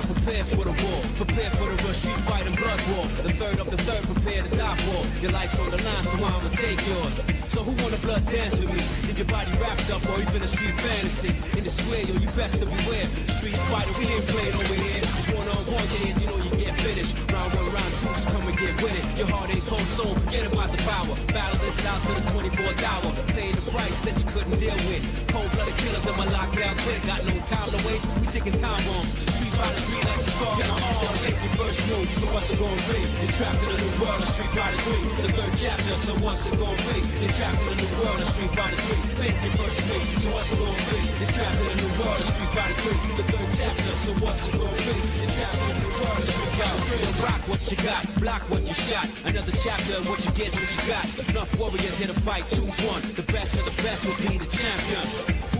Prepare for the war, prepare for the rush, street fight and blood war. The third of the third, prepare to die for. Your life's on the line, so I'ma take yours. So who wanna blood dance with me? Get your body wrapped up or even a street fantasy. In the square, yo, you best to beware. Street fighter, we ain't playing over here. One-on-one, yeah, you know you get finished. Round one, round two, so come and get with it. Your heart ain't cold stone, forget about the power. Battle this out to the 24th hour. Paying the price that you couldn't deal with. Cold-blooded killers in my lockdown clinic. Got no time to waste, we taking time bombs. Street fighter 3 like a scar in my arm. Take your first move, so what's it gonna be? You're trapped in a new world, a Street Fighter 3. The third chapter, so what's it gonna be? You're trapped in a new world, a Street Fighter 3. Make your first move, so what's it gonna be? You're trapped in a new world, a Street Fighter 3. The third chapter, so what's it gonna be? You're trapped in a new world, a Street Fighter 3. Rock what you got, block what you shot. Another chapter, what you get's what you got. Enough warriors here to fight, choose one. The best of the best will be the champion.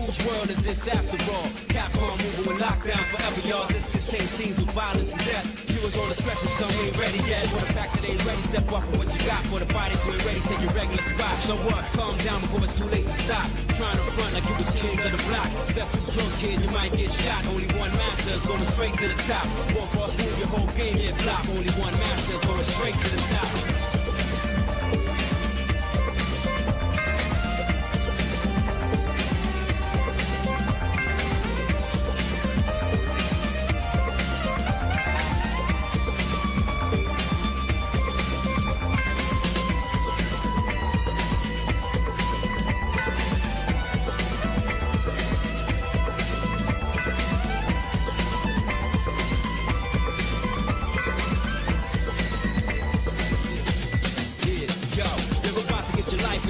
Whose world is this after all? Capcom moving with lockdown forever, y'all. This contains scenes with violence and death. Viewers on discretion, some ain't ready yet. For the fact that they ain't ready, step up for what you got. For the bodies who ain't ready, take your regular spot. So what? Calm down before it's too late to stop. Trying to front like you was king of the block. Step too close, kid, you might get shot. Only one master is going straight to the top. One false move, your whole game get flop. Only one master is going straight to the top.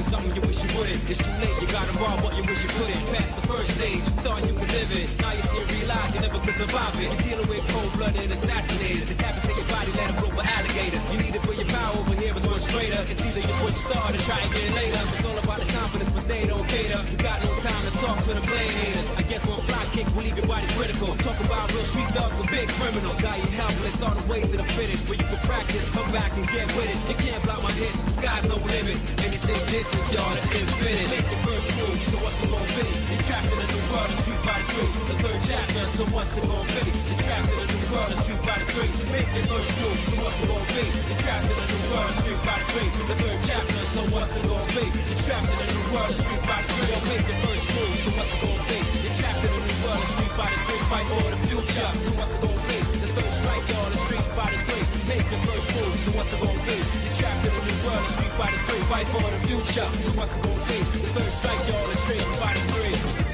Something you wish you wouldn't. It's too late, you got involved, but you wish you couldn't. Past the first stage, thought you could live it. Now you see and realize you never could survive it. You're dealing with cold-blooded assassinators. Decapitate your body, let them blow for alligators. You need it for your power, over here is much greater. It's either you push start and try again later. It's all about the confidence, but they don't cater. You got no time to talk to the blade haters. I guess one fly kick will leave your body critical. Talk about real street dogs and big criminals. Got you helpless on the way to the finish. Where you can practice, come back and get with it. You can't block my hits, the sky's no limit. Anything distance, y'all, to infinite. Make the first move, so what's it gonna be? You're trapped in a new world, a Street Fighter 3. The third chapter, so what's it gonna be? You're trapped in a new world, a Street Fighter 3. Make your first move, so what's it gonna be? You're trapped in a new world, a Street Fighter 3. The third chapter, so what's it gonna be? You're trapped in a new world, a Street Fighter 3. Don't make your first move, so what's it gonna be? You're trapped in a new world, a Street Fighter 3. Fight for the future, so what's it gonna be? The third strike, y'all, a Street Fighter 3. Make your first move, so what's it gonna be? You're trapped in a new world, a Street Fighter 3. Fight for the future, so what's it gonna be? The third strike, y'all, a Street Fighter 3.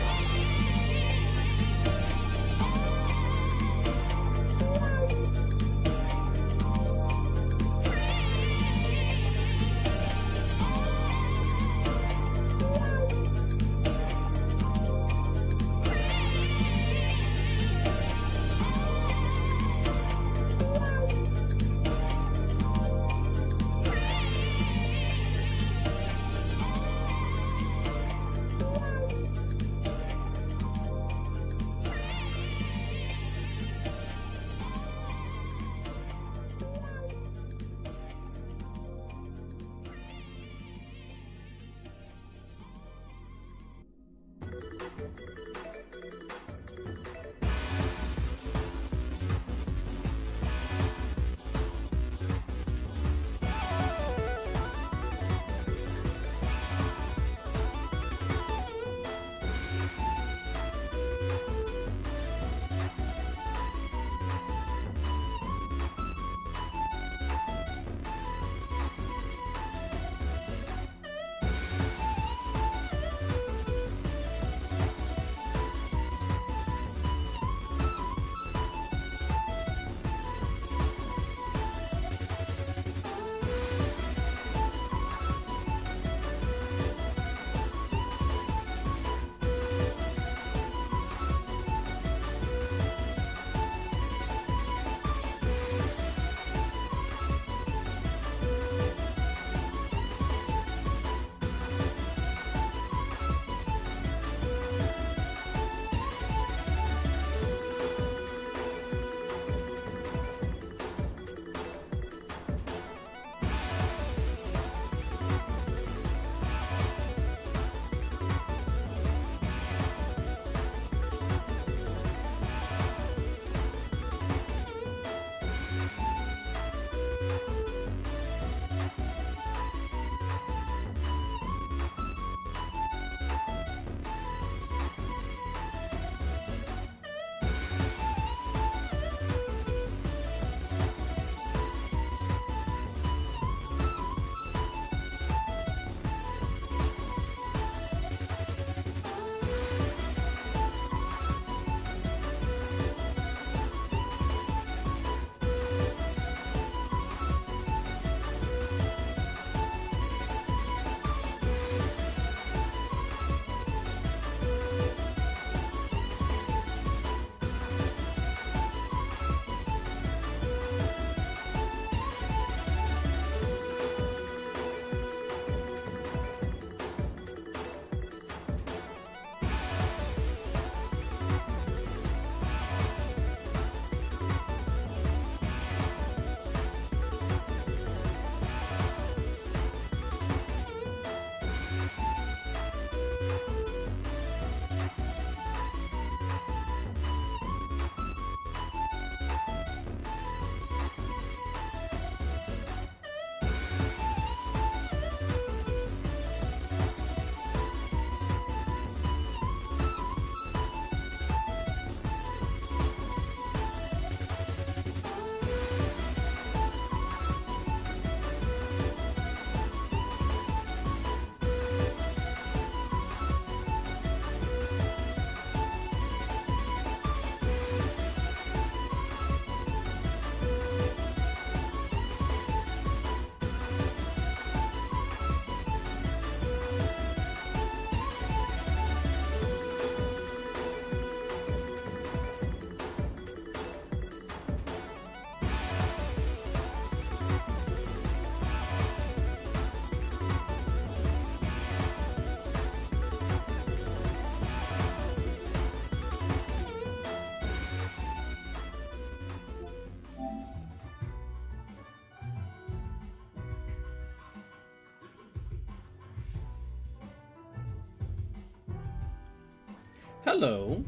Hello.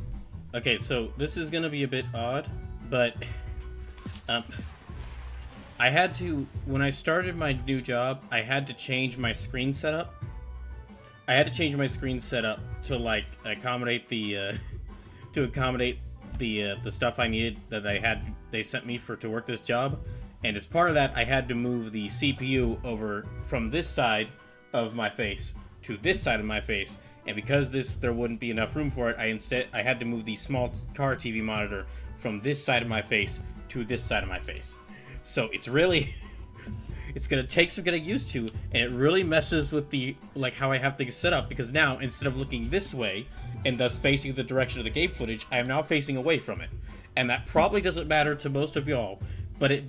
Okay, so this is gonna be a bit odd, but um, I had to, when I started my new job, I had to change my screen setup. I had to change my screen setup to like accommodate the to accommodate the stuff I needed that they sent me for to work this job. And as part of that, I had to move the CPU over from this side of my face to this side of my face. And because there wouldn't be enough room for it, I had to move the small car TV monitor from this side of my face to this side of my face. So it's really it's gonna take some getting used to, and it really messes with the how I have things set up, because now instead of looking this way and thus facing the direction of the game footage, I am now facing away from it. And that probably doesn't matter to most of y'all, but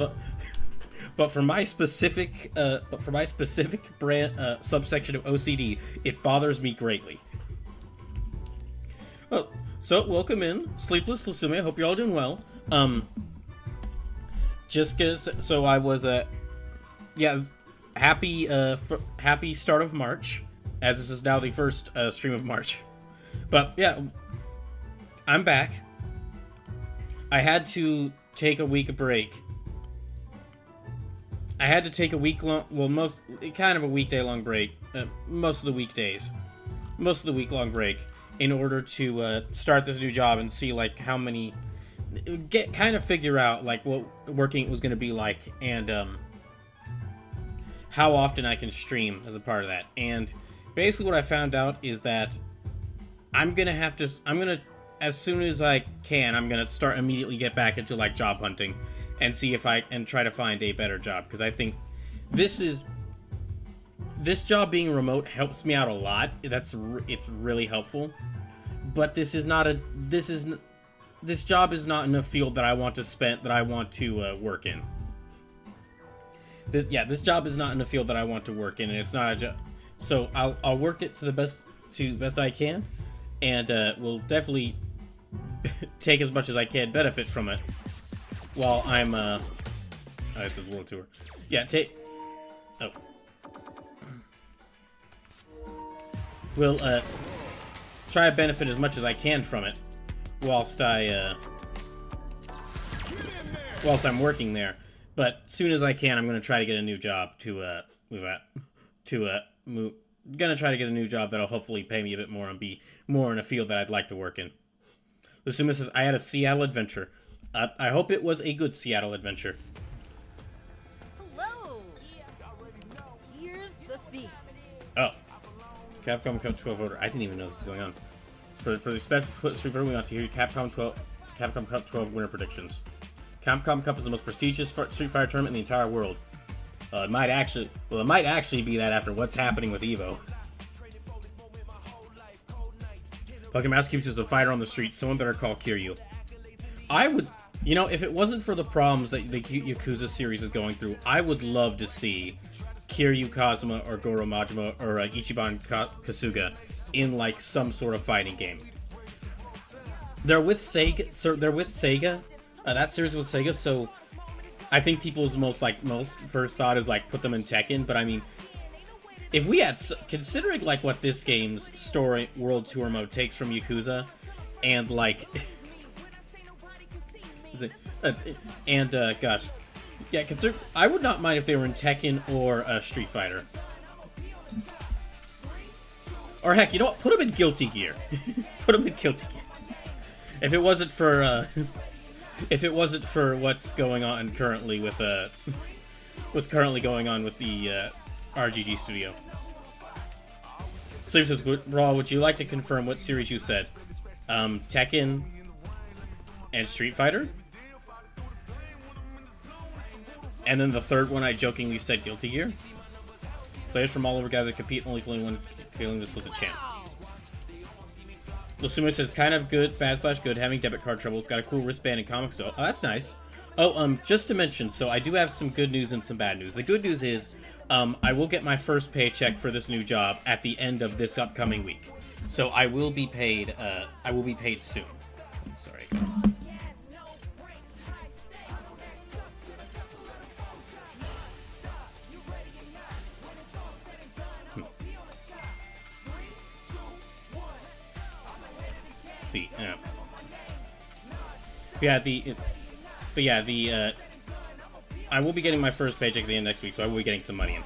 for my specific brand subsection of OCD, it bothers me greatly. Oh, so welcome in, Sleepless Lusume. I hope you're all doing well. So I was happy start of March, as this is now the first stream of March. But yeah, I'm back. I had to take a week break. I had to take a week long, kind of a weekday long break, most of the weekdays, most of the week long break, in order to start this new job and see how many, figure out what working was going to be like, and how often I can stream as a part of that. And basically what I found out is that as soon as I can, I'm gonna start immediately get back into job hunting and see if I and try to find a better job, because I think this job being remote helps me out a lot. It's really helpful, but this job is not in a field that I want to work in. This job is not in a field that I want to work in, and it's not a job. So I'll work it to the best I can, and will definitely take as much as I can benefit from it while I'm this is World Tour. Yeah, we'll try to benefit as much as I can from it whilst I'm working there. But soon as I can, I'm gonna try to get a new job to move at. Gonna try to get a new job that'll hopefully pay me a bit more and be more in a field that I'd like to work in. Lusuma says, I had a Seattle adventure. I hope it was a good Seattle adventure. Hello! Here's the theme. Oh. Capcom Cup 12 voter. I didn't even know this was going on. For the special Street Voter, we want to hear Capcom Cup 12 winner predictions. Capcom Cup is the most prestigious Street Fighter tournament in the entire world. It might actually be that after what's happening with Evo. Pokemon Master Cubes is a fighter on the street. Someone better call Kiryu. I would, if it wasn't for the problems that the Yakuza series is going through, I would love to see Kiryu Kazuma or Goro Majima or Ichiban Kasuga in some sort of fighting game. They're with Sega. So they're with Sega. That series with Sega. So I think people's most first thought is put them in Tekken. But I mean, if we had, considering what this game's story world tour mode takes from Yakuza, and gosh, yeah, I would not mind if they were in Tekken or Street Fighter. Or heck, you know what? Put them in Guilty Gear. Put them in Guilty Gear. If it wasn't for what's going on currently with the RGG studio. Sleep says, Raw, would you like to confirm what series you said? Tekken and Street Fighter? And then the third one I jokingly said Guilty Gear? Players from all over gather to compete, only one feeling this was a champ. Lusuma says, kind of good, bad/good, having debit card trouble. It's got a cool wristband and comics, so oh, that's nice. Oh, just to mention, so I do have some good news and some bad news. The good news is, I will get my first paycheck for this new job at the end of this upcoming week. So I will be paid, soon. Sorry. see. I will be getting my first paycheck at the end of next week, so I will be getting some money in.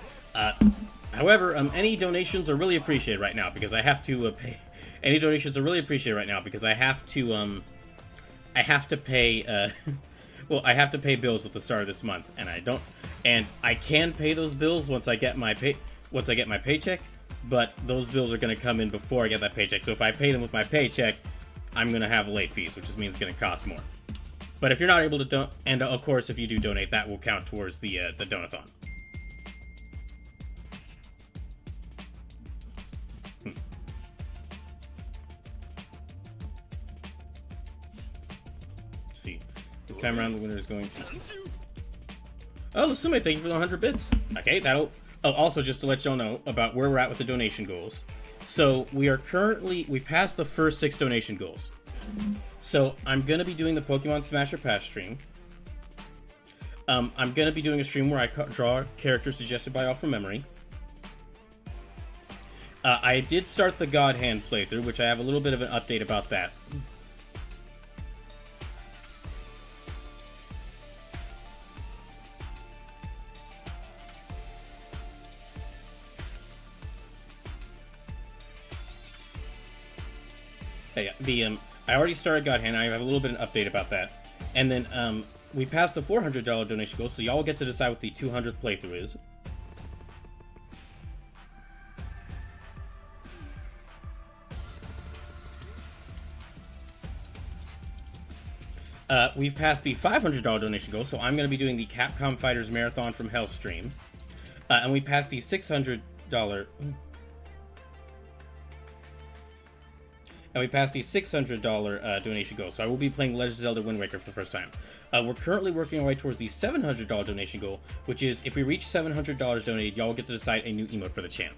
However, any donations are really appreciated right now because I have to pay. Any donations are really appreciated right now because I have to pay. Well, I have to pay bills at the start of this month, and I can pay those bills once I get my paycheck. But those bills are going to come in before I get that paycheck. So if I pay them with my paycheck, I'm going to have late fees, which just means it's going to cost more. But if you're not able to and of course, if you do donate, that will count towards the donathon. Let's see. This time around, the winner is going to... Oh, Sume, thank you for the 100 bits. Okay, that'll... Oh, also, just to let y'all know about where we're at with the donation goals. So, we passed the first 6 donation goals. So, I'm going to be doing the Pokemon Smasher Pass stream. I'm going to be doing a stream where I draw characters suggested by y'all from memory. I did start the God Hand playthrough, which I have a little bit of an update about that. Yeah, I already started God Hand. I have a little bit of an update about that. And then we passed the $400 donation goal, so y'all get to decide what the 200th playthrough is. We've passed the $500 donation goal, so I'm going to be doing the Capcom Fighters Marathon from Hell stream. And we passed the $600... And we passed the $600 donation goal, so I will be playing Legend of Zelda Wind Waker for the first time. We're currently working our way towards the $700 donation goal, which is, if we reach $700 donated, y'all get to decide a new emote for the channel.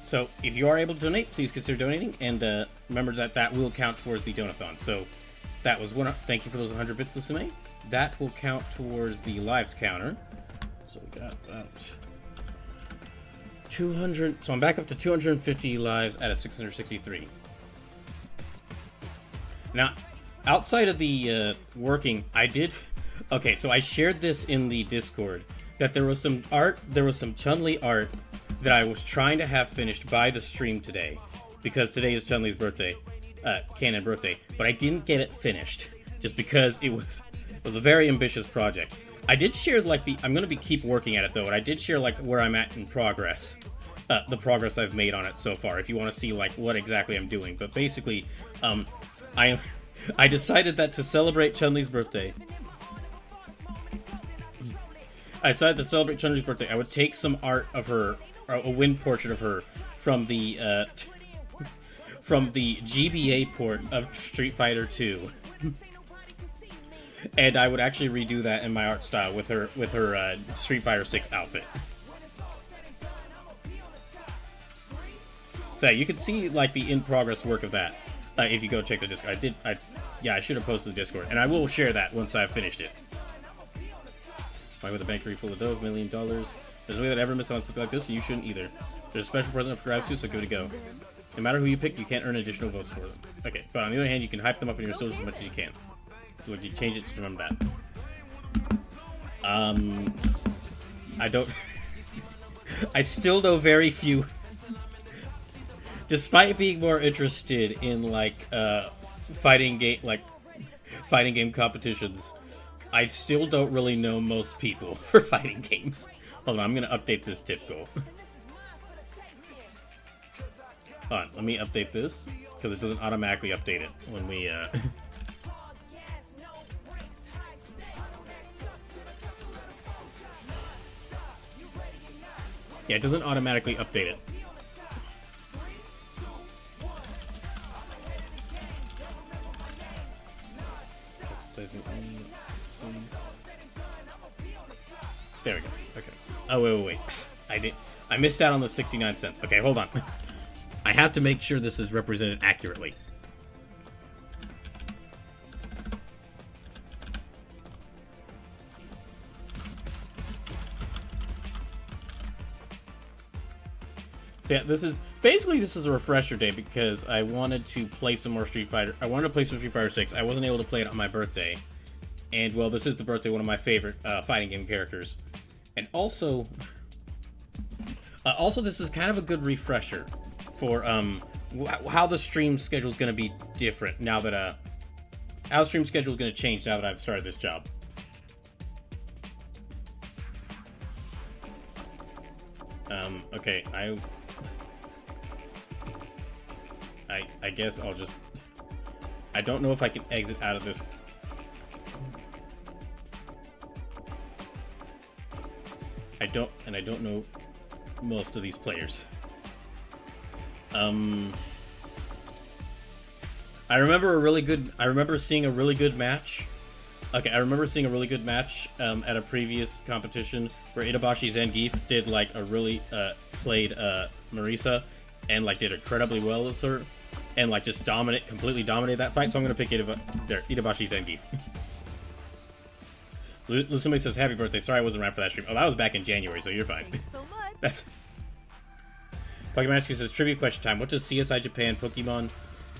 So, if you are able to donate, please consider donating, and remember that will count towards the donathon. So, that was one. Thank you for those 100 bits, Lusume. That will count towards the lives counter. So, we got about 200. So, I'm back up to 250 lives out of 663. Now, outside of the working, I did. Okay, so I shared this in the Discord that there was some art. There was some Chun-Li art that I was trying to have finished by the stream today, because today is Chun-Li's birthday, canon birthday, but I didn't get it finished, just because it was a very ambitious project. I did share, like, I'm going to keep working at it, though, and I did share, like, where I'm at in progress, the progress I've made on it so far, if you want to see, like, what exactly I'm doing. But basically, I decided that to celebrate Chun-Li's birthday, I would take some art of her, a wind portrait of her from the GBA port of Street Fighter 2, and I would actually redo that in my art style with her Street Fighter 6 outfit. So you can see, like, the in-progress work of that if you go check the Discord. I should have posted the Discord, and I will share that once I've finished it. Why with a bankery full of dough, $1 million? There's no way that I ever miss on something like this, and you shouldn't either. There's a special present for grabs too, so give it a go. No matter who you pick, you can't earn additional votes for them. Okay, but on the other hand, you can hype them up in your socials as much as you can. So when you change it, just remember that. I don't... I still know very few... Despite being more interested in, like, fighting game competitions, I still don't really know most people for fighting games. Hold on, I'm gonna update this tip goal. Hold on, let me update this, because it doesn't automatically update it when we, Yeah, it doesn't automatically update it. There we go. Okay. Oh, wait. I missed out on the 69 cents. Okay, hold on. I have to make sure this is represented accurately. So yeah, this is a refresher day because I wanted to play some more Street Fighter. I wanted to play some Street Fighter 6. I wasn't able to play it on my birthday. And, well, this is the birthday of one of my favorite fighting game characters. And also, this is kind of a good refresher for how the stream schedule is going to be different now that how the stream schedule is going to change now that I've started this job. Okay, I guess I'll just... I don't know if I can exit out of this. I don't know most of these players. I remember seeing a really good match. Okay, I remember seeing a really good match at a previous competition where Itabashi Zangief did like a really played Marisa and like did incredibly well as her and like just completely dominated that fight. So I'm gonna pick Itabashi Zangief. Somebody says happy birthday. Sorry I wasn't around for that stream. Oh, that was back in January, so you're fine. Thanks so much. That's Pokemon Rescue says trivia question time. What does CSI Japan, Pokemon,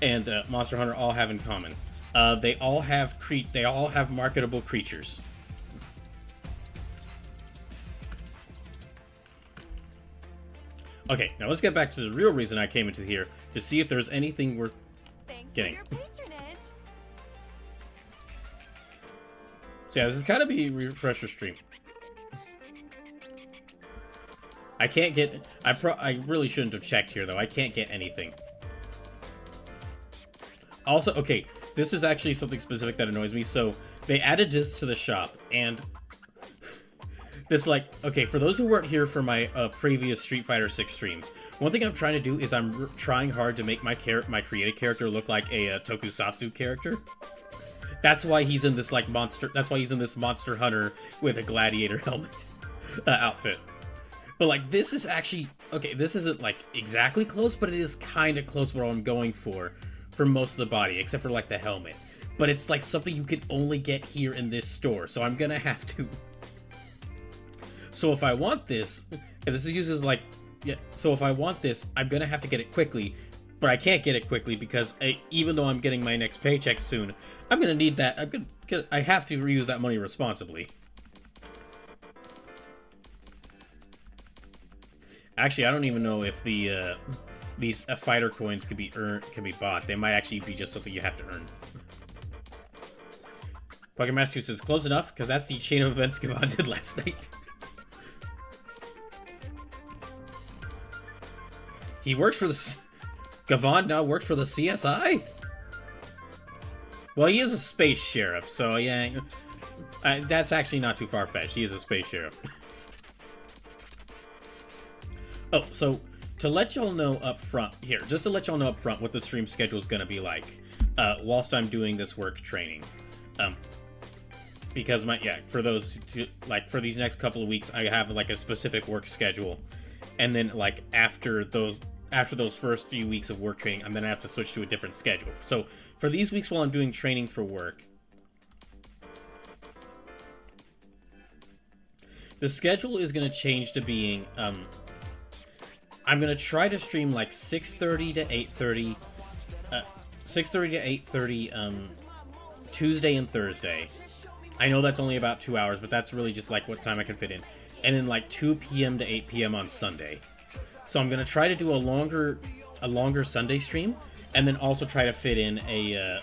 and Monster Hunter all have in common? They all have marketable creatures. Okay, now let's get back to the real reason I came into here, to see if there's anything worth getting. Thanks for your patronage. So yeah, this is kind of a refresher stream. I can't get... I really shouldn't have checked here, though. I can't get anything. Also, okay, this is actually something specific that annoys me. So, they added this to the shop, and... This, like... Okay, for those who weren't here for my previous Street Fighter 6 streams, one thing I'm trying to do is I'm trying hard to make my created character look like a tokusatsu character. That's why he's in this, like, monster... That's why he's in this Monster Hunter with a gladiator helmet outfit. But, like, this is actually... Okay, this isn't, like, exactly close, but it is kind of close what I'm going for most of the body, except for, like, the helmet. But it's, like, something you can only get here in this store, so I'm gonna have to... So if I want this... If this uses, like... Yeah, so if I want this, I'm gonna have to get it quickly. But I can't get it quickly because even though I'm getting my next paycheck soon, I'm gonna need that... I have to reuse that money responsibly. Actually, I don't even know if these fighter coins can be bought. They might actually be just something you have to earn. Pokemon Master says close enough because that's the chain of events Gavon did last night. He works for the... Gavon now works for the CSI? Well, he is a space sheriff, so yeah. That's actually not too far-fetched. He is a space sheriff. Oh, so to let y'all know up front, just to let y'all know up front what the stream schedule is going to be like whilst I'm doing this work training. Because for these next couple of weeks, I have like a specific work schedule. And then like after those first few weeks of work training, I'm going to have to switch to a different schedule. So for these weeks while I'm doing training for work, the schedule is going to change to being, I'm going to try to stream like 6:30 to 8:30, 6:30 to 8:30, Tuesday and Thursday. I know that's only about 2 hours, but that's really just like what time I can fit in. And then like 2 p.m. to 8 p.m. on Sunday. So I'm going to try to do a longer Sunday stream, and then also try to fit in a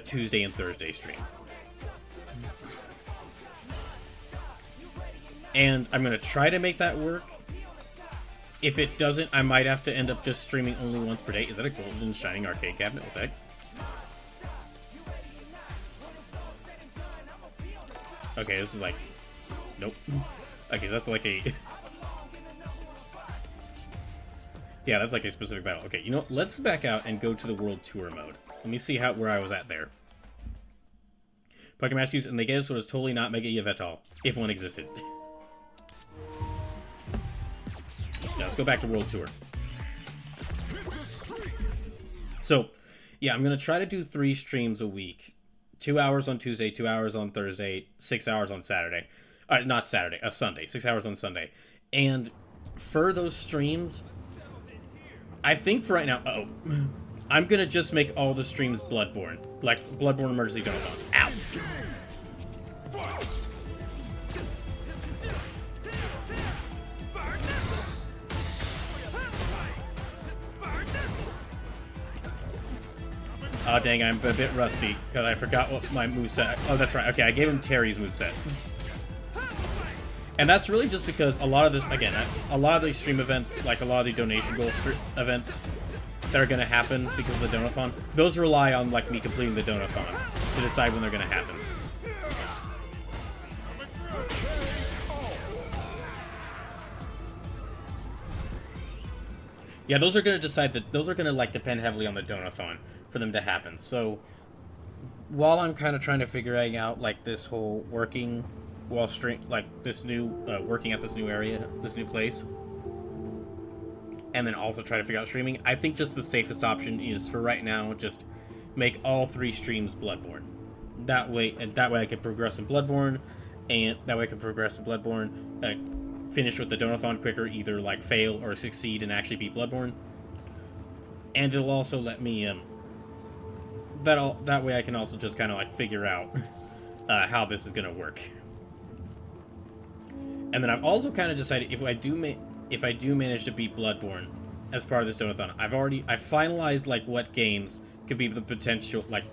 Tuesday and Thursday stream. And I'm going to try to make that work. If it doesn't, I might have to end up just streaming only once per day. Is that a golden shining arcade cabinet? What the heck? Okay, this is like... Nope. Okay, that's like a... Yeah, that's like a specific battle. Okay, you know, let's back out and go to the World Tour mode. Let me see where I was at there. Pokemon Masters, and they gave us what is totally not Mega Yveltal, if one existed. Now, let's go back to World Tour. So, yeah, I'm going to try to do 3 streams a week. 2 hours on Tuesday, 2 hours on Thursday, 6 hours on Saturday. Not Saturday, Sunday. 6 hours on Sunday. And for those streams, I think for right now, I'm gonna just make all the streams Bloodborne. Like, Bloodborne Emergency Donathon. Ow! Oh, dang, I'm a bit rusty, because I forgot what my moveset... Oh, that's right. Okay, I gave him Terry's moveset. And that's really just because a lot of this... Again, a lot of these stream events, like a lot of the donation goal events that are going to happen because of the Donathon, those rely on, like, me completing the Donathon to decide when they're going to happen. Yeah, those are going to decide that... Those are going to, like, depend heavily on the Donathon for them to happen. So while I'm kind of trying to figure out like this whole working while like this new working at this new area, this new place, and then also try to figure out streaming, I think just the safest option is for right now just make all 3 streams Bloodborne. That way I can progress in Bloodborne, and that way I can progress in Bloodborne, finish with the Donathon quicker, either like fail or succeed and actually beat Bloodborne. And it'll also let me that way I can also just kind of like figure out how this is gonna work. And then I've also kind of decided if I do manage to beat Bloodborne as part of this Donathon, I finalized like what games could be the potential. Like,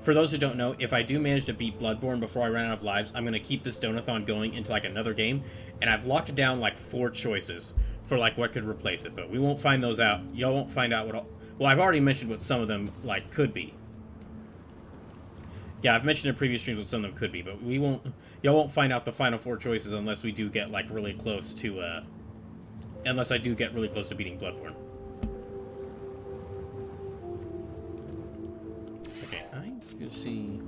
for those who don't know, if I do manage to beat Bloodborne before I run out of lives, I'm gonna keep this Donathon going into like another game, and I've locked down like 4 choices for like what could replace it, but we won't find those out. Y'all won't find out what all... Well, I've already mentioned what some of them, like, could be. Yeah, I've mentioned in previous streams what some of them could be, but we won't... Y'all won't find out the final 4 choices unless we do get, like, really close to, unless I do get really close to beating Bloodborne. Okay, I can see...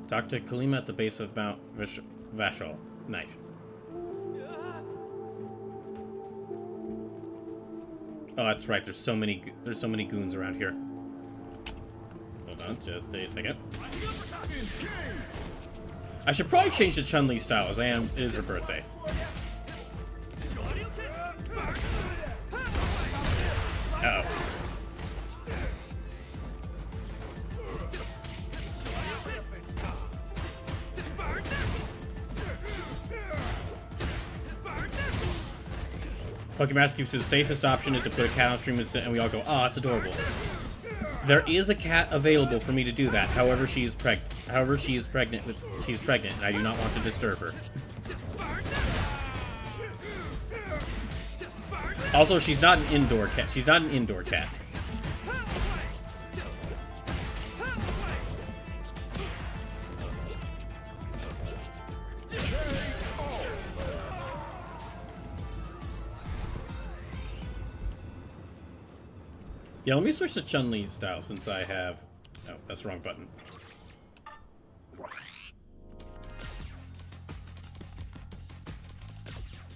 Dr. Kalima at the base of Mount Vashal. Night. Oh, that's right. There's so many goons around here. Hold on, just a second. I should probably change to Chun-Li style, as it is her birthday. Uh-oh. Pokemon keeps the safest option is to put a cat on stream and we all go, oh, it's adorable. There is a cat available for me to do that. However, she is pregnant. She's pregnant, and I do not want to disturb her. Also, she's not an indoor cat. She's not an indoor cat. Yeah, let me switch to Chun-Li style since I have... Oh, that's the wrong button.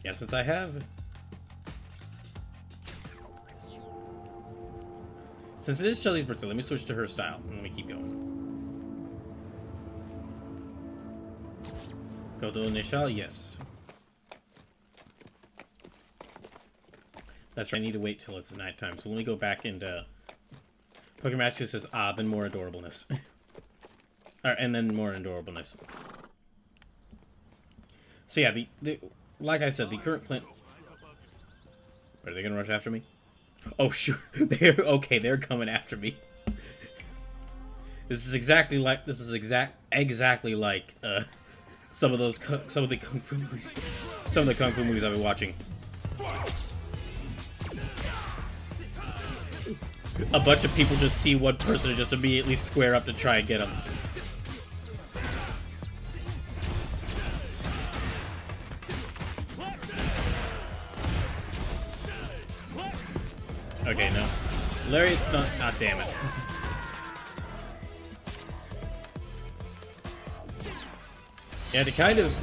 Yeah, since I have... Since it is Chun-Li's birthday, let me switch to her style. And let me keep going. Go to Nishal? Yes. That's right, I need to wait till it's nighttime, so let me go back into... Pokemon Master says, then more adorableness. And then more adorableness. So yeah, like I said, the current plan... Are they gonna rush after me? Oh, sure. They're coming after me. This is exactly like... exactly like, some of the Kung Fu movies. Some of the Kung Fu movies I've been watching. A bunch of people just see one person and just immediately square up to try and get him. Okay, no. Lariat's not... Ah, damn it. Yeah, to kind of...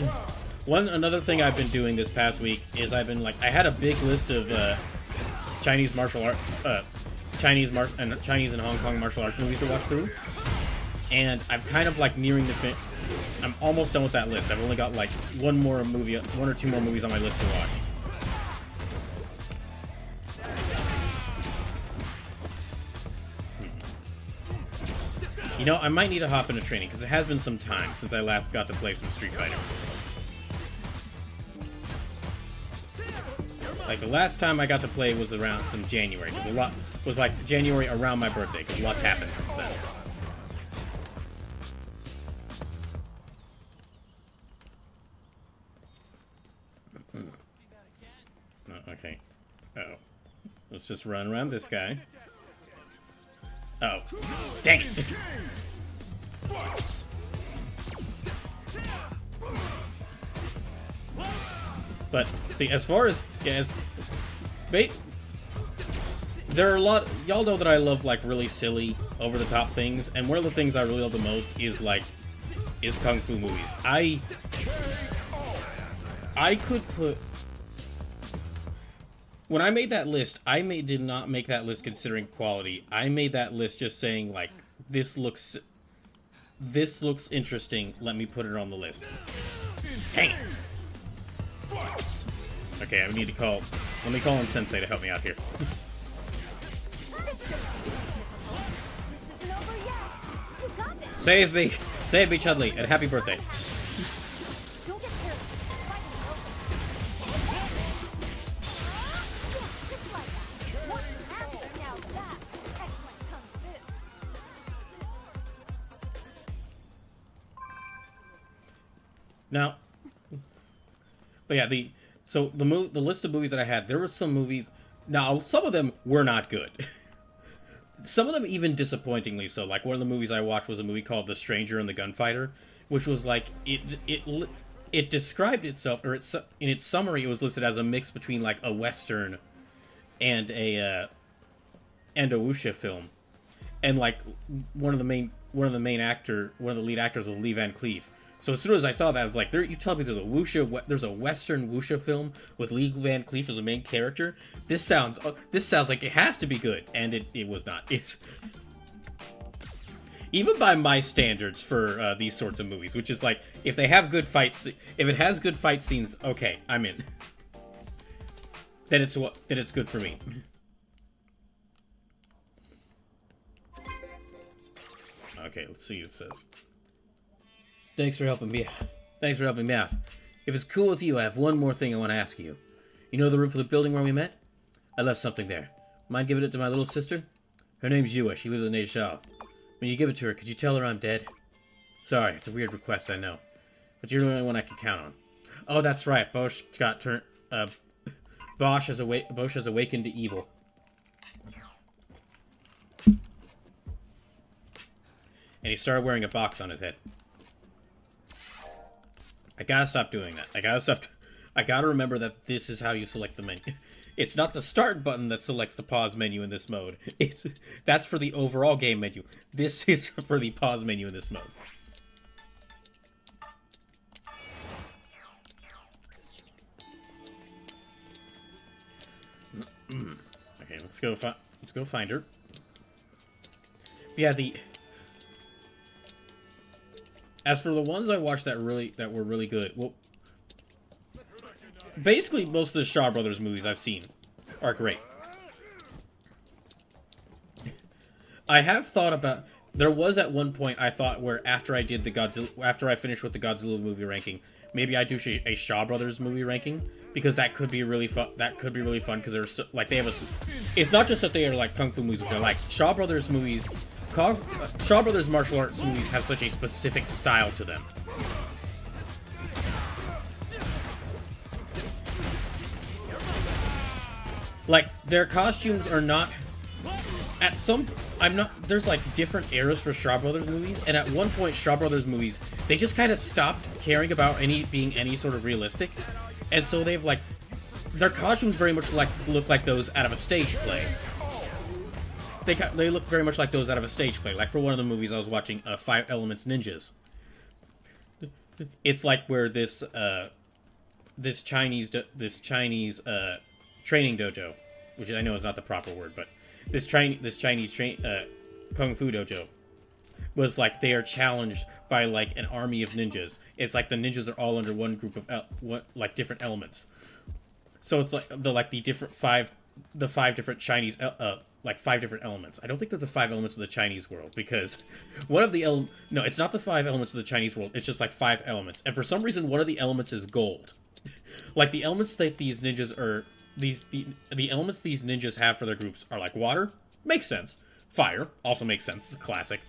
Another thing I've been doing this past week is I had a big list of, Chinese martial art... Chinese and Hong Kong martial arts movies to watch through, and I'm kind of like nearing the I'm almost done with that list. I've only got like one or two more movies on my list to watch. You know, I might need to hop into training, because it has been some time since I last got to play some Street Fighter. Like, the last time I got to play was around some January, because a lot was like January around my birthday, because lots happened since then. Oh, okay. Uh-oh. Let's just run around this guy. Oh. Dang it! But, see, as far as... Yeah, there are a lot... Y'all know that I love, like, really silly, over-the-top things, and one of the things I really love the most is, like... is kung fu movies. I could put... When I made that list, did not make that list considering quality. I made that list just saying, like, this looks interesting, let me put it on the list. Dang it! Okay, I need to call... Let me call in Sensei to help me out here. This isn't over yet. You got this. Save me! Save me, Chun-Li, and happy birthday. Don't get careless. It's fighting over. Just like that. One fantastic now that. Excellent kung fu. Now... But yeah, the list of movies that I had, there were some movies... Now, some of them were not good. Some of them even disappointingly so. Like, one of the movies I watched was a movie called The Stranger and the Gunfighter, which was like... It described itself, or in its summary, it was listed as a mix between, like, a Western and a wuxia film. And, like, one of the lead actors was Lee Van Cleef. So as soon as I saw that, I was like, you tell me there's a Western wuxia film with Lee Van Cleef as the main character? This sounds like it has to be good, and it was not. Even by my standards for these sorts of movies, which is like, if they have good fights, if it has good fight scenes, okay, I'm in. Then it's good for me. Okay, let's see what it says. Thanks for helping me out. If it's cool with you, I have one more thing I want to ask you. You know the roof of the building where we met? I left something there. Mind giving it to my little sister? Her name's Yua. She lives in Neishao. When you give it to her, could you tell her I'm dead? Sorry, it's a weird request, I know. But you're the only one I can count on. Oh, that's right. Bosch has awakened to evil. And he started wearing a box on his head. I gotta stop doing that. I gotta remember that this is how you select the menu. It's not the start button that selects the pause menu in this mode. That's for the overall game menu. This is for the pause menu in this mode. Okay, let's go find her. Yeah, as for the ones I watched that were really good, well, basically most of the Shaw Brothers movies I've seen are great. I have thought about... There was at one point I thought where after I finished with the Godzilla movie ranking, maybe I do a Shaw Brothers movie ranking, because that could be really fun. That could be really fun because they're so, like, they have a... It's not just that they are like kung fu movies, which I like. Shaw Brothers movies... Shaw Brothers martial arts movies have such a specific style to them. Like, their costumes are not... There's, like, different eras for Shaw Brothers movies, and at one point, Shaw Brothers movies, they just kind of stopped caring about being any sort of realistic, and so they've, like... Their costumes very much look like those out of a stage play. They look very much like those out of a stage play. Like for one of the movies I was watching, 5 Elements Ninjas. It's like where this Chinese training dojo, which I know is not the proper word, but this Chinese kung fu dojo was like they are challenged by like an army of ninjas. It's like the ninjas are all under one group of like different elements. So it's like the 5 different Chinese like 5 different elements. I don't think they're the 5 elements of the Chinese world, because one of the no, it's not the 5 elements of the Chinese world. It's just like 5 elements, and for some reason, one of the elements is gold. Like the elements that these ninjas are, the elements these ninjas have for their groups are like water, makes sense. Fire also makes sense. It's a classic.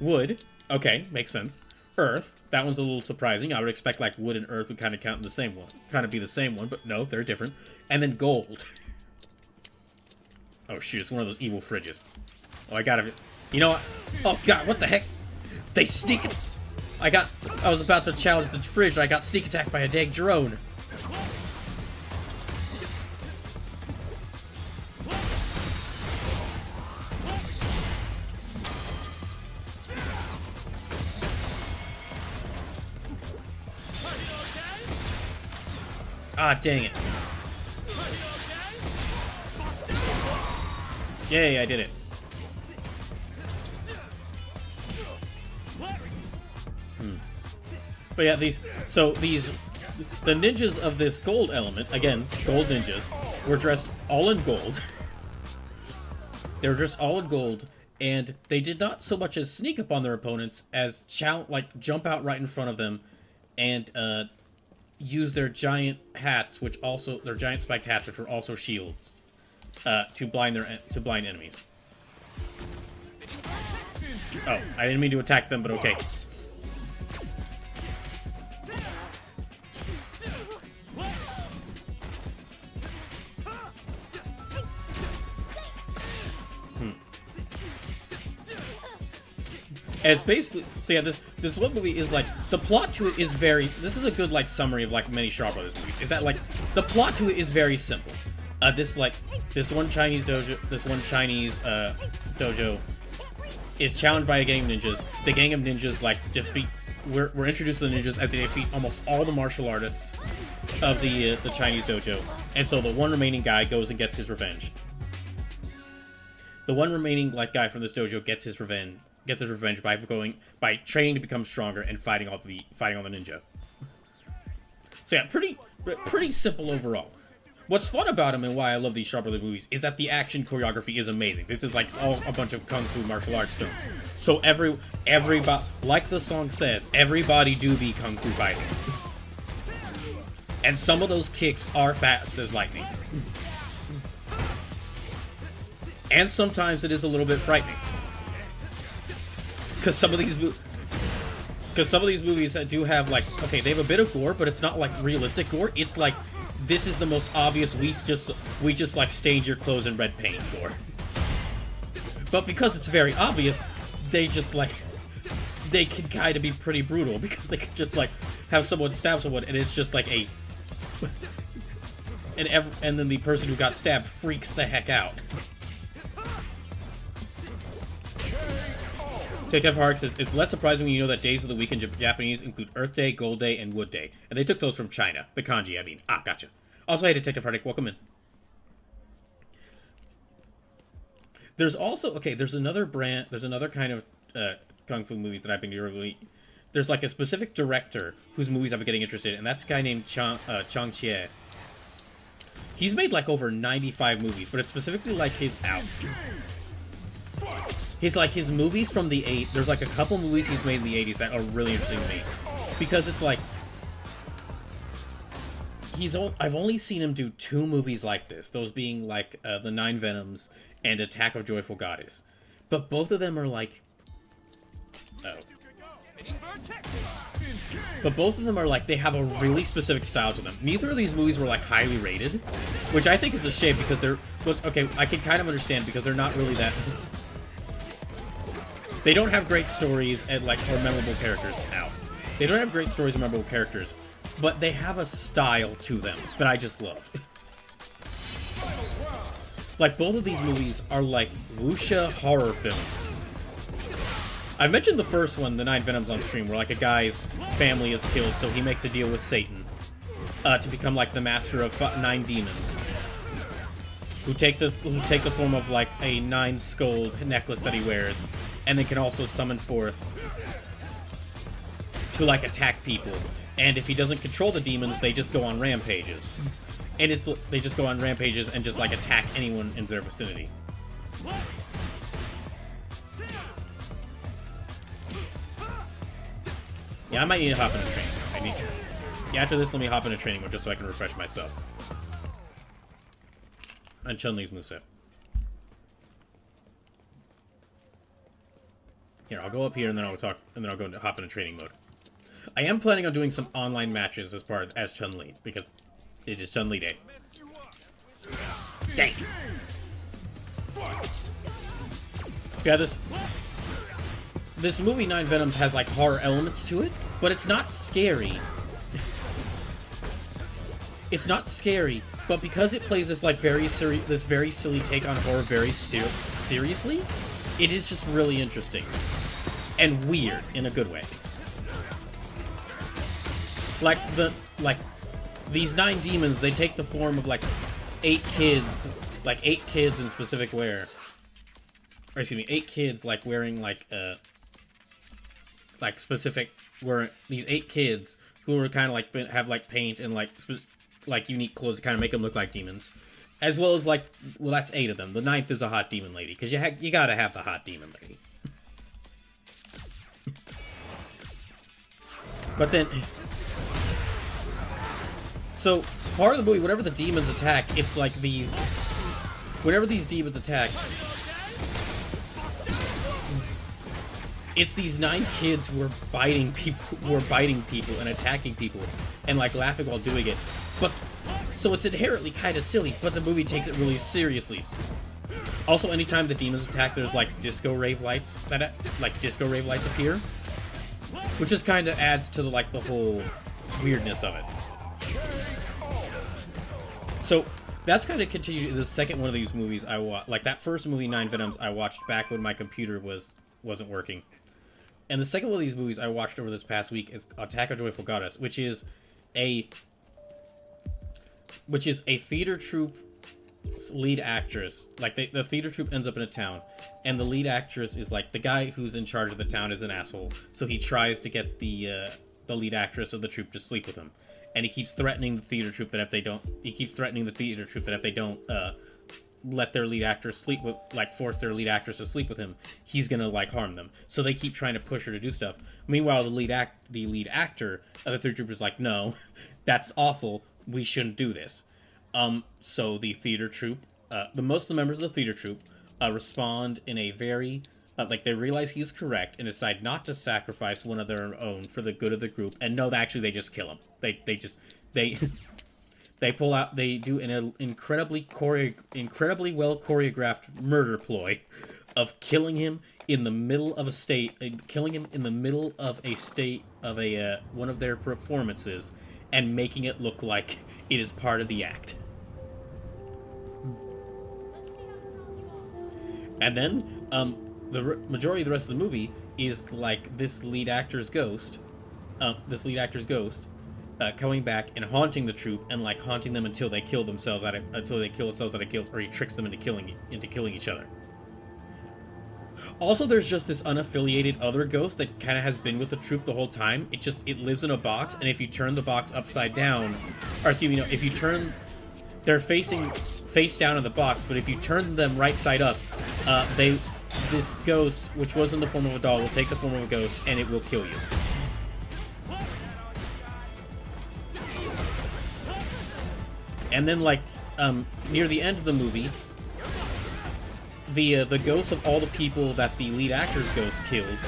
Wood, okay, makes sense. Earth, that one's a little surprising. I would expect like wood and earth would kind of count in the same one, kind of be the same one, but no, they're different. And then gold. Oh shoot, it's one of those evil fridges. Oh, I gotta, you know what? Oh god, what the heck? They sneak it. I was about to challenge the fridge, and I got sneak attacked by a dang drone. Ah, dang it. Yay, I did it. But yeah, the ninjas of this gold element, again, gold ninjas, were dressed all in gold. They were dressed all in gold, and they did not so much as sneak up on their opponents as jump out right in front of them and use their giant hats, their giant spiked hats, which were also shields, to blind enemies. Oh, I didn't mean to attack them, but okay. And it's basically, so yeah, this one movie is like, the plot to it is very, this is a good like summary of like many Shaw Brothers movies, is that like, the plot to it is very simple. This one Chinese dojo is challenged by a gang of ninjas. The gang of ninjas like we're introduced to the ninjas as they defeat almost all the martial artists of the Chinese dojo. And so the one remaining guy goes and gets his revenge. The one remaining like guy from this dojo gets his revenge by training to become stronger and fighting all the ninja. So yeah, pretty simple overall. What's fun about them and why I love these Shaw Brothers movies is that the action choreography is amazing. This is like all a bunch of kung fu martial arts films. So everybody, like the song says, everybody do be kung fu fighting. And some of those kicks are fast as lightning. And sometimes it is a little bit frightening. Because some of these movies do have like, okay, they have a bit of gore, but it's not like realistic gore. It's like, this is the most obvious, we just like stained your clothes in red paint gore. But because it's very obvious, they can kind of be pretty brutal, because they can just like have someone stab someone and it's just like and then the person who got stabbed freaks the heck out. Tef Hark says, it's less surprising when you know that days of the week in Japanese include Earth Day, Gold Day, and Wood Day. And they took those from China. The kanji, I mean. Ah, gotcha. Also, hey, Detective Hardick, welcome in. There's also, okay, there's another kind of kung fu movies that I've been really... There's like a specific director whose movies I've been getting interested in, and that's a guy named Chang Chie. He's made like over 95 movies, but it's specifically like his out. His movies from the 80s, there's like a couple movies he's made in the 80s that are really interesting to me. Because it's like, I've only seen him do 2 movies like this, those being like The Nine Venoms and Attack of Joyful Goddess. But both of them are like, they have a really specific style to them. Neither of these movies were like highly rated, which I think is a shame because I can kind of understand because they're not really that... They don't have great stories or memorable characters out. They don't have great stories or memorable characters, but they have a style to them that I just love. Like, both of these movies are like wuxia horror films. I've mentioned the first one, The Nine Venoms, on stream, where like a guy's family is killed, so he makes a deal with Satan to become like the master of 9 demons, who take the form of like a 9-skull necklace that he wears, and they can also summon forth to like attack people. And if he doesn't control the demons, they just go on rampages. And they just go on rampages and just like attack anyone in their vicinity. Yeah, I might need to hop in a training mode. Yeah, after this, let me hop in a training mode just so I can refresh myself. And Chun-Li's moveset. Here, I'll go up here and then I'll talk, and then I'll go hop in a training mode. I am planning on doing some online matches as Chun-Li because it is Chun-Li day. Dang. Yeah, this movie Nine Venoms has like horror elements to it, but it's not scary. It's not scary, but because it plays this like very silly take on horror very seriously, it is just really interesting and weird in a good way. Like these 9 demons, they take the form of like 8 kids in specific wear. Or excuse me, 8 kids like wearing like specific were these 8 kids who were kind of like have like paint and like unique clothes to kind of make them look like demons, as well as like, well, that's 8 of them. The 9th is a hot demon lady because you gotta have the hot demon lady. But then, so part of the movie, whenever the demons attack, it's like these. Whenever these demons attack, it's these 9 kids who are biting people and attacking people and like laughing while doing it. But so it's inherently kind of silly, but the movie takes it really seriously. Also, anytime the demons attack, there's like disco rave lights appear, which just kind of adds to the whole weirdness of it. So that's kind of continued in the second one of these movies I watched. Like that first movie, Nine Venoms, I watched back when my computer wasn't working. And the second one of these movies I watched over this past week is Attack of Joyful Goddess, which is a theater troupe lead actress. Like the theater troupe ends up in a town, and the lead actress is like the guy who's in charge of the town is an asshole, so he tries to get the lead actress of the troupe to sleep with him, and he keeps threatening the theater troupe that if they don't let their lead actress sleep with, force their lead actress to sleep with him, he's gonna harm them. So they keep trying to push her to do stuff. Meanwhile, the lead actor of the theater troupe is like, no, that's awful. We shouldn't do this. So the theater troupe, most of the members of the theater troupe, respond in a very, they realize he's correct and decide not to sacrifice one of their own for the good of the group. And no, actually, they just kill him. They pull out. They do an incredibly well choreographed murder ploy of killing him in the middle of one of their performances, and making it look like it is part of the act. And then the majority of the rest of the movie is like this lead actor's ghost. Coming back and haunting the troupe and haunting them until they kill themselves out of guilt, or he tricks them into killing each other. Also, there's just this unaffiliated other ghost that kind of has been with the troupe the whole time. It lives in a box, and if you turn the box upside down, or excuse me, no, if you turn, they're facing face down in the box, but if you turn them right side up, this ghost, which was in the form of a doll, will take the form of a ghost and it will kill you. And then, near the end of the movie, the ghosts of all the people that the lead actor's ghost killed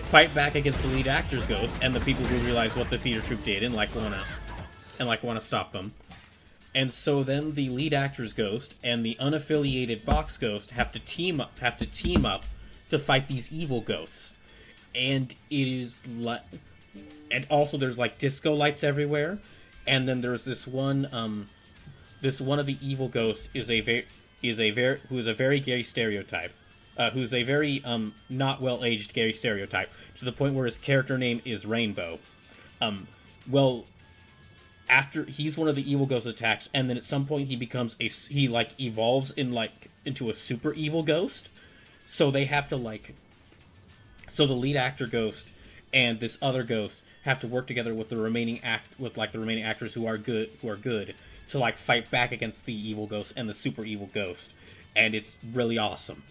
fight back against the lead actor's ghost and the people who realize what the theater troupe did and wanna stop them. And so then the lead actor's ghost and the unaffiliated box ghost have to team up to fight these evil ghosts. And it is and also there's disco lights everywhere. And then there's this one of the evil ghosts who is a very gay stereotype, who's a very not well-aged gay stereotype, to the point where his character name is Rainbow. After he's one of the evil ghost attacks, and then at some point he evolves into a super evil ghost. So they have to so the lead actor ghost and this other ghost have to work together with the remaining actors who are good to fight back against the evil ghost and the super evil ghost. and it's really awesome.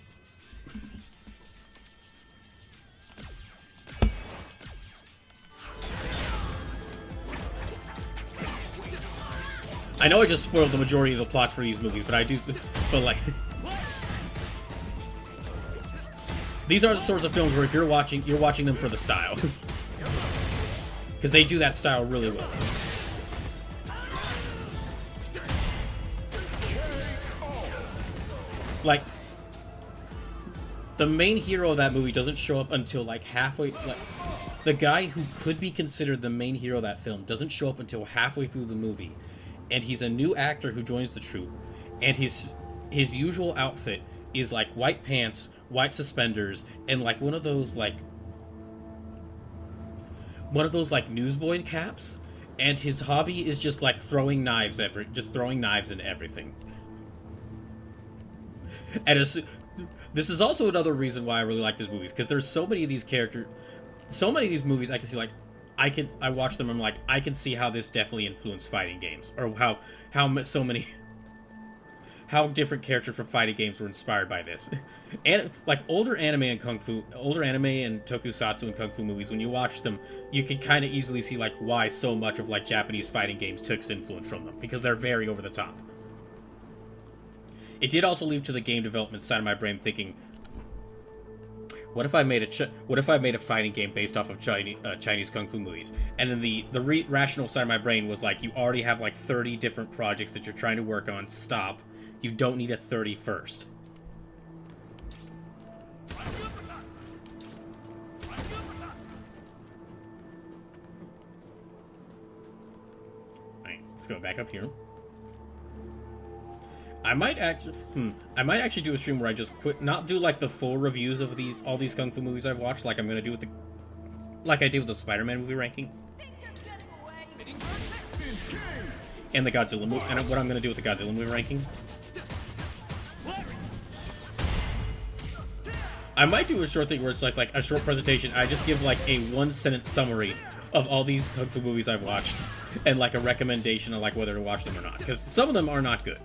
I know I just spoiled the majority of the plots for these movies, but I do, but like, these are the sorts of films where if you're watching them for the style, because they do that style really well. Like, the main hero of that movie doesn't show up until like halfway. Like, the guy who could be considered the main hero of that film doesn't show up until halfway through the movie. And he's a new actor who joins the troupe, and his usual outfit is like white pants, white suspenders, and like one of those like newsboy caps. And his hobby is just like throwing knives into everything. And this is also another reason why I really like these movies, because there's so many of these movies I can see like. I watch them and I'm like, I can see how this definitely influenced fighting games, or how different characters from fighting games were inspired by this. And like older anime and tokusatsu and kung fu movies, when you watch them, you can kind of easily see like why so much of like Japanese fighting games took influence from them, because they're very over the top. It did also lead to the game development side of my brain thinking, what if I made a fighting game based off of Chinese kung fu movies? And then the rational side of my brain was like, you already have like 30 different projects that you're trying to work on. Stop. You don't need a 31st. Alright, let's go back up here. I might actually do a stream where I just not do like the full reviews of all these kung fu movies I've watched, like I'm gonna do like I did with the Spider-Man movie ranking, and the Godzilla movie, and what I'm gonna do with the Godzilla movie ranking. I might do a short thing where it's like a short presentation. I just give like a 1-sentence summary of all these kung fu movies I've watched, and like a recommendation of like whether to watch them or not, because some of them are not good.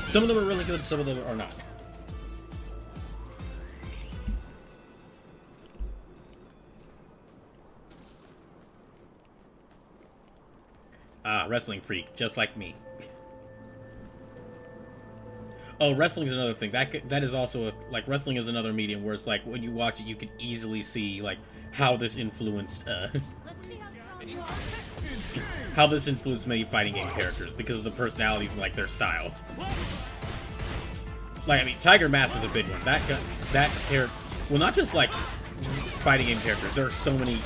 Some of them are really good, some of them are not. Ah, wrestling freak, just like me. Oh, wrestling is another thing. That is also like wrestling is another medium where it's like when you watch it, you can easily see like how this influenced many fighting game characters because of the personalities and like their style. Like, I mean, Tiger Mask is a big one. That character, well, not just like fighting game characters. There are so many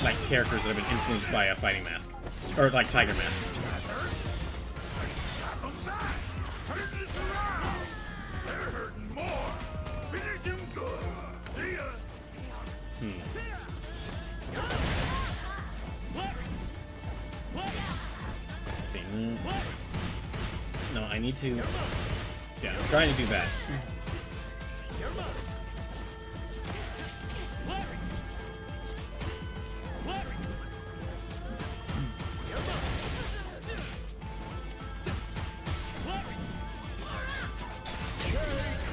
like characters that have been influenced by a fighting mask, or like Tiger Mask. No, I need to... Yeah, I'm trying to do that.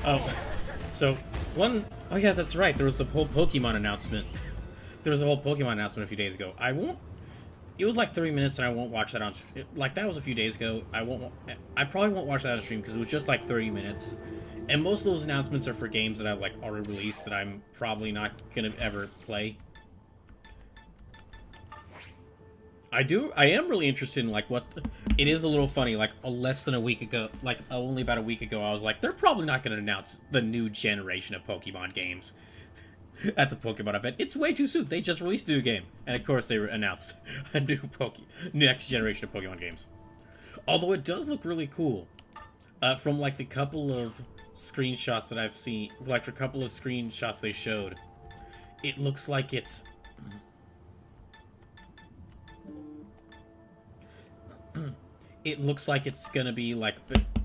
Oh, so one... Oh yeah, that's right. There was the whole Pokemon announcement. There was a whole Pokemon announcement a few days ago. I won't... It was like 30 minutes, and I won't watch that on... Like, that was a few days ago. I probably won't watch that on stream, because it was just like 30 minutes. And most of those announcements are for games that I've, like, already released that I'm probably not gonna ever play. I am really interested in, like, what... It is a little funny, like, less than a week ago, like, only about a week ago, I was like, they're probably not gonna announce the new generation of Pokemon games at the Pokemon event. It's way too soon. They just released a new game. And of course they announced a new next generation of Pokemon games. Although it does look really cool. From like the couple of screenshots that I've seen, like a couple of screenshots they showed, it looks like it's... It looks like it's gonna be like...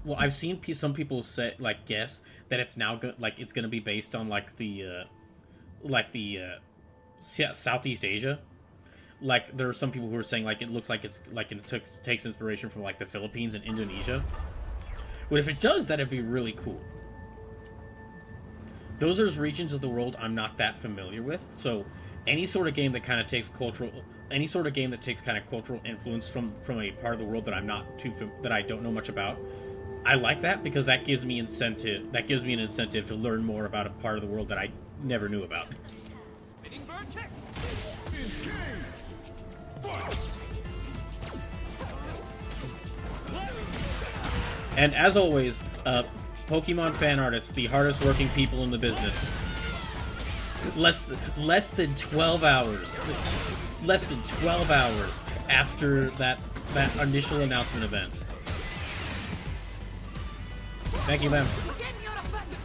Well, I've seen some people say, like, guess that it's now it's gonna be based on like the Southeast Asia. Like, there are some people who are saying like it looks like it's like it takes inspiration from like the Philippines and Indonesia. But if it does, that'd be really cool. Those are regions of the world I'm not that familiar with, so any sort of game that kind of takes cultural influence from a part of the world that I'm not that I don't know much about, I like that because that gives me incentive. That gives me an incentive to learn more about a part of the world that I never knew about. And as always, Pokemon fan artists, the hardest working people in the business. Less than 12 hours. Less than 12 hours after that initial announcement event. Thank you, ma'am. Begin your offensive.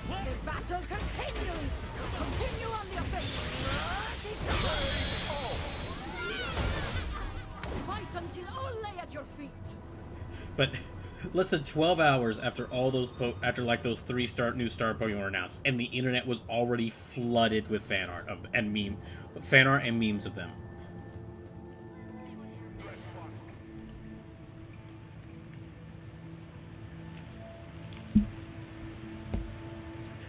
The battle continues. Continue on the offensive. Fight until all lay at your feet. But less than 12 hours after all those like those 3 new star Pokemon were announced, and the internet was already flooded with fan art and memes of them.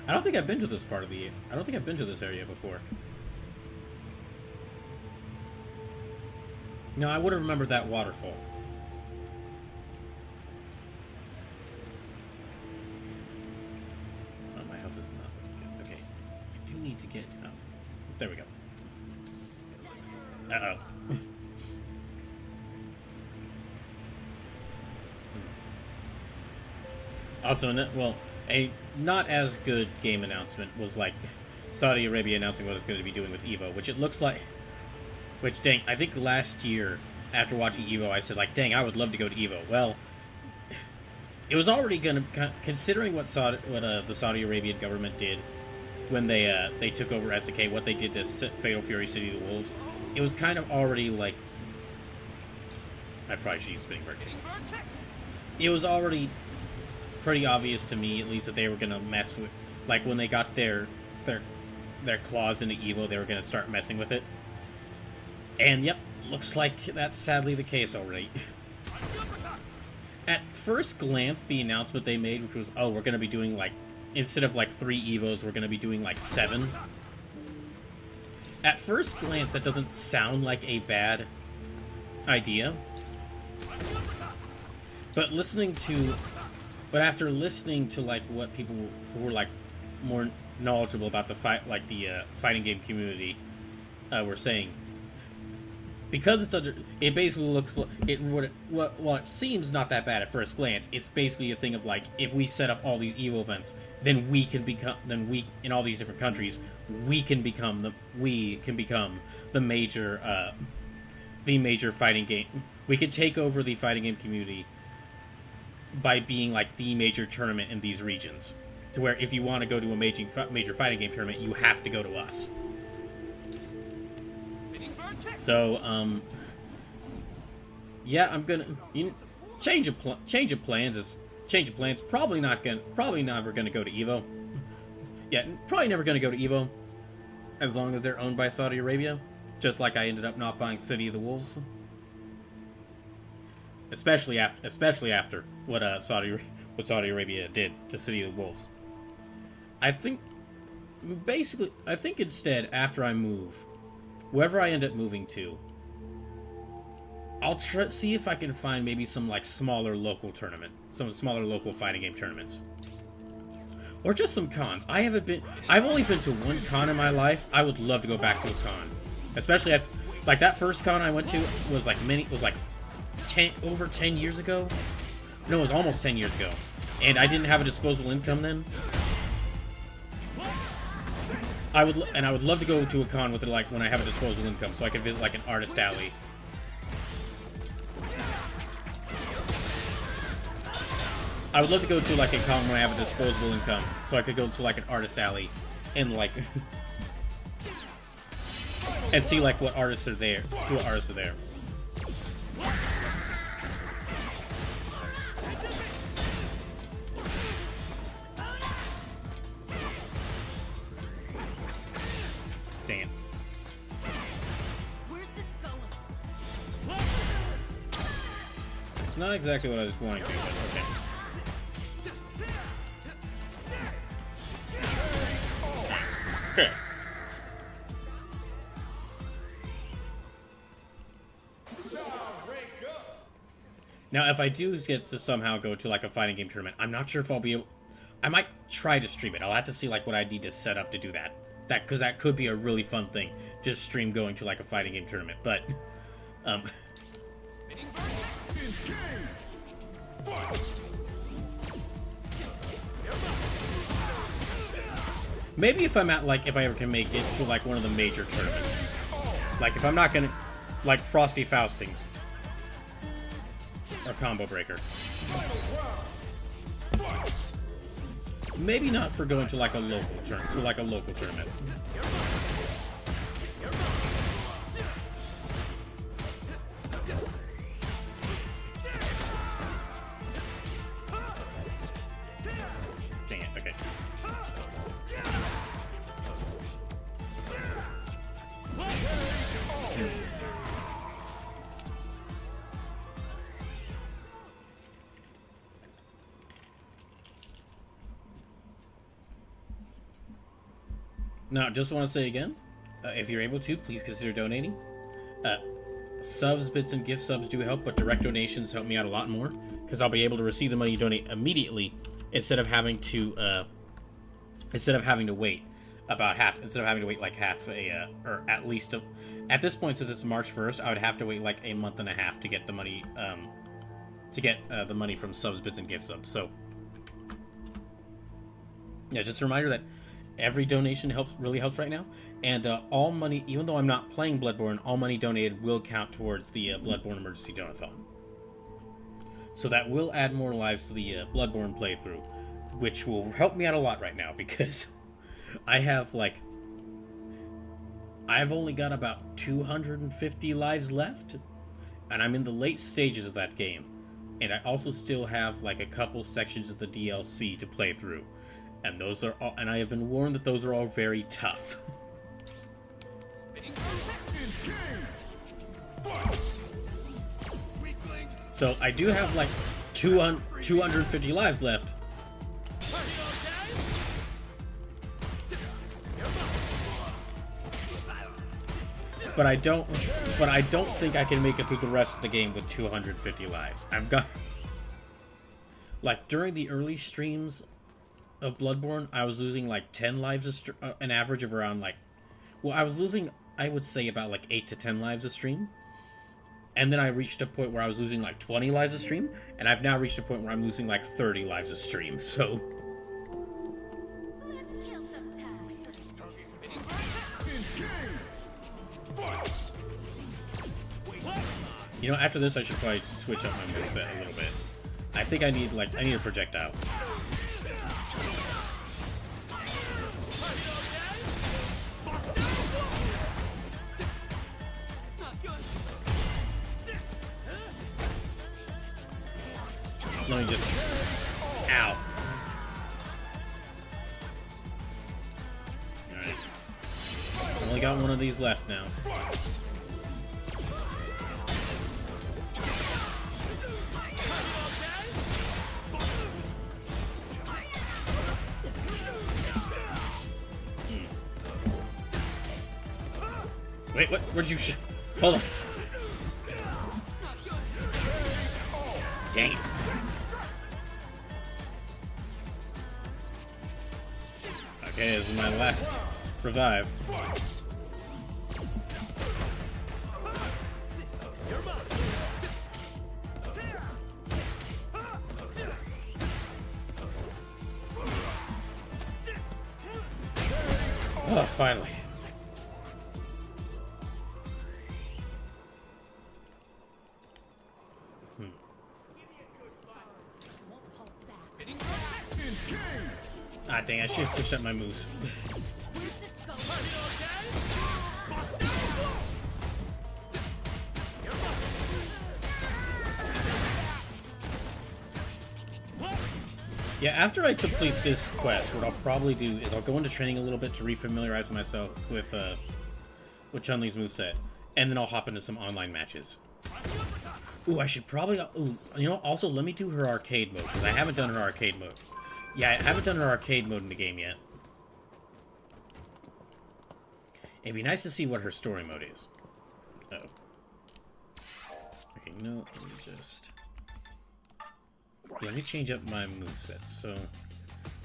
I don't think I've been to this part of the. I don't think I've been to this area before. No, I would have remembered that waterfall. Oh, my health is not good. Okay, I do need to get. Oh, there we go. Uh-oh. Also, well, a not as good game announcement was like Saudi Arabia announcing what it's going to be doing with EVO, which it looks like. Which, dang, I think last year after watching EVO, I said like, dang, I would love to go to EVO. Well, it was already going to, considering what the Saudi Arabian government did when they took over SK, what they did to Fatal Fury City of the Wolves, it was kind of already like. I probably should use Spinning Bird. It was already pretty obvious to me, at least, that they were gonna mess with, like, when they got their claws into EVO, they were gonna start messing with it. And yep, looks like that's sadly the case already. At first glance, the announcement they made, which was, oh, we're gonna be doing like, instead of like 3 EVOs, we're gonna be doing like 7. At first glance, that doesn't sound like a bad idea. But after listening to like what people who were like more knowledgeable about the fighting game community were saying, because it basically looks like it seems not that bad at first glance. It's basically a thing of like, if we set up all these EVO events, then we in all these different countries, we can become the major fighting game. We could take over the fighting game community by being like the major tournament in these regions, to where if you want to go to a major fighting game tournament, you have to go to us. So yeah, I'm gonna change of plans. Probably never gonna go to EVO. Yeah, probably never gonna go to EVO, as long as they're owned by Saudi Arabia. Just like I ended up not buying City of the Wolves. Especially after what Saudi Arabia did to City of the Wolves. I think instead, after I move, wherever I end up moving to, I'll see if I can find maybe some like smaller local fighting game tournaments, or just some cons. I've only been to one con in my life. I would love to go back to a con, especially like that first con I went to was like over 10 years ago. No, it was almost 10 years ago. And I didn't have a disposable income then. I would love to go to a con with it, like when I have a disposable income, so I could visit like an artist alley. I would love to go to like a con when I have a disposable income, so I could go to like an artist alley and like and see like what artists are there. See what artists are there. Dang it. Where's this going? It's not exactly what I was wanting to, but okay. Now, if I do get to somehow go to like a fighting game tournament, I'm not sure if I'll be able. I might try to stream it. I'll have to see like what I need to set up to do that. Because that could be a really fun thing. Just stream going to like a fighting game tournament. But, maybe if I'm at like if I ever can make it to like one of the major tournaments. Like if I'm not gonna like Frosty Faustings. Or Combo Breaker. Maybe not for going to like a local tournament. Dang it, okay. Now, just want to say again, if you're able to, please consider donating. Subs, bits, and gift subs do help, but direct donations help me out a lot more, because I'll be able to receive the money you donate immediately instead of having to wait about half, instead of having to wait like half a, or at least at this point, since it's March 1st, I would have to wait like a month and a half to get the money, the money from subs, bits, and gift subs. So, yeah, just a reminder that every donation really helps right now, and all money, even though I'm not playing Bloodborne, all money donated will count towards the Bloodborne Emergency Donathon. So that will add more lives to the Bloodborne playthrough, which will help me out a lot right now, because I've only got about 250 lives left, and I'm in the late stages of that game, and I also still have like a couple sections of the DLC to play through. And those are all, and I have been warned that those are all very tough. So I do have like 250 lives left. But I don't think I can make it through the rest of the game with 250 lives. I've got, like, during the early streams of Bloodborne, I was losing like 10 lives an average of around like, well, I was losing, I would say, about like 8 to 10 lives a stream, and then I reached a point where I was losing like 20 lives a stream, and I've now reached a point where I'm losing like 30 lives a stream. So you know, after this I should probably switch up my moveset a little bit. I think I need a projectile. Let me just... Ow. Alright. Only got one of these left now. Wait, what? Where'd you hold on. Dang it. Okay, this is my last revive. Oh, finally. Ah, dang, I should have switched up my moves. Yeah, after I complete this quest, what I'll probably do is I'll go into training a little bit to refamiliarize myself with Chun-Li's moveset, and then I'll hop into some online matches. Ooh, I should probably... Ooh, you know, also, let me do her arcade mode, because I haven't done her arcade mode. Yeah, I haven't done her arcade mode in the game yet. It'd be nice to see what her story mode is. Oh. Okay, no, let me just... Yeah, let me change up my moveset. So,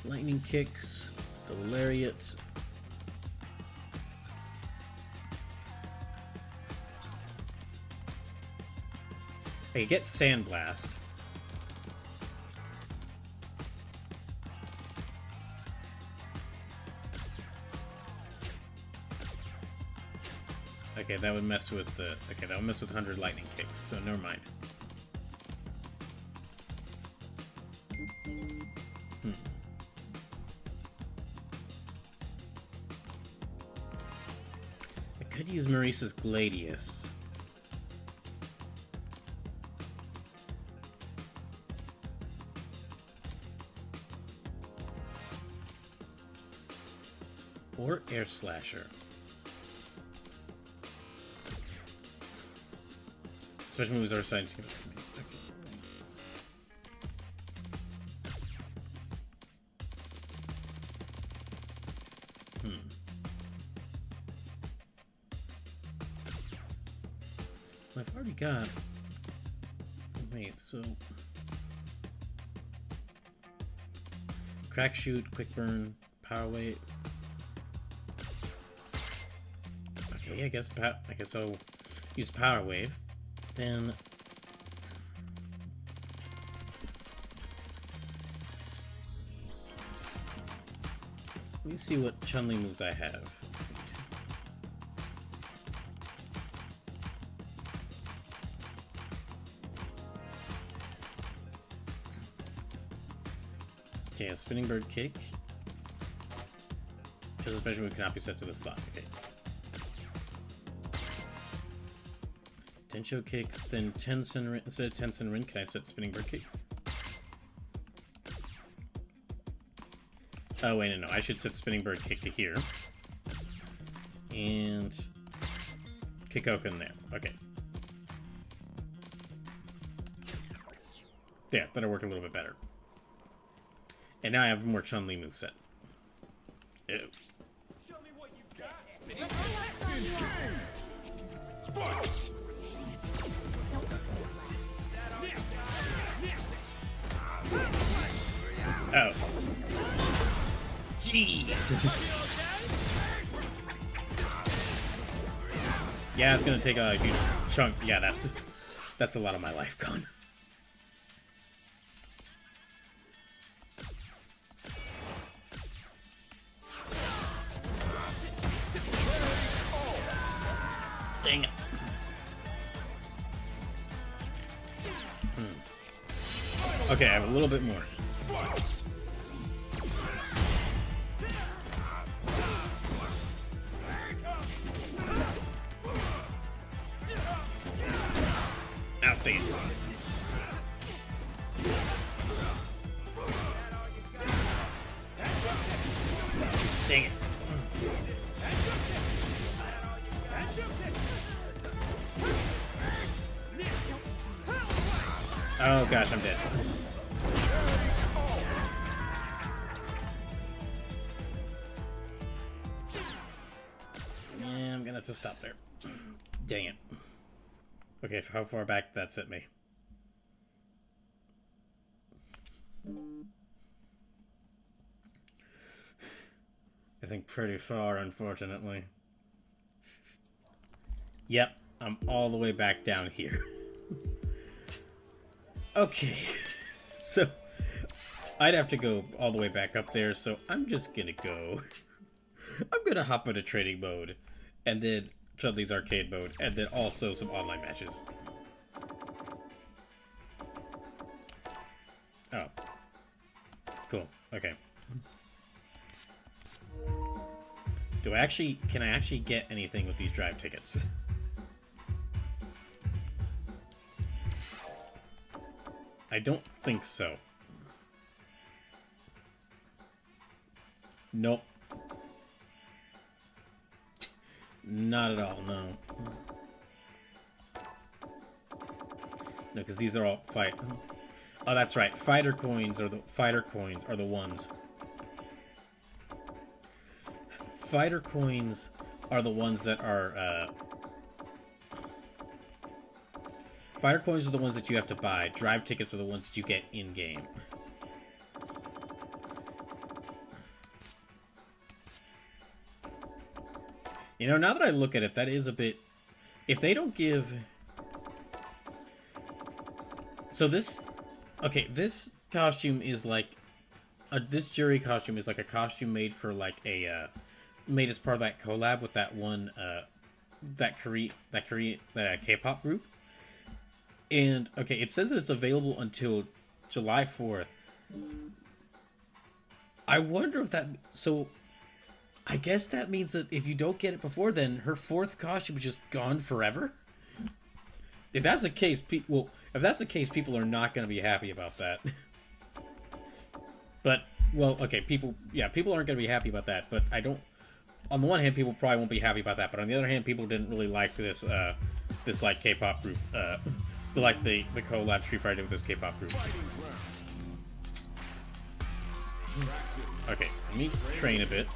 lightning kicks, the lariat. Hey, get Sandblast. Okay, that would mess with the... Okay, that would mess with 100 lightning kicks, so never mind. I could use Maurice's Gladius. Or Air Slasher. Special moves are assigned to me. Okay. Well, I've already got... Wait, so... Crack Shoot, Quick Burn, Power Wave... Okay, I guess I'll use Power Wave. Then let me see what Chun-Li moves I have. Okay, a Spinning Bird Kick. Just a special move cannot be set to the slot. Okay. Tensho kicks, then Tensen Rin. Instead of Tensen Rin, can I set Spinning Bird Kick? Oh, wait, no. I should set Spinning Bird Kick to here. And Kikoken there. Okay. Yeah, that'll work a little bit better. And now I have more Chun-Li moveset. Ew. Show me what you got. Oh. Jeez. Yeah, it's gonna take a huge chunk. Yeah, that's a lot of my life gone. Dang it. Okay, I have a little bit more. Ow, dang it. Dang it. Oh gosh, I'm dead. Yeah, I'm gonna have to stop there. Dang it. Okay, how far back did that set me? I think pretty far, unfortunately. Yep, I'm all the way back down here. Okay, so I'd have to go all the way back up there, so I'm just gonna go. I'm gonna hop into trading mode, and then Chun-Li's arcade mode, and then also some online matches. Oh. Cool, okay. Can I actually get anything with these drive tickets? I don't think so. Nope. Not at all, no. No, because these are all fight. Oh, that's right. Fighter coins are the ones. Fighter coins are the ones that are, fighter coins are the ones that you have to buy. Drive tickets are the ones that you get in-game. You know, now that I look at it, that is a bit... If they don't give... So this... Okay, this costume is like... this jury costume is like a costume made for like a... made as part of that collab with that one... that K-pop group. And, okay, it says that it's available until July 4th. I wonder if that... So... I guess that means that if you don't get it before then, her 4th costume is just gone forever? If that's the case, people are not going to be happy about that. But, well, okay, people aren't going to be happy about that, but I don't... On the one hand, people probably won't be happy about that, but on the other hand, people didn't really like this, this, like, K-pop group, like, the collab Street Fighter with this K-pop group. Okay, let me train a bit.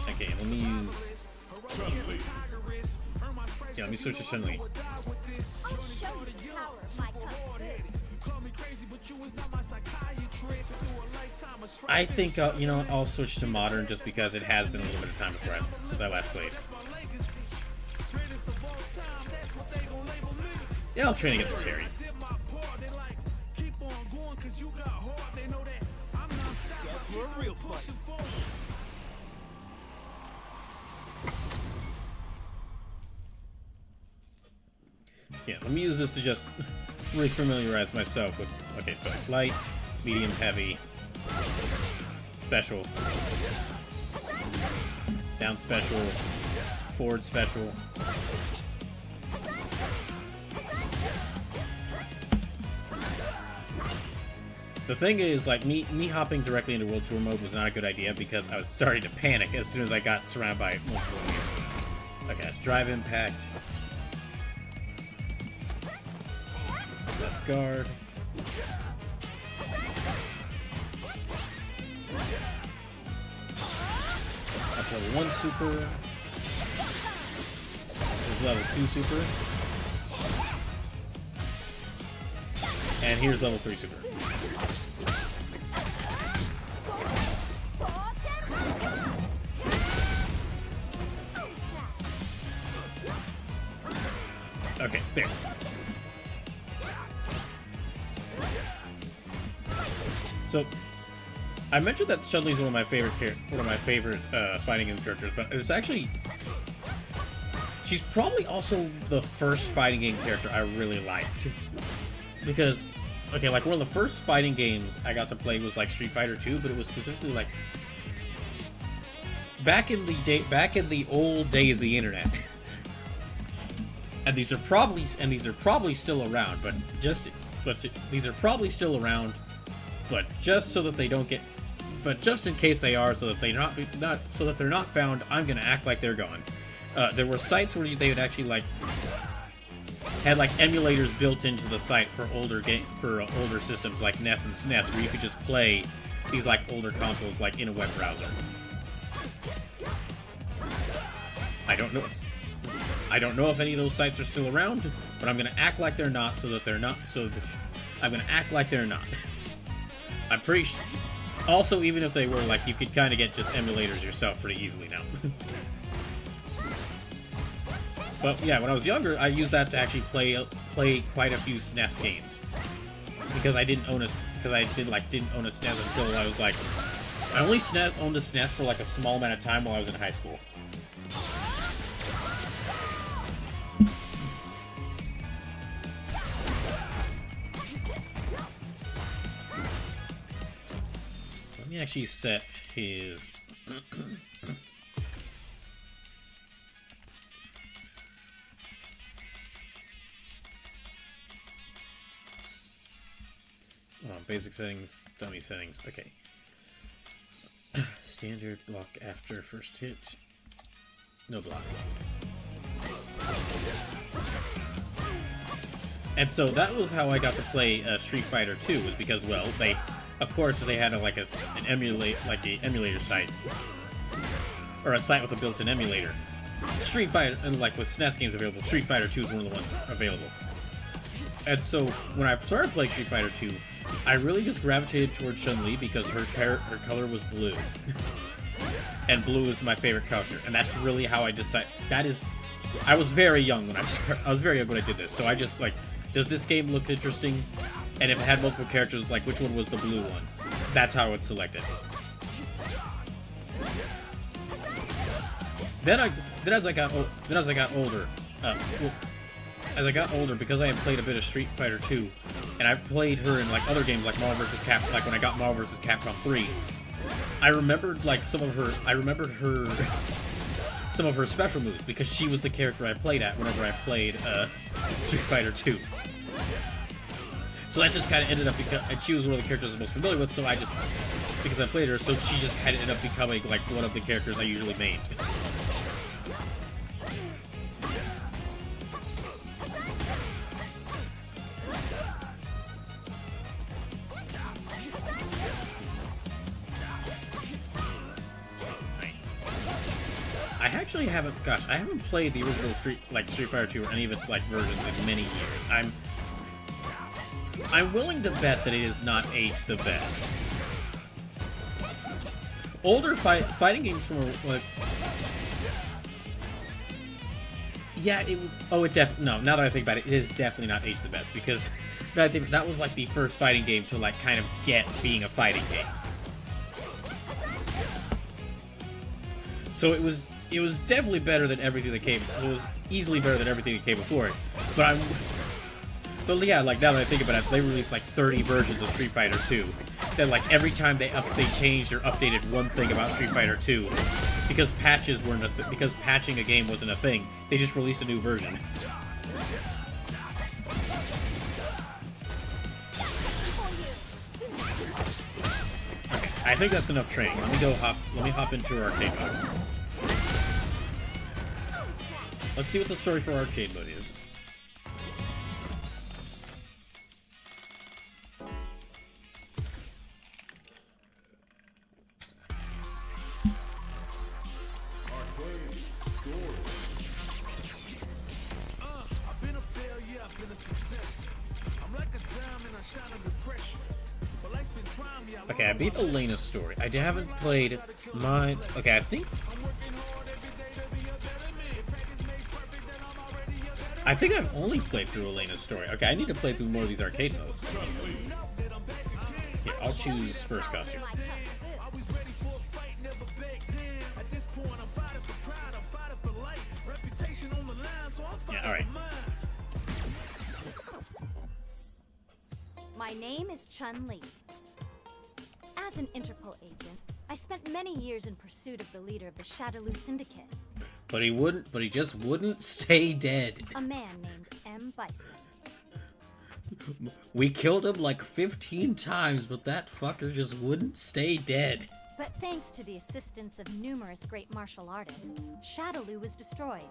Okay, let me use... Yeah, let me switch to Chun-Li. I'll show you the power of my kung fu. I think, you know, I'll switch to Modern just because it has been a little bit of time since I last played. Yeah, I'll train against Terry. So yeah, let me use this to just re-familiarize myself with... Okay, so light, medium, heavy, special, down special, forward special. The thing is, like, me hopping directly into World Tour mode was not a good idea because I was starting to panic as soon as I got surrounded by multiple enemies. Okay, that's drive impact. That's guard. That's level 1 super. This is level 2 super. And here's level 3 super. Okay, there. So, I mentioned that Chun-Li is one of my favorite fighting game characters, but it's actually... She's probably also the first fighting game character I really liked. Because, okay, like one of the first fighting games I got to play was like Street Fighter 2, but it was specifically like... Back in the old days of the internet. And these are probably still around, but these are probably still around. But just so that they don't get, but just in case they are, so that they're not found, I'm gonna act like they're gone. There were sites where they would actually had emulators built into the site for older systems like NES and SNES, where you could just play these older consoles in a web browser. I don't know if any of those sites are still around, but I'm gonna act like they're not, I'm gonna act like they're not. I'm pretty sure. Also, even if they were, you could kind of get just emulators yourself pretty easily now. But yeah, when I was younger, I used that to actually play quite a few SNES games. Because I didn't own a SNES until I was I only owned a SNES for a small amount of time while I was in high school. Let me actually set his... basic settings, dummy settings, okay. Standard block after first hit. No block. And so that was how I got to play Street Fighter 2, was because, well, of course, they had an emulator site, or a site with a built-in emulator. Street Fighter, and like with SNES games available, Street Fighter 2 is one of the ones available. And so when I started playing Street Fighter 2, I really just gravitated towards Chun-Li because her color was blue, and blue is my favorite character, and that's really how I decided. I was very young when I did this, so I just like, does this game look interesting? And if it had multiple characters, like which one was the blue one? That's how I would select it. Then as I got older, because I had played a bit of Street Fighter 2, and I played her in like other games like Marvel vs. Capcom, like when I got Marvel vs. Capcom 3, I remembered like some of her special moves because she was the character I played at whenever I played Street Fighter 2. So that just kind of ended up and she was one of the characters I'm most familiar with, so because I played her, so she just kind of ended up becoming like one of the characters I usually mained. I actually haven't played the original Street Fighter 2 or any of its like versions in many years. I'm willing to bet that it is not aged the best. Older fighting games from like, yeah, it was. Oh, no. Now that I think about it, it is definitely not aged the best because I think that was like the first fighting game to like kind of get being a fighting game. So it was definitely better than everything that came. It was easily better than everything that came before it. But yeah, like now that I think about it, they released like 30 versions of Street Fighter 2. Then like every time they changed or updated one thing about Street Fighter 2, because because patching a game wasn't a thing, they just released a new version. Okay, I think that's enough training. Let me hop into arcade mode. Let's see what the story for arcade mode is. Okay, I beat Elena's story. I haven't played my... Okay, I think I've only played through Elena's story. Okay, I need to play through more of these arcade modes. Here, I'll choose first costume. Yeah, alright. My name is Chun-Li. As an Interpol agent, I spent many years in pursuit of the leader of the Shadaloo Syndicate. But he just wouldn't stay dead. A man named M. Bison. We killed him like 15 times, but that fucker just wouldn't stay dead. But thanks to the assistance of numerous great martial artists, Shadaloo was destroyed,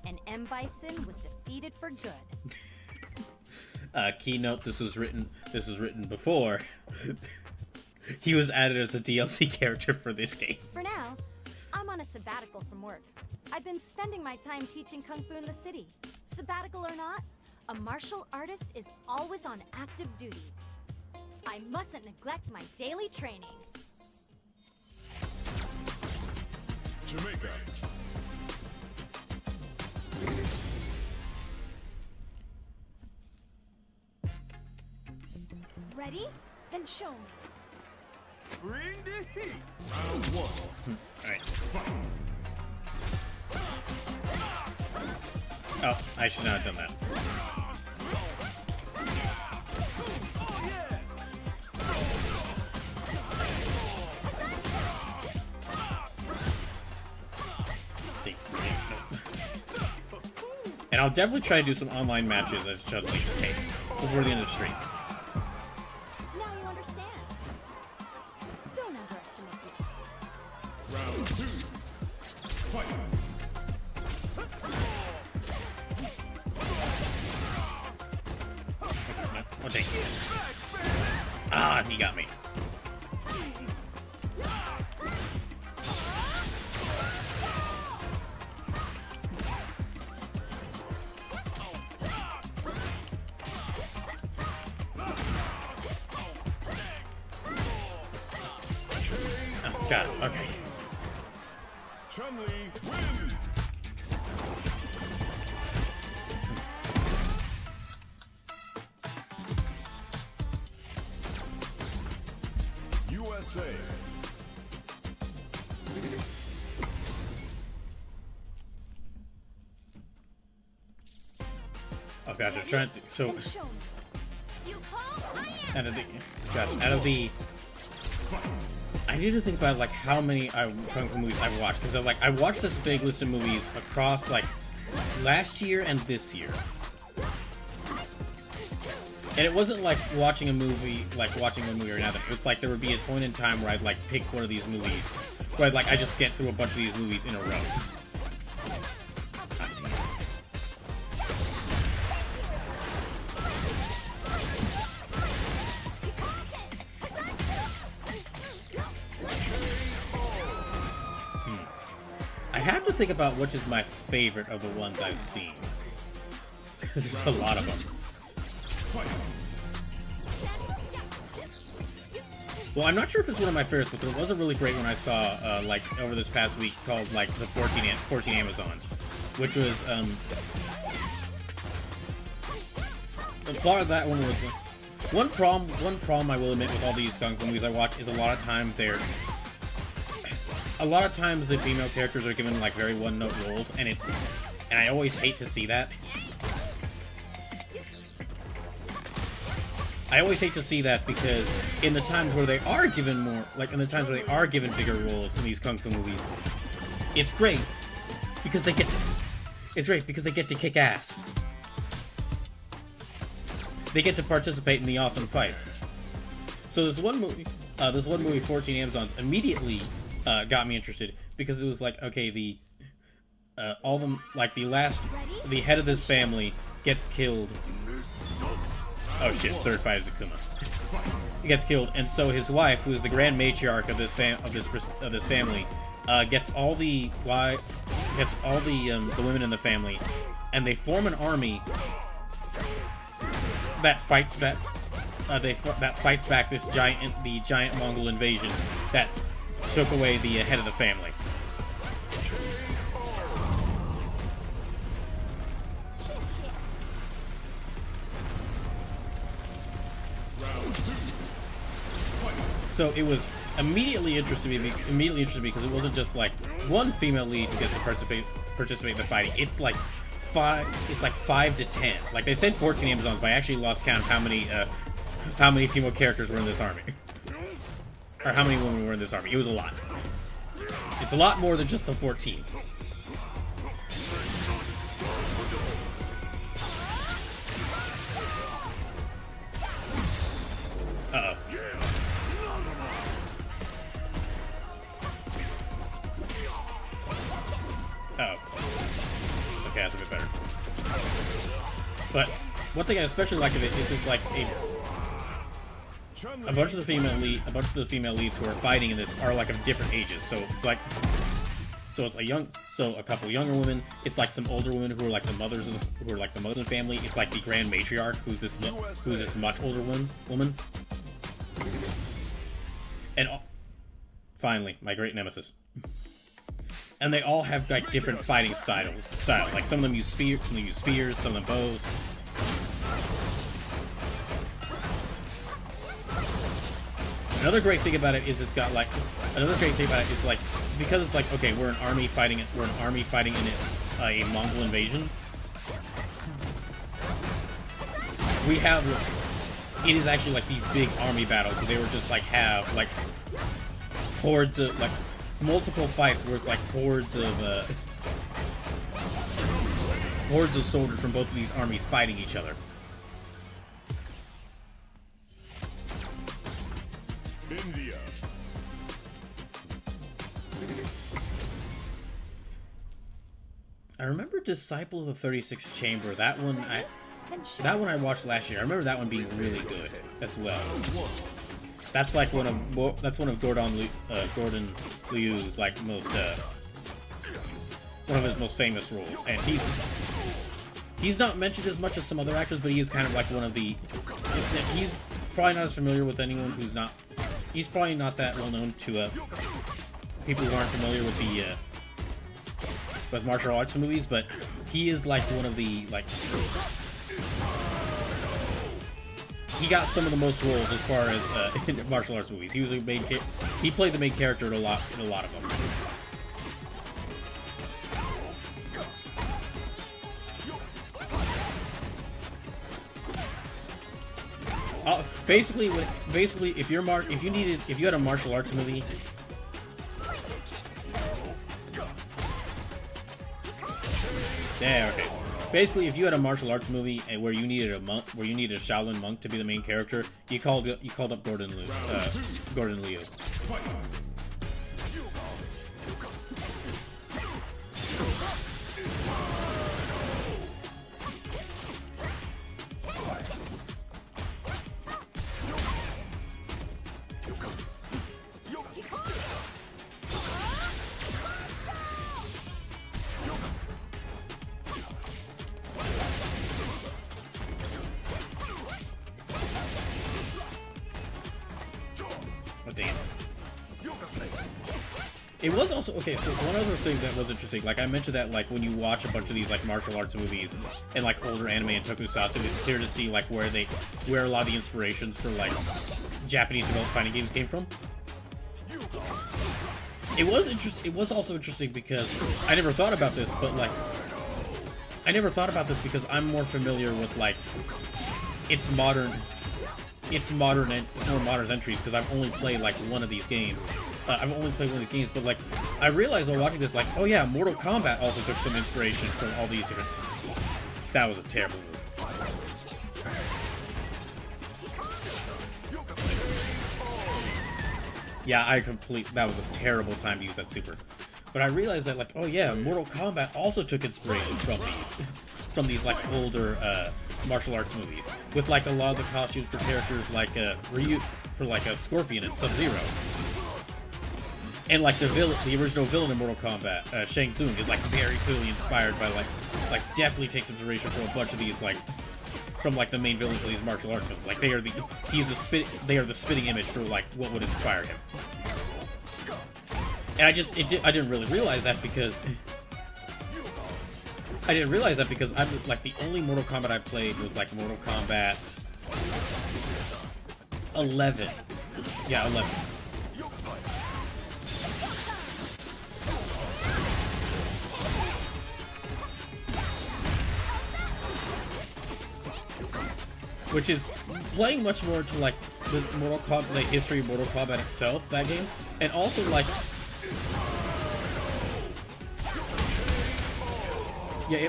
and M. Bison was defeated for good. Keynote, this was written before. He was added as a DLC character for this game. For now, I'm on a sabbatical from work. I've been spending my time teaching Kung Fu in the city. Sabbatical or not, a martial artist is always on active duty. I mustn't neglect my daily training. Jamaica. Ready? Then show me. Bring the heat. Round one. Alright. Fight. Oh, I should not have done that. And I'll definitely try to do some online matches as Chun-Li before the end of the stream. Now you understand. Don't underestimate me. Round two. Fight. Oh, dang. Ah, he got me. Oh, got it. Okay. Chun-Li wins. USA. Oh gosh, I'm trying to. So, You call? I am. out of the, gosh, out of the, I need to think about like how many kung fu movies I've watched, because like I watched this big list of movies across like last year and this year, and it wasn't like watching a movie or another. It was like there would be a point in time where I'd like pick one of these movies, where I just get through a bunch of these movies in a row. I have to think about which is my favorite of the ones I've seen. There's a lot of them. Well, I'm not sure if it's one of my favorites, but there was a really great one I saw like over this past week called like the 14 Amazons, which was the part of that one was one problem I will admit with all these kung fu movies I watch is a lot of times the female characters are given like very one-note roles, and I always hate to see that. I always hate to see that because in the times where they are given bigger roles in these kung fu movies, it's great because they get to kick ass. They get to participate in the awesome fights. So this one movie, 14 Amazons, immediately got me interested because it was like, okay, the head of this family gets killed. Oh shit! Third fight is Akuma. He gets killed, and so his wife, who is the grand matriarch of this family, gets all the women in the family, and they form an army that fights back. That fights back the giant Mongol invasion that took away the head of the family. So it was immediately interested me because it wasn't just like one female lead who gets to participate in the fighting. It's like 5 to 10. Like they said 14 Amazons, but I actually lost count of how many female characters were in this army. Or how many women were in this army. It was a lot. It's a lot more than just the 14. Uh-oh. Uh-oh. Okay, that's a bit better. But one thing I especially like of it is it's like a bunch of the female leads who are fighting in this are like of different ages. So it's like a couple younger women. It's like some older women who are like the mothers of the family. It's like the grand matriarch who's this much older woman. And finally, my great nemesis. And they all have like different fighting styles. Like some of them use spears, some of them bows. Another great thing about it is because it's like, okay, we're an army fighting in a Mongol invasion. It is actually like these big army battles where they were just like have like hordes of like multiple fights where it's like hordes of soldiers from both of these armies fighting each other. India. I remember Disciple of the 36th Chamber. That one, then show That one I watched last year. I remember that one being really good as well. That's like one of Gordon Liu's like most one of his most famous roles, and he's not mentioned as much as some other actors, but he is kind of like one of the. He's probably not as familiar with anyone who's not. He's probably not that well known to people who aren't familiar with the with martial arts movies, but he is like one of the like. He got some of the most roles as far as in martial arts movies. He was a main. He played the main character in a lot of them. Basically, if you had a martial arts movie. Yeah, okay. Basically, if you had a martial arts movie and where you needed a Shaolin monk to be the main character, you called up Gordon Liu. It was also okay. So one other thing that was interesting, like I mentioned that like when you watch a bunch of these like martial arts movies and like older anime and tokusatsu, it's clear to see like where a lot of the inspirations for like Japanese developed fighting games came from. It was interesting. It was also interesting because I never thought about this, but like because I'm more familiar with like its more modern entries because I've only played like one of these games. I've only played one of the games, but like I realized while watching this, like, oh yeah, Mortal Kombat also took some inspiration from all these different. That was a terrible move. Yeah, that was a terrible time to use that super. But I realized that like, oh yeah, Mortal Kombat also took inspiration from these like older martial arts movies with like a lot of the costumes for characters like Ryu for like a Scorpion and Sub-Zero. And like the original villain in Mortal Kombat, Shang Tsung, is like very clearly inspired by like definitely takes inspiration from a bunch of these like from like the main villains of these martial arts films. Like they are the spitting image for like what would inspire him. And I didn't really realize that because I'm like the only Mortal Kombat I played was like Mortal Kombat 11. Yeah, 11. Which is playing much more to like the Mortal Kombat, like history of Mortal Kombat itself, that game, and also like, yeah,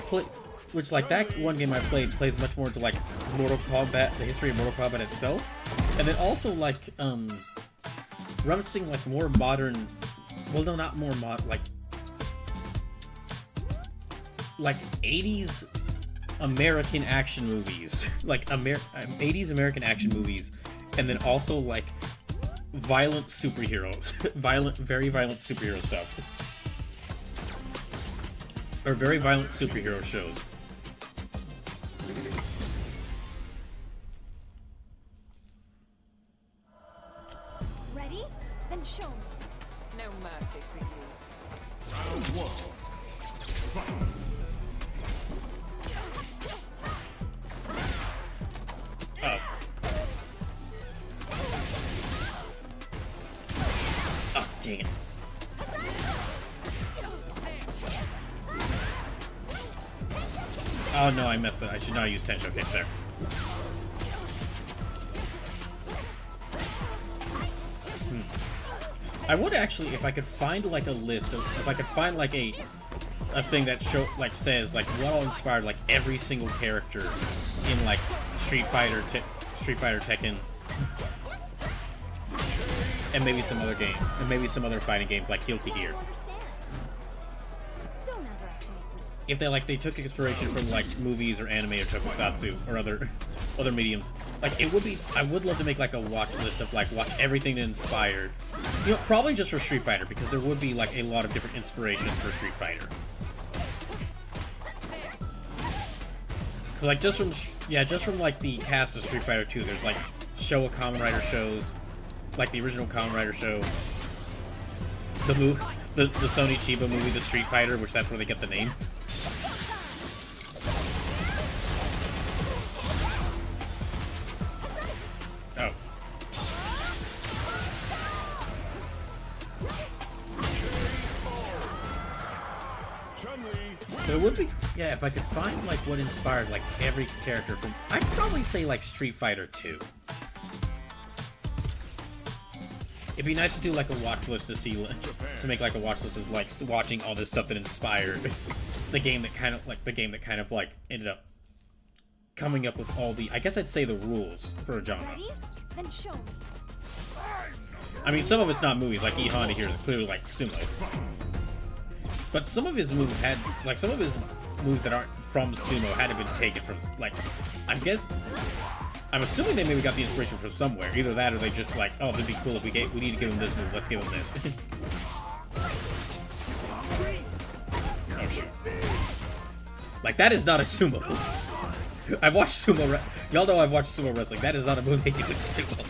which like that one game I played plays much more to like Mortal Kombat, the history of Mortal Kombat itself, and then also like referencing like more modern, well no, not more like 80s American action movies, like 80s American action movies, and then also like violent superheroes, very violent superhero stuff, or very violent superhero shows. Ready? Then show me. No mercy for you. Round one. Fight. Oh. Oh, dang it. Oh no, I messed it. I should not use Tensho Kick there. I would actually, if I could find like a list of, if I could find like a thing that says like what all inspired like every single character in like Street Fighter, Tekken, and maybe some other game, and maybe some other fighting games like Guilty Gear. Don't underestimate me. if they took inspiration from like movies or anime or tokusatsu or other mediums, like it would be, I would love to make like a watch list of like watch everything that inspired, you know, probably just for Street Fighter, because there would be like a lot of different inspirations for Street Fighter. So like just from like the cast of Street Fighter 2, there's like Showa Kamen Rider shows, like the original Kamen Rider show, the Sony Chiba movie, The Street Fighter, which that's where they get the name. Oh. Chun-Li. So it would be, yeah, if I could find like what inspired like every character from, I'd probably say like Street Fighter 2. It'd be nice to do like a watch list to make like a watch list of like watching all this stuff that inspired the game that kind of like ended up coming up with all the, I guess I'd say, the rules for a genre. Ready? Then show me. I mean, some of it's not movies, like E Honda here is clearly like sumo. But some of his moves that aren't from sumo had to been taken from, like, I'm assuming they maybe got the inspiration from somewhere. Either that or they just like, oh, it'd be cool if we need to give him this move, let's give him this. Oh shoot. Like, that is not a sumo move. I've watched sumo y'all know I've watched sumo wrestling. That is not a move they do in sumo.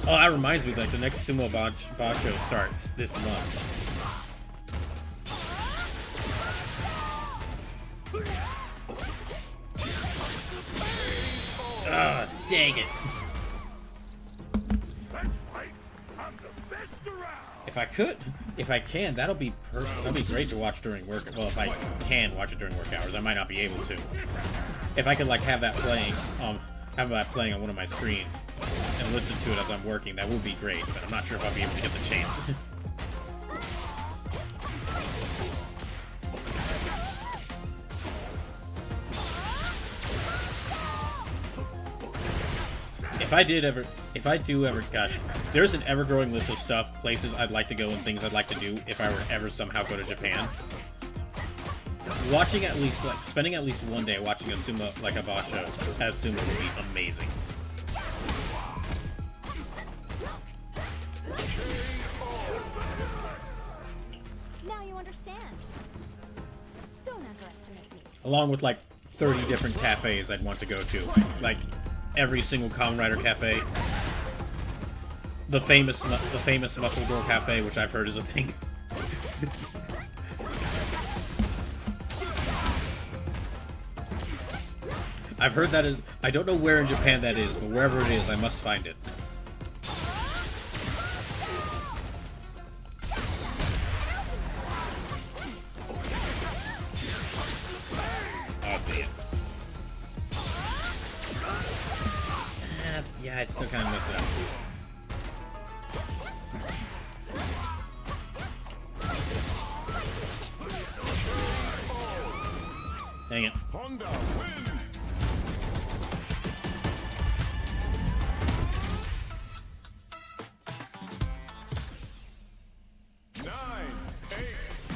Oh, that reminds me, like, the next Sumo Basho starts this month. Ah, dang it. That's right. I'm the best around. If I can, that'll be great to watch during work. Well, if I can watch it during work hours, I might not be able to. If I could like have that playing on one of my screens and listen to it as I'm working, that would be great. But I'm not sure if I'll be able to get the chance. If I do ever, gosh, there's an ever-growing list of stuff, places I'd like to go and things I'd like to do if I were to ever somehow go to Japan. Watching at least, like, spending at least one day watching a sumo, like a basho as sumo would be amazing. Now you understand. Don't underestimate me. Along with, like, 30 different cafes I'd want to go to. Like, every single Kamen Rider cafe. The famous Muscle Girl Cafe, which I've heard is a thing. I've heard that I don't know where in Japan that is, but wherever it is, I must find it. Oh, damn. Yeah, it still kind of messed it up. Dang it. Honda wins.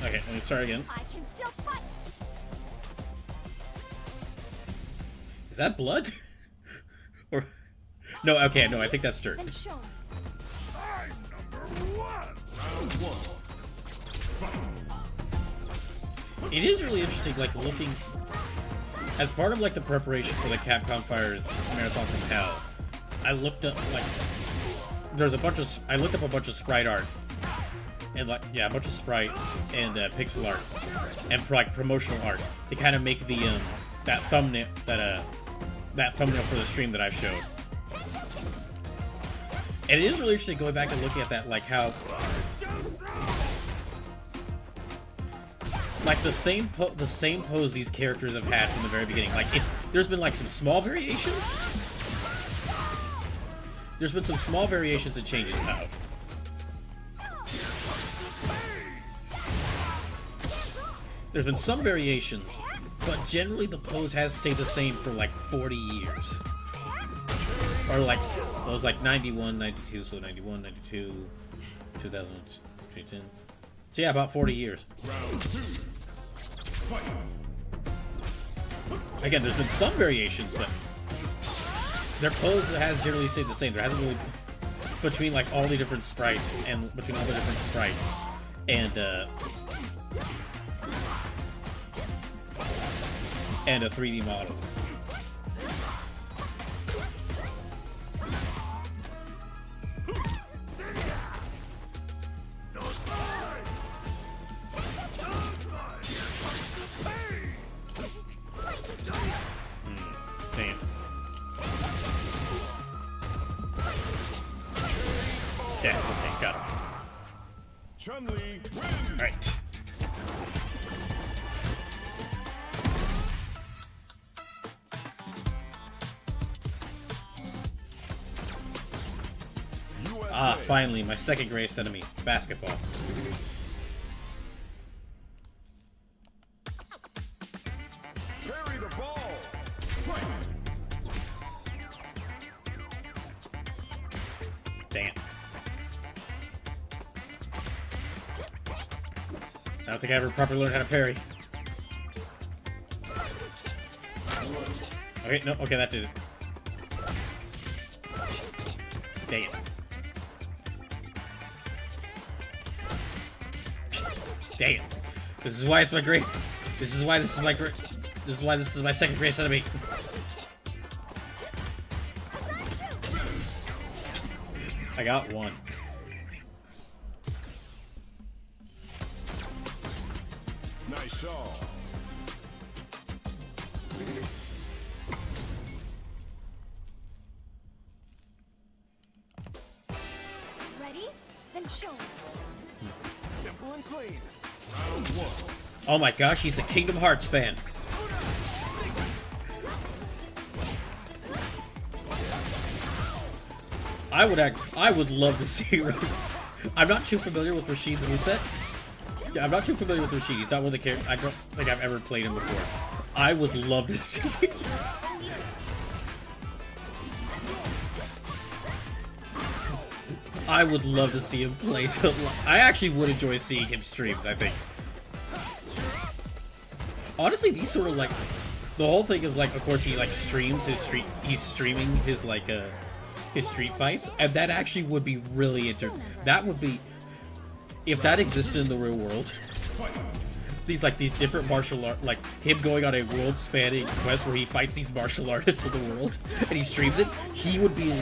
Okay, let me start again. I can still fight. Is that blood? Or no? Okay, no, I think that's dirt. Then show me. I'm number one. Round one. It is really interesting, like, looking as part of like the preparation for the Capcom Fires Marathon from Hell. I looked up like I looked up a bunch of sprite art and like a bunch of sprites and pixel art and like promotional art to kind of make the that thumbnail for the stream that I showed. And it is really interesting going back and looking at that, like how like the same pose these characters have had from the very beginning. Like there's been like some small variations. There's been some small variations and changes now. There's been some variations, but generally the pose has stayed the same for like 40 years. Or like, it was like 91, 92, so 91, 92, 2000, 2010, So yeah, about 40 years. Round 2. Fight. Again, there's been some variations, but their pose has generally stayed the same. There hasn't really between like all the different sprites and between all the different sprites and 3D models. Damn. Yeah, okay, got him. Chun-Li wins. Alright. Ah, finally, my second greatest enemy, basketball. Carry the ball. Fight. Dang it. I don't think I ever properly learned how to parry. Okay, no, okay, that did it. Dang it. Dang it. This is why it's my great. This is why this is my great. This is why this is my second greatest enemy. I got one. Nice shot. Ready? Then show me. Simple and clean. Round 1. Oh my gosh, he's a Kingdom Hearts fan. I would love to see. I'm not too familiar with Rashid's moveset. Yeah, I'm not too familiar with Rashid. He's not one of the characters. I don't think I've ever played him before. I would love to see. I would love to see him play. I actually would enjoy seeing him streams, I think. Honestly, these sort of like the whole thing is like, of course, he like streams his street. He's streaming his like his street fights, and that actually would be really interesting. That would be if that existed in the real world. These different martial art, like him going on a world-spanning quest where he fights these martial artists of the world, and he streams it. He would be.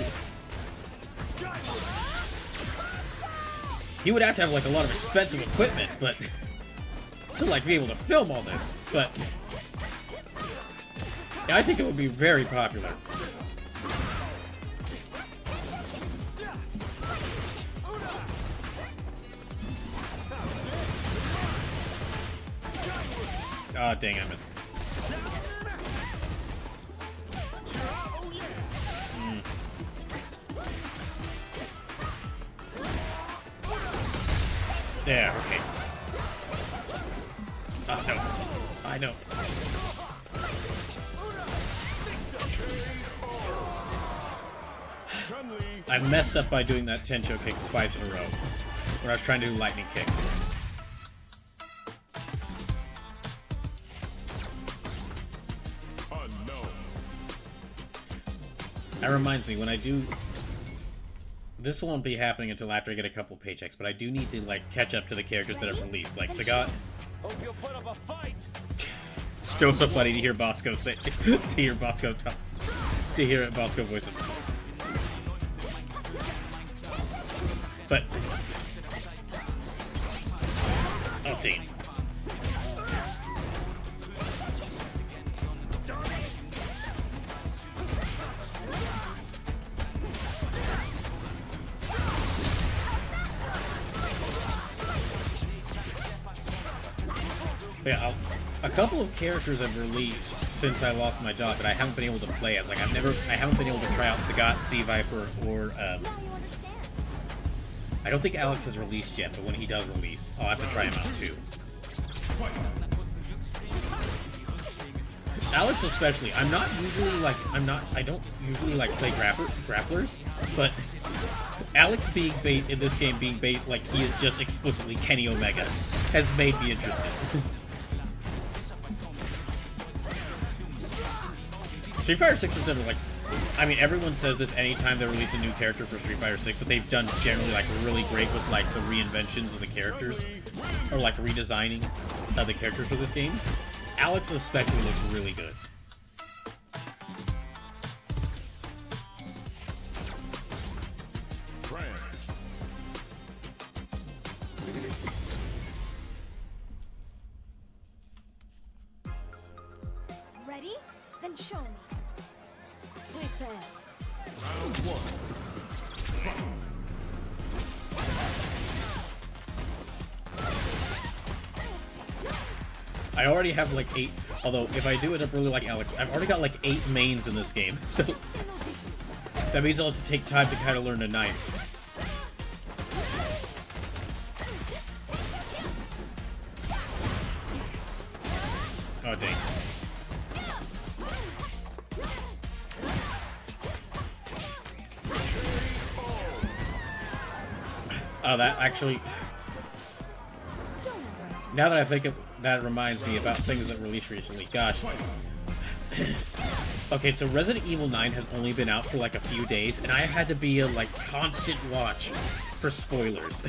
He would have to have like a lot of expensive equipment, but to like be able to film all this. But yeah, I think it would be very popular. Oh dang, I missed. There, okay. Oh no. I know. I messed up by doing that Tencho kick twice in a row. When I was trying to do lightning kicks. That reminds me, when I do... This won't be happening until after I get a couple paychecks, but I do need to, like, catch up to the characters that have released. Like, Sagat. Hope you'll put up a fight. Still so funny to hear Bosco say... to hear Bosco talk... To hear Bosco voice him. But... Oh, dang. Yeah, a couple of characters have released since I lost my job, but I haven't been able to play as. Like I haven't been able to try out Sagat, Sea Viper, or I don't think Alex has released yet, but when he does release, I'll have to try him out too. Alex especially, I don't usually like play grapplers, but Alex being bait in this game, being bait like he is just explicitly Kenny Omega, has made me interested. Street Fighter 6 has done, like, I mean, everyone says this anytime they release a new character for Street Fighter 6, but they've done generally, like, really great with, like, the reinventions of the characters, or, like, redesigning the characters for this game. Alex especially looks really good. France. Ready? Then show me. Prepare. Round one. I already have, like, 8, although, if I do end up really like Alex, I've already got, like, 8 mains in this game, so that means I'll have to take time to kind of learn a knife. Oh, dang. Oh, that actually... Now that I think of that, reminds me about things that released recently. Gosh. Okay, so Resident Evil 9 has only been out for like a few days, and I had to be a like constant watch for spoilers.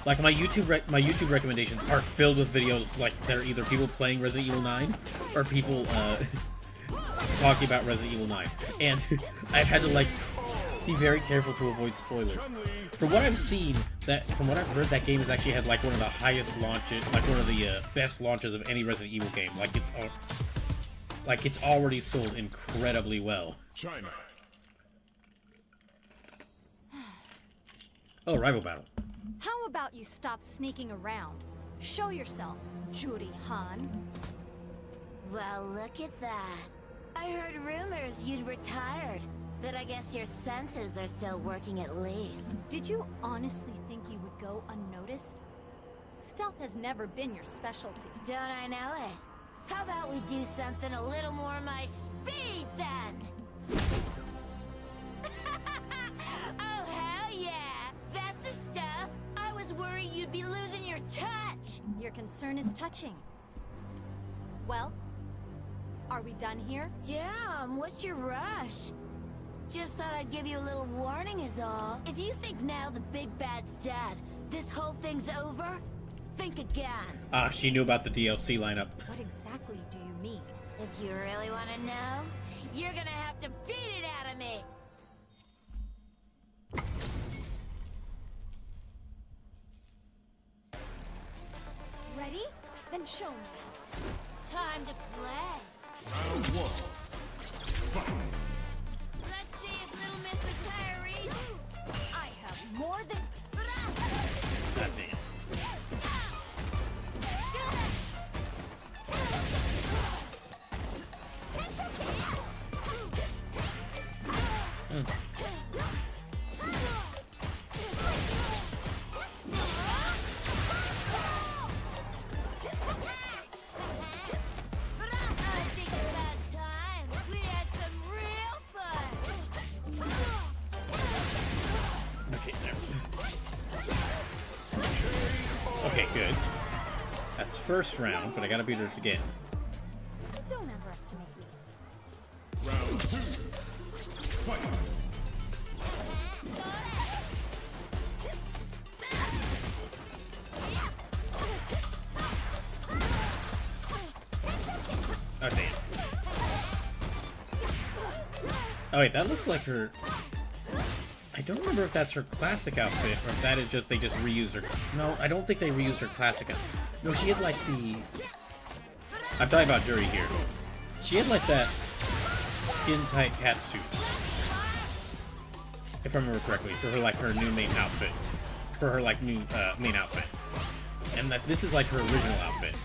Like my YouTube recommendations are filled with videos like that are either people playing Resident Evil 9 or people talking about Resident Evil 9, and I've had to like be very careful to avoid spoilers. From what I've seen, from what I've heard, that game has actually had like one of the highest launches, like one of the best launches of any Resident Evil game. Like it's already sold incredibly well. China. Oh, rival battle. How about you stop sneaking around? Show yourself, Juri Han. Well, look at that. I heard rumors you'd retired, but I guess your senses are still working at least. Did you honestly think you would go unnoticed? Stealth has never been your specialty. Don't I know it? How about we do something a little more my speed, then? Oh, hell yeah! That's the stuff! I was worried you'd be losing your touch! Your concern is touching. Well, are we done here? Damn, what's your rush? Just thought I'd give you a little warning is all. If you think now the big bad's dead, this whole thing's over, think again. Ah, she knew about the DLC lineup. What exactly do you mean? If you really want to know, you're gonna have to beat it out of me. Ready? Then show me. Time to play. Round one. Let's see if little Miss Retirees. I have more than... God damn. I think it's about time we had some real fun. Okay, there. Okay, good. That's first round, but I gotta beat her again. Don't underestimate me. Round two. Fight. Oh, damn. Oh, wait, that looks like her... I don't remember if that's her classic outfit, or if that is just, they just reused her... No, I don't think they reused her classic outfit. No, she had, like, the... I'm talking about Juri here. She had, like, that skin-tight cat suit. If I remember correctly, for her, like, her new main outfit. For her, like, new, main outfit. And that this is, like, her original outfit.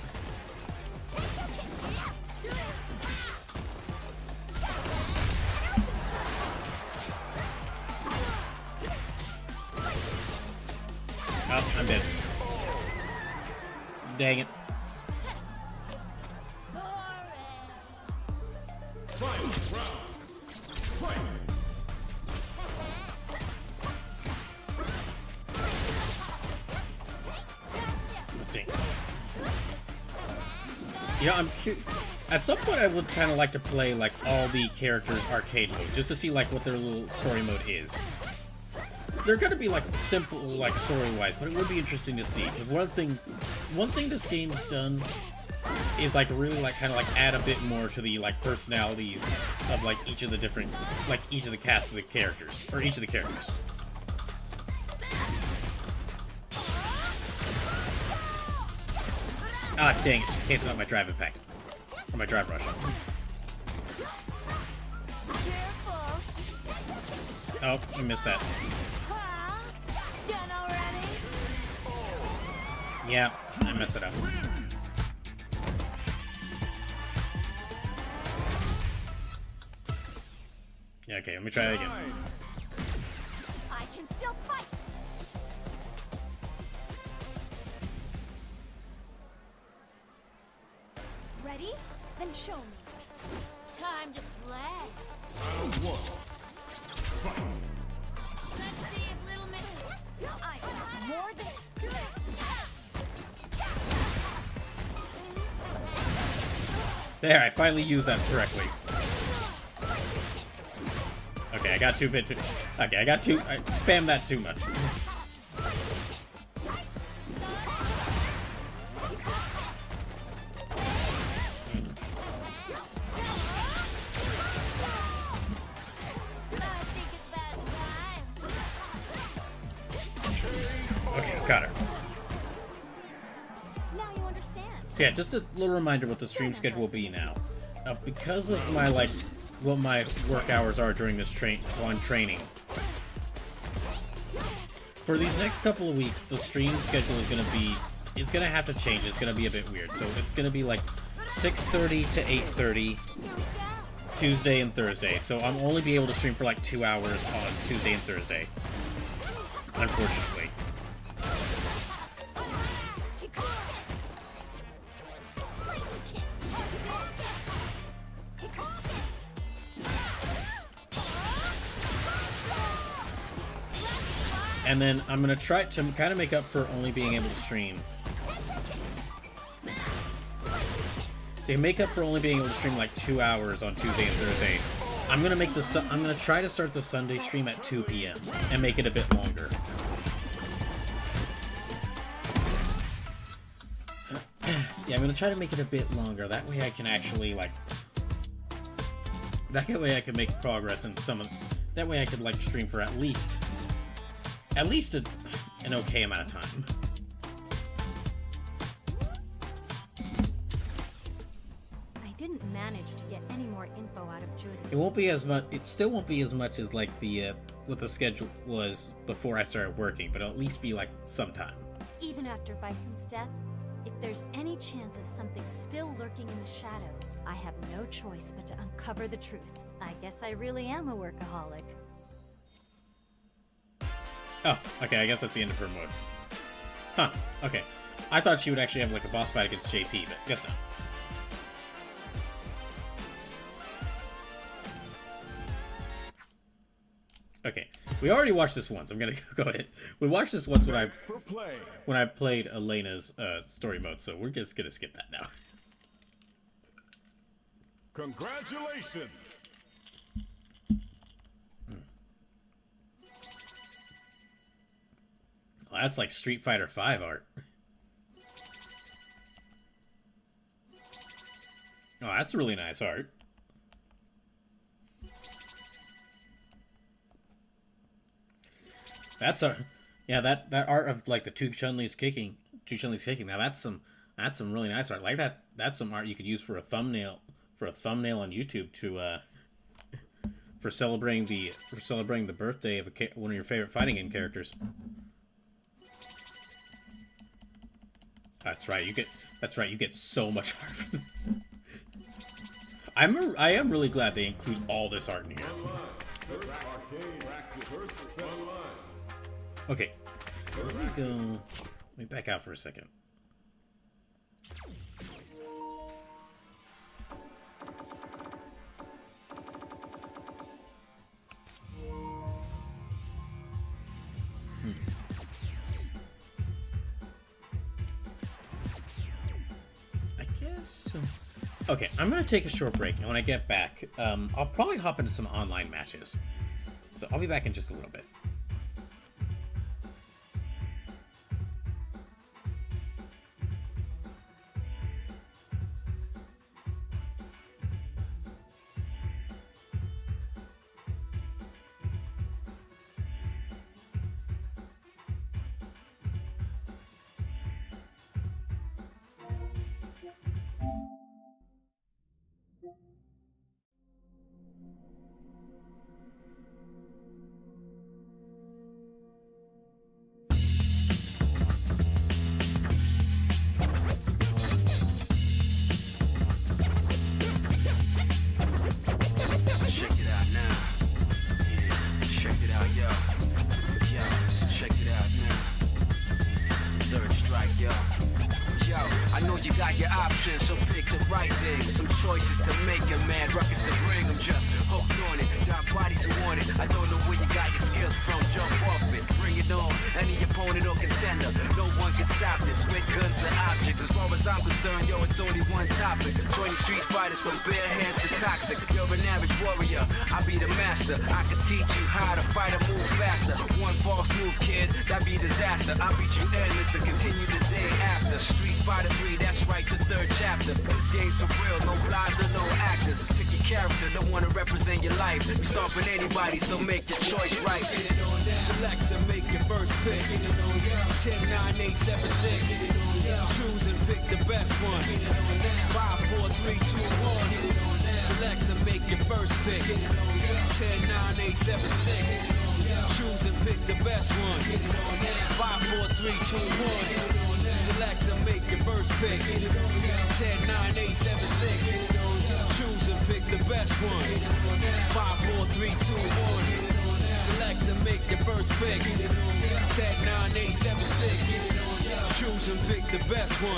Oh, I'm dead. Dang it. Final round. Fight. Dang. Yeah, I'm curious. At some point, I would kind of like to play like all the characters' arcade modes, just to see like what their little story mode is. They're gonna be like simple, like story-wise, but it would be interesting to see. Because one thing this game's done is like really like kind of like add a bit more to the like personalities of like each of the different, like each of the cast of the characters, or each of the characters. Ah, dang it, she cancelled out my drive impact. Or my drive rush. Oh, you missed that. Done already? Yeah, I messed it up. Yeah, okay, let me try that again. I can still fight. Ready? Then show me. Time to play. Round one. Fight. Let's see if little Miss... I got more than. There, I finally used that correctly. Okay, I got too bit too... Okay, I spammed that too much. Okay, got her. Now you understand. So yeah, just a little reminder what the stream schedule will be now. Because of my, like, what my work hours are during this while I'm training. For these next couple of weeks, the stream schedule is going to be... It's going to have to change. It's going to be a bit weird. So it's going to be like 6:30 to 8:30 Tuesday and Thursday. So I'm only be able to stream for like 2 hours on Tuesday and Thursday. Unfortunately. And then I'm going to try to kind of make up for only being able to stream. To make up for only being able to stream like 2 hours on Tuesday and Thursday, I'm going to try to start the Sunday stream at 2 p.m. and make it a bit longer. Yeah, I'm going to try to make it a bit longer. That way I can actually like... That way I can make progress in some of... That way I could like stream for at least an okay amount of time. I didn't manage to get any more info out of Judy. It won't be as much. It still won't be as much as like the what the schedule was before I started working, but it'll at least be like sometime. Even after Bison's death, if there's any chance of something still lurking in the shadows, I have no choice but to uncover the truth. I guess I really am a workaholic. Oh, okay. I guess that's the end of her mode. Huh. Okay. I thought she would actually have like a boss fight against JP, but guess not. Okay, we already watched this once. I'm gonna go ahead. We watched this once when I played Elena's story mode, so we're just gonna skip that now. Congratulations! Well, that's like Street Fighter V art. Oh, that's really nice art. That's a, yeah, that art of like the two Chun-Li's kicking. Now that's some really nice art. Like that, that's some art you could use for a thumbnail on YouTube to for celebrating the birthday of one of your favorite fighting game characters. That's right. You get so much art from this. I am really glad they include all this art in here. Okay, let me back out for a second. guess. Okay, I'm gonna take a short break, and when I get back, I'll probably hop into some online matches. So I'll be back in just a little bit. Check it out now. Yeah, check it out, yo. Yo, check it out now. Third strike, yo. Yo, I know you got your options, so pick the right thing. Some choices to make a mad ruckus to bring. I'm just hooked on it. Dark bodies who want it. I don't know where you got your skills from. Jump off it, bring it on. Any opponent or contender, no one can stop this. With guns and objects, as far as I'm concerned, yo, it's only one topic. Join the street fighters from bare hands to toxic. You're an average warrior, I'll be the master. I can teach you how to fight or move faster. One false move, kid, that'd be disaster. I'll beat you endless and continue the day after. Street Fighter 3, that's right, the third chapter. This game's for real, no lies or no actors. Pick your character, don't wanna represent your life. You stomping anybody, so make your choice right. Select to make your first pick. 10, 9, 8, 7, 6. Choose and pick the best one. 5, 4, 3, 2, 1. Select to make your first pick. 10, 9, 8, 7, 6. Choose and pick the best one. 5, 4, 3, 2, 1. Select to make your first pick. 10, 9, 8, 7, 6. Choose and pick the best one. 5, 4, 3, 2, 1. Select to make your first pick. 10, 9, 8, 7, 6. Choose and pick the best one.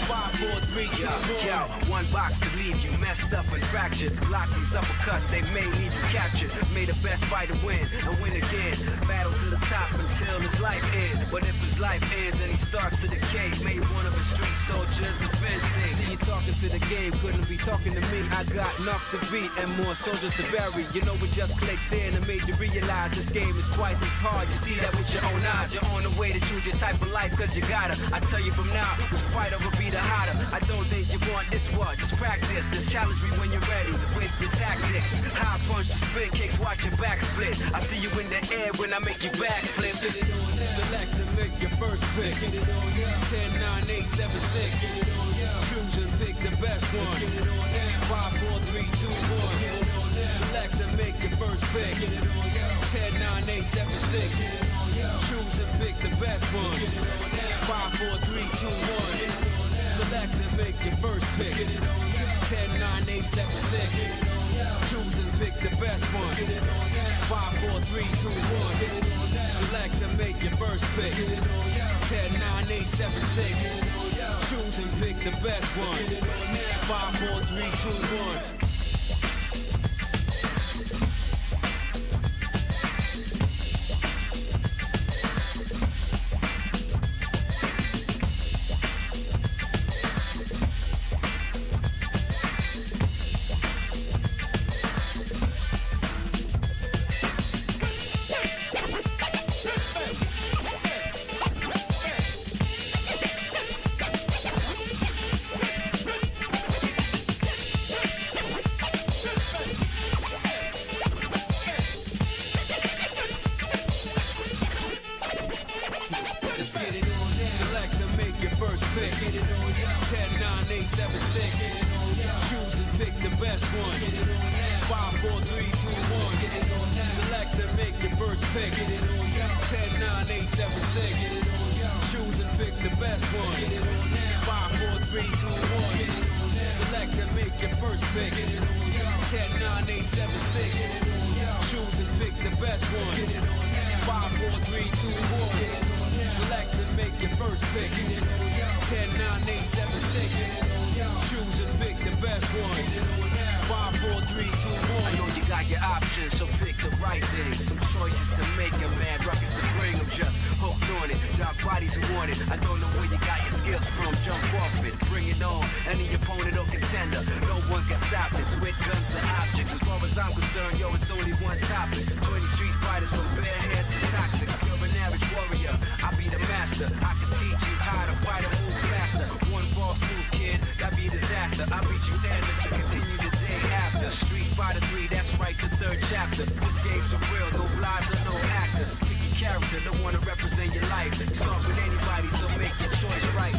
5, 4, 3, 2, 1. Yo, one box could leave you messed up and fractured. Block these uppercuts, they may leave you captured. May the best fighter win and win again. Battle to the top until his life ends. But if his life ends and he starts to decay, may one of his street soldiers avenge things. See you talking to the game, couldn't be talking to me. I got enough to beat and more soldiers to bury. You know it just clicked in and made you realize this game is twice as hard. You see that with your own eyes. You're on the way to choose your type of life, cause you gotta. I tell you from now, which fighter will be the hotter. I don't think you want this one, just practice. Just challenge me when you're ready with your tactics. High punch, spin kicks, watch your back split. I see you in the air when I make you backflip. Select to make your first pick. 10, 9, 8, 7, 6. Choose and pick the best one. 5, 4, 3, 2, 1. Select to make your first pick. 10, 9, 8, 7, 6. Choose and pick the best one. 5, 4, 3, 2, 1. Select to make your first pick. 10, 9, 8, 7, 6. Choose and pick the best one. 5, 4, 3, 2, 1. Select to make your first pick. 10, 9, 8, 7, 6. Choose and pick the best one. 5, 4, 3, 2, 1. Select to make your first pick. 10, 9, 8, 7, 6. Choose and pick the best one. 5, 4, 3, 2, 1. Select to make your first pick. 10, 9, 8, 7, 6. Choose and pick the best one. 5, 4, 3, 2, 1. Select to make your first pick. 10, 9, 8, 7, 6. Choose and pick the best one. 5, 4, 3, 2, 1. Select to make your first pick. 10, 9, 8, 7, 6. Choose and pick the best one. 5, 4, 3, 2, 1. I know you got your options, so pick the right thing. Some choices to make a mad ruckus to bring. I'm just hooked on it. Dark bodies who want it. I don't know where you got your skills from. Jump off forfeit. Bring it on, any opponent or contender. No one can stop this with guns and objects. As far as I'm concerned, yo, it's only one topic. 20 street fighters from bare hands to toxic. You're an average warrior, I'll be the master. I can teach you how to fight and move faster. One false move, kid, that'd be a disaster. I'll beat you endless and continue the day after. Street Fighter 3, that's right, the third chapter. This game's for real, no lies or no actors. Speak your character, don't wanna represent your life. Start with anybody, so make your choice right.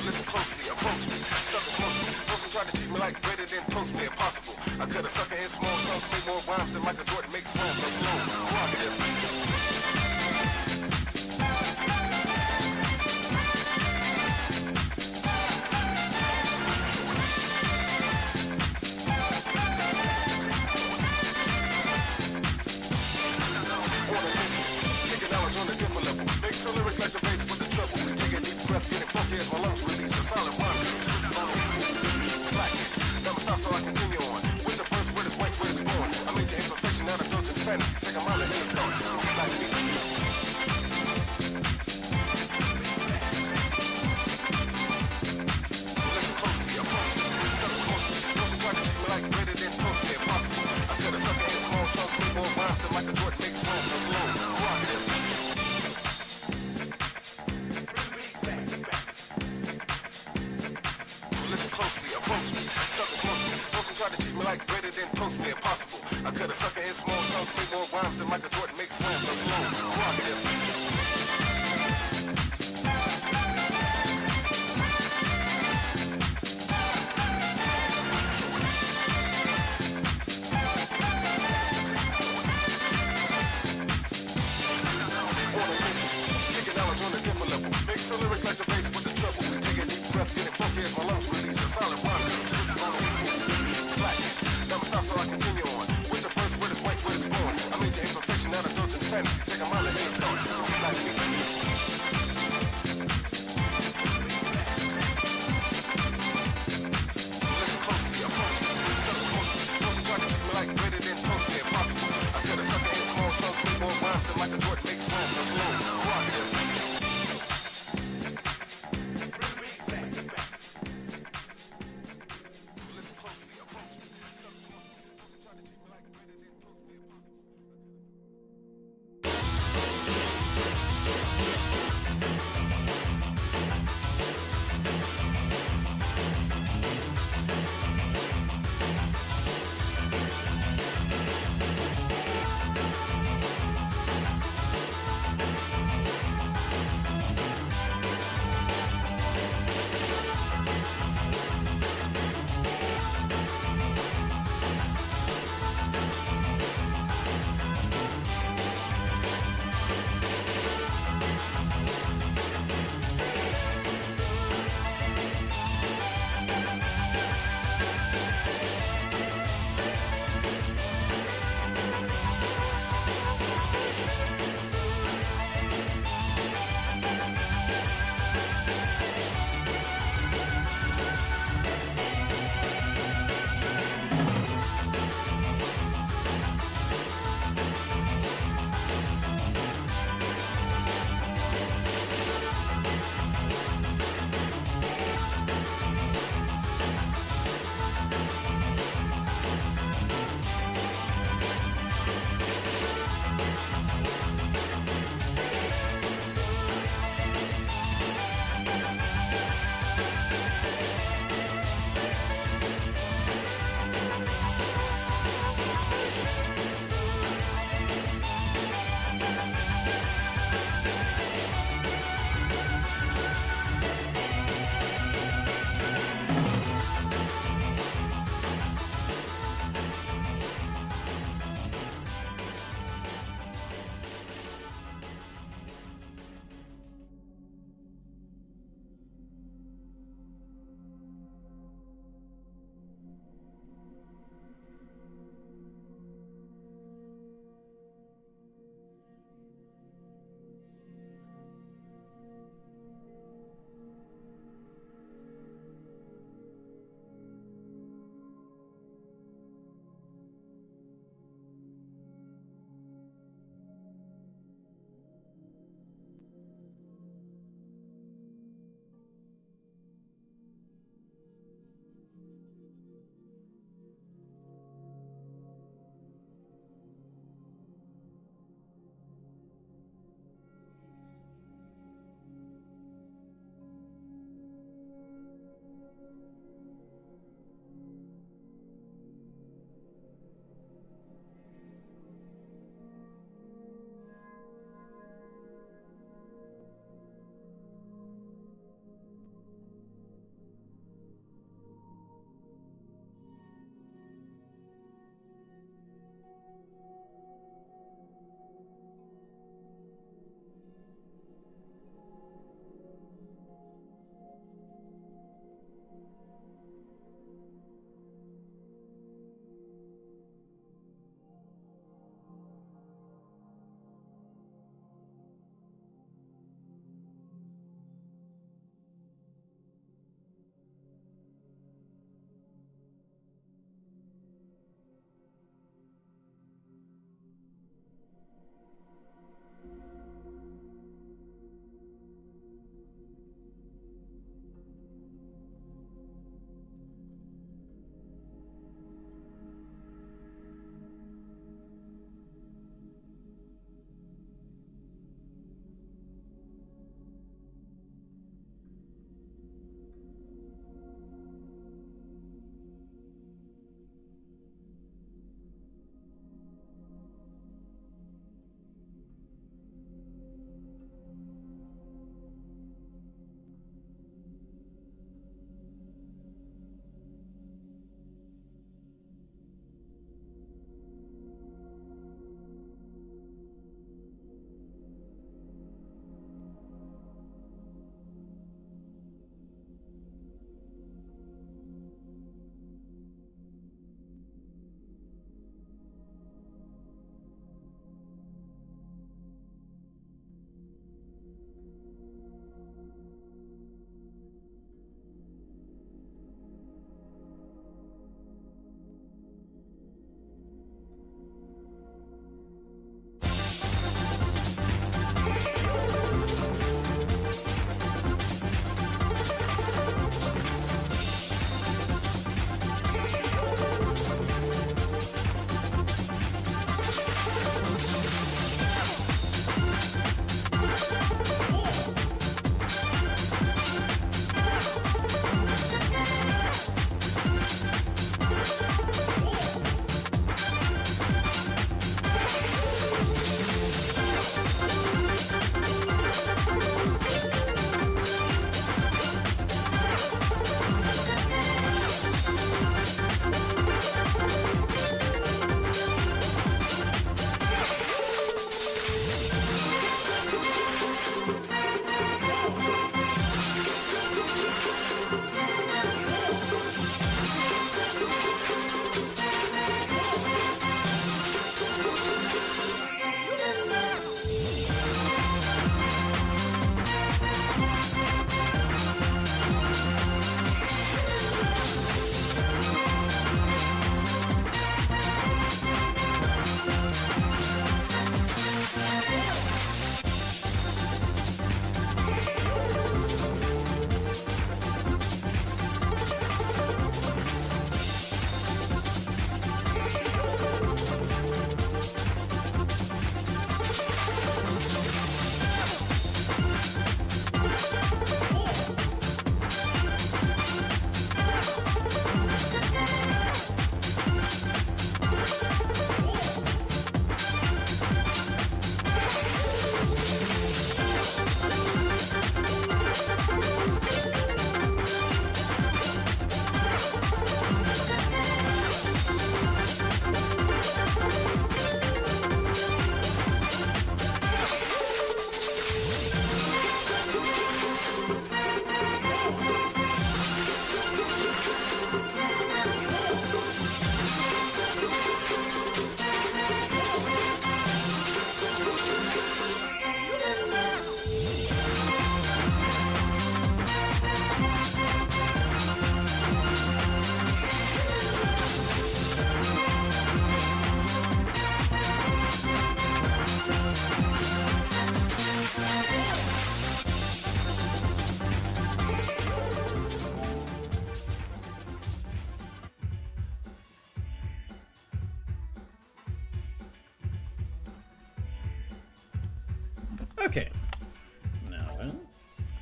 Listen closely, approach me, sucker closely. Person try to cheat me like greater than toast me impossible. I cut a sucker in small chunks, make more rhymes than Michael Jordan makes slams. So slow, prerogative. Taking knowledge on a different level. Make some lyrics like the bass with the treble. Take a deep breath, getting funky as my lungs release a solid rhyme. Slack it, never stop so I continue on. With the first word is white, word is born. I made your imperfection out of built-in fantasy. Take a mile in the stone. Like me. Listen closely, approach me. Sucker closely. Person try to treat me like greater than toast me impossible. I cut a sucker in small chunks, make more rhymes than Michael Jordan makes slams. So slow, prerogative. Listen closely, approach me. Sucker closely. Person try to treat me like greater than toast me impossible. I cut a sucker in small chunks, make more rhymes than Michael Jordan makes slams. So slow, prerogative. Taking knowledge on a different level. Make some lyrics like the bass with the treble. Take a deep breath, getting funky as my lungs release a solid rhyme. Slack it.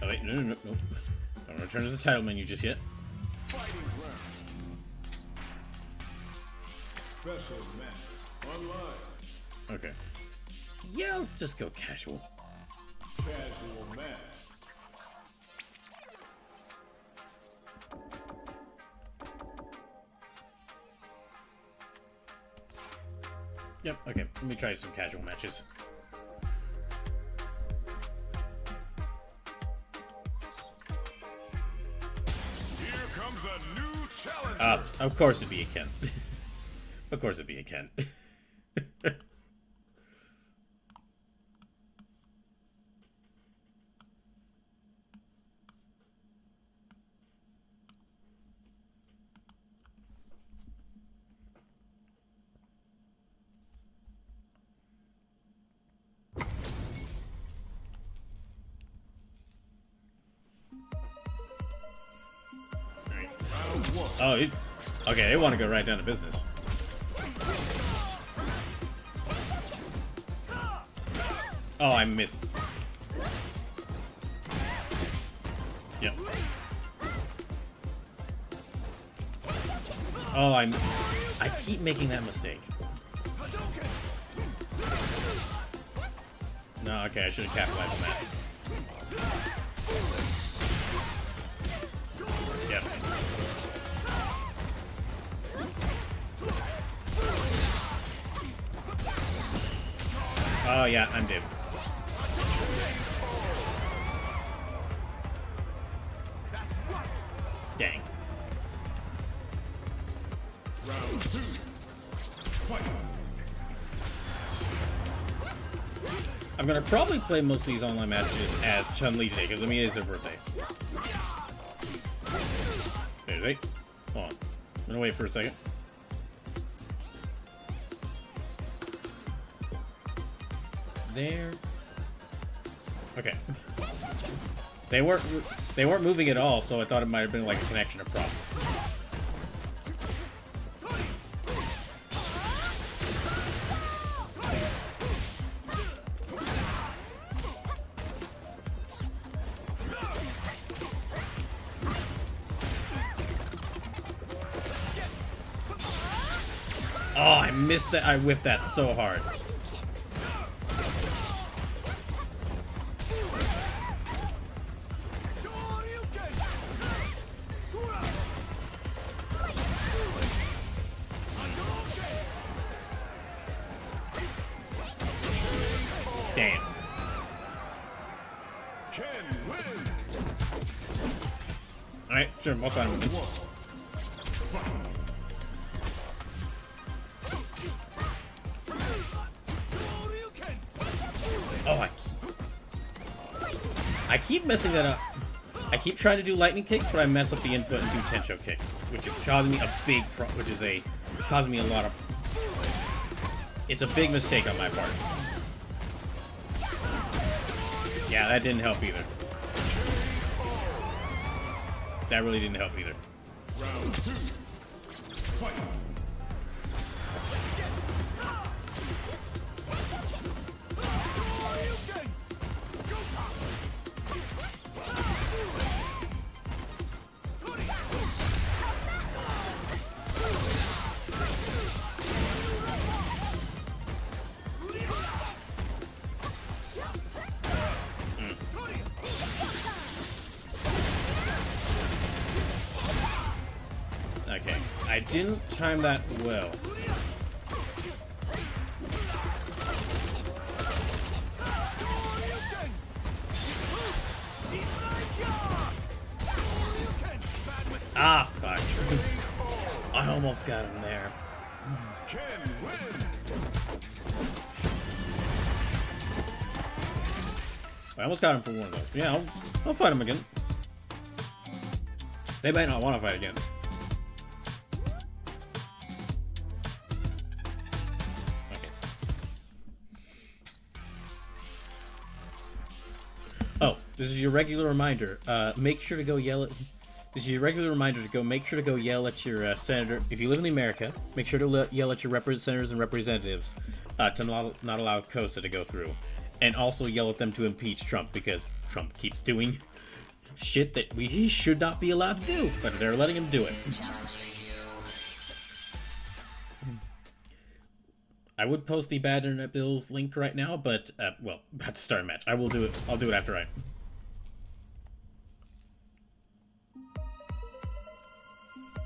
Oh wait, no. Don't return to the title menu just yet. Fighting round. Special match. Online. Okay. Yeah, I'll just go casual. Casual match. Yep, okay. Let me try some casual matches. Here comes a new challenger. Of course it'd be a Ken. Of course it'd be a Ken. Oh, it's okay. They want to go right down to business. Oh, I missed. Yep. Oh, I keep making that mistake. No, okay, I should have capitalized on that. Yep. Oh yeah, I'm dead. Dang. Round 2. Fight. I'm gonna probably play most of these online matches as Chun-Li today, because I mean, it is her birthday. Wait. Hold on. I'm gonna wait for a second. There. Okay. They weren't moving at all, so I thought it might have been like a connection or problem. Oh, I missed that. I whiffed that so hard. Damn. Ken wins. Alright, sure, I'll find him. Oh, I keep messing that up. I keep trying to do lightning kicks, but I mess up the input and do tensho kicks, which is causing me a big causing me a lot of. It's a big mistake on my part. Yeah, that didn't help either. That really didn't help either. Round 2. Fight. Okay, I didn't time that well. Ah, fuck. I almost got him there. Ken wins. I almost got him for one of those. Yeah, I'll fight him again. They might not want to fight again. Okay. Oh, this is your regular reminder. Make sure to go yell at... This is your regular reminder to go make sure to go yell at your senator. If you live in America, make sure to yell at your senators and representatives to not allow COSA to go through. And also yell at them to impeach Trump, because Trump keeps doing shit that he should not be allowed to do, but they're letting him do it. I would post the Bad Internet Bills link right now, but, well, about to start a match. I will do it. I'll do it after I...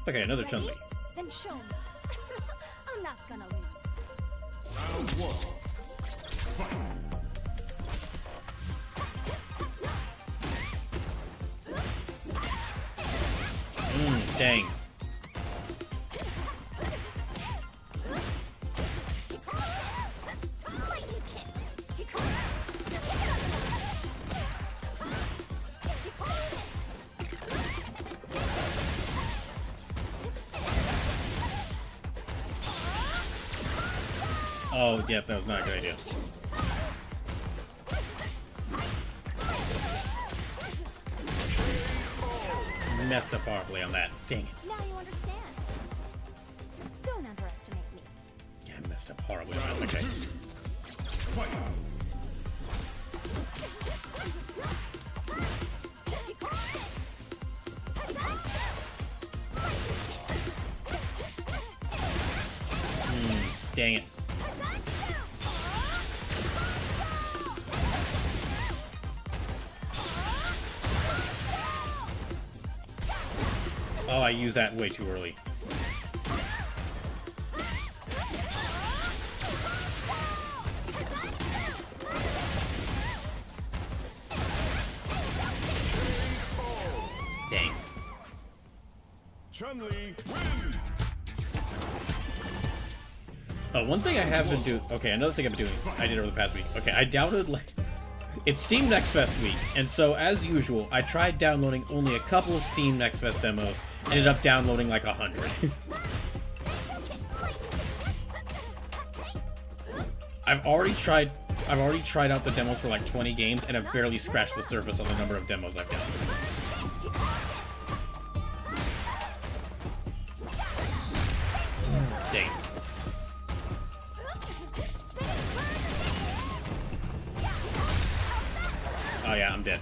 Okay, another Chun-Li. Then show me. I'm not gonna lose. Round one. Fight. Dang. Oh, yeah, that was not a good idea. Messed up horribly on that. Dang it. Now you understand. Don't underestimate me. Yeah, I messed up horribly on that. Okay. Fight. Dang it. Oh, I used that way too early. Dang. Chun-Li wins. One thing I have been doing... Okay, another thing I've been doing. I did over the past week. Okay, I downloaded... Like, it's Steam Next Fest week, and so, as usual, I tried downloading only a couple of Steam Next Fest demos, ended up downloading like 100. I've already tried out the demos for like 20 games, and I've barely scratched the surface on the number of demos I've done. Dang. Oh yeah, I'm dead.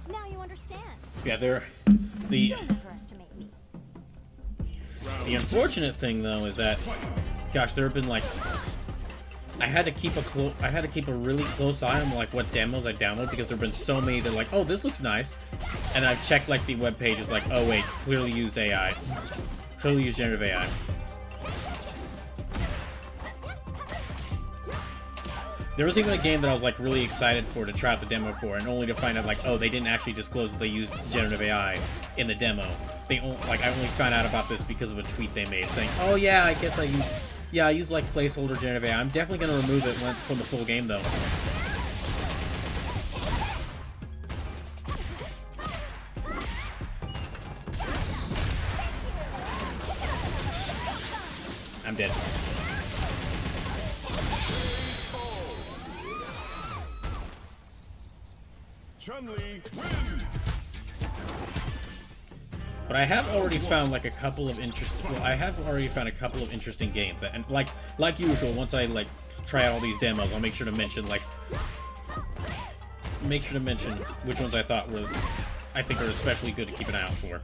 Now you understand. Yeah, the Don't underestimate me. unfortunate thing though is that, gosh, there have been like, I had to keep a really close eye on like what demos I download, because there've been so many that are like, oh, this looks nice, and I've checked like the web page is like, oh wait, clearly used AI. Clearly use generative AI. There was even a game that I was like really excited for to try out the demo for, and only to find out like, oh, they didn't actually disclose that they used generative AI in the demo. I only found out about this because of a tweet they made saying, oh yeah, I guess I use like placeholder generative AI. I'm definitely gonna remove it from the full game though. I'm dead. Chun-Li wins. But I have already found like a couple of interesting. Well, I have already found a couple of interesting games, and like usual, once I like try out all these demos, I'll make sure to mention which ones I think are especially good to keep an eye out for.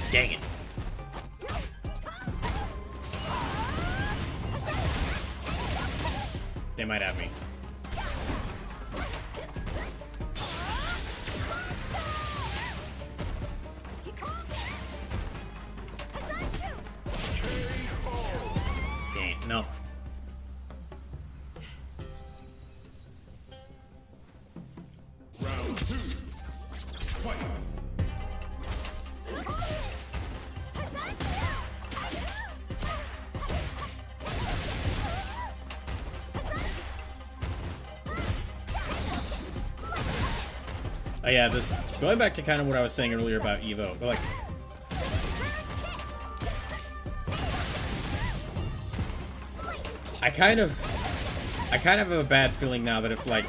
Dang it. They might have me. Dang it, no. Round 2. Fight. Oh yeah, this going back to kind of what I was saying earlier about Evo, but like I kind of have a bad feeling now that if like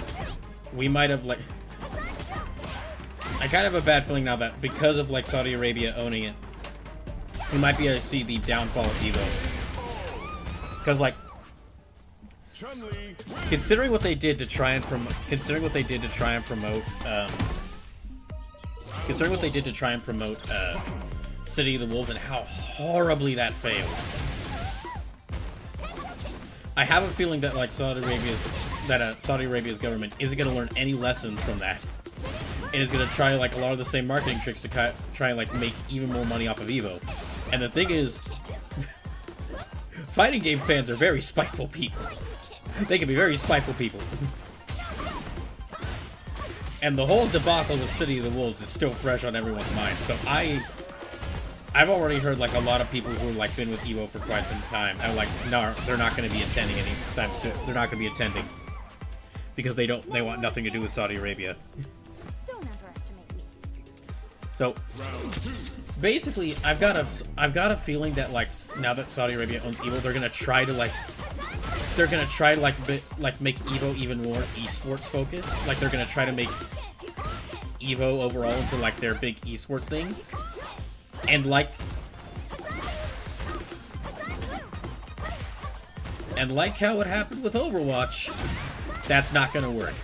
we might have like I kind of have a bad feeling now that because of like Saudi Arabia owning it, we might be able to see the downfall of Evo. Because like Chun-Li considering what they did to try and promote City of the Wolves and how horribly that failed. I have a feeling that like Saudi Arabia's government isn't going to learn any lessons from that, and is going to try like a lot of the same marketing tricks to try and like make even more money off of Evo. And the thing is, fighting game fans are very spiteful people. They can be very spiteful people. And the whole debacle with City of the Wolves is still fresh on everyone's mind. So I've already heard like a lot of people who like been with Evo for quite some time and like no, they're not going to be attending anytime soon. They're not going to be attending because they want nothing to do with Saudi Arabia. Don't underestimate me. So basically, I've got a feeling that like now that Saudi Arabia owns Evo, they're going to try to like make Evo even more esports focused. Like they're going to try to make Evo overall into like their big esports thing. And like how it happened with Overwatch, that's not gonna work.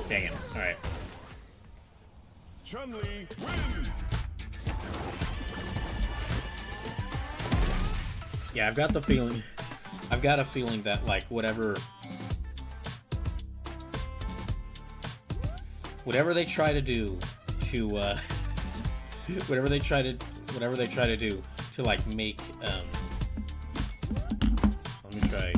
Dang it. Alright. Chun-Li wins. Yeah, I've got a feeling that like whatever they try to do to whatever they try to do to like make let me try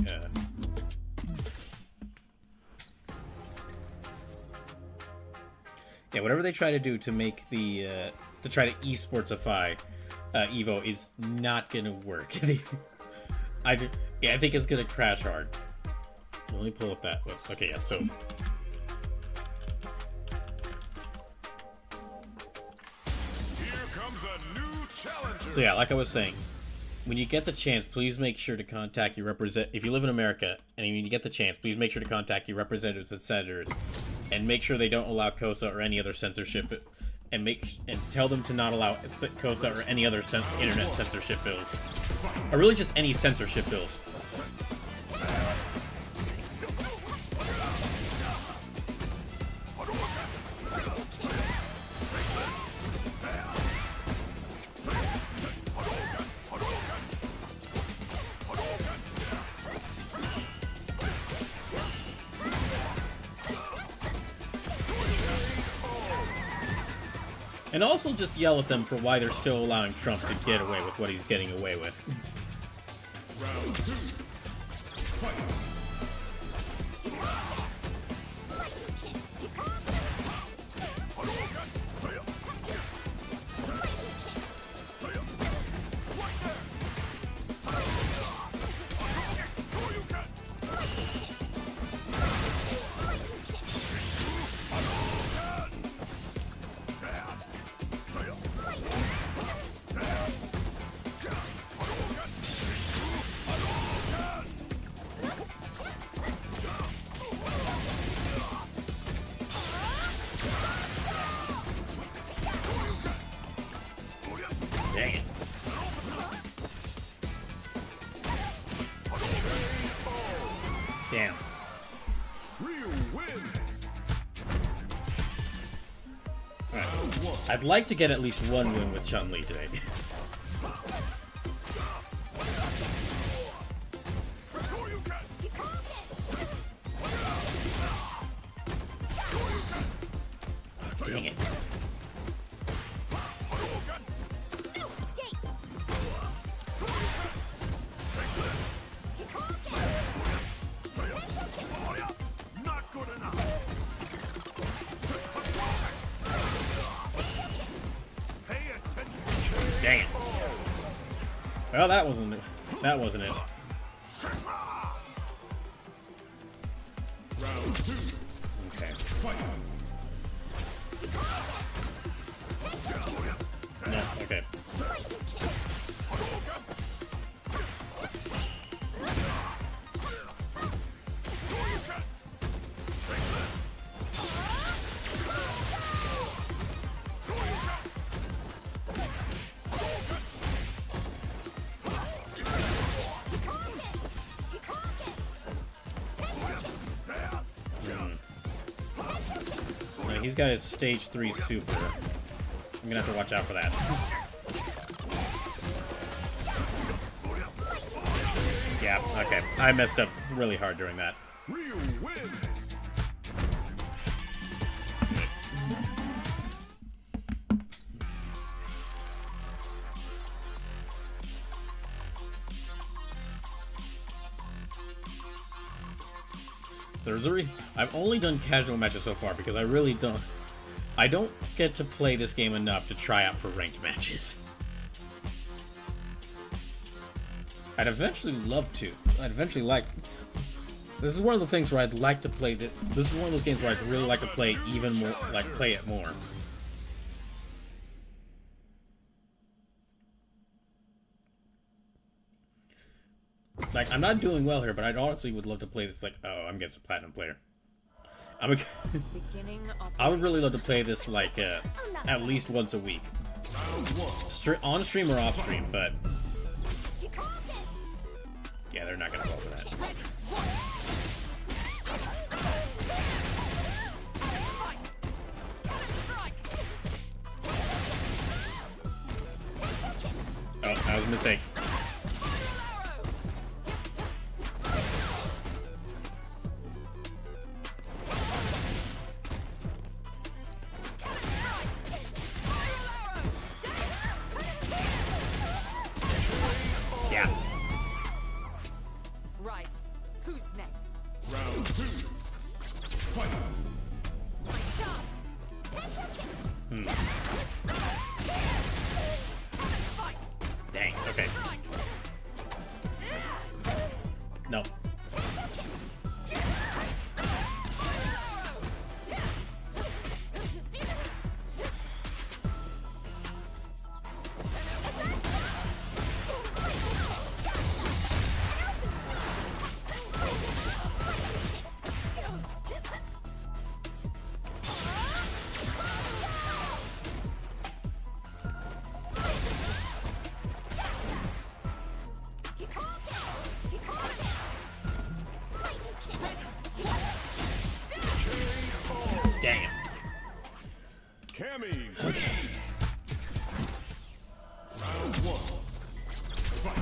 yeah, whatever they try to do to make the to try to esportsify Evo is not gonna work. I think it's gonna crash hard. Let me pull up that one. Okay, yeah, so Here comes a new challenger. so yeah, like I was saying, when you get the chance, please make sure to contact your if you live in America and when you get the chance, please make sure to contact your representatives and senators and make sure they don't allow COSA or any other censorship, and tell them to not allow COSA or any other internet censorship bills, or really just any censorship bills. And also just yell at them for why they're still allowing Trump to get away with what he's getting away with. Round 2. Fight. Dang it. Damn. Ryu wins. Alright. I'd like to get at least one win with Chun-Li today. Dang it. No escape. Dang it. Well, that wasn't it. Round 2. Okay. Fight. No, okay. Yeah, he's got his stage 3 super. I'm gonna have to watch out for that. Yeah, okay. I messed up really hard during that. Ryu wins. I've only done casual matches so far because I don't get to play this game enough to try out for ranked matches. I'd eventually love to. I'd eventually like. This is one of the things where I'd like to play. This is one of those games where I'd really like to play even more, like play it more. Like, I'm not doing well here, but I'd honestly would love to play this. Like, oh, I'm getting a platinum player. I would really love to play this like at least once a week, on stream or off stream. But yeah, they're not gonna fall for that. Oh, that was a mistake. Yeah. Right. Who's next? Round 2. Fight. Dang. Okay. No. Dang it. Cammy. Okay. Round 1. Fight.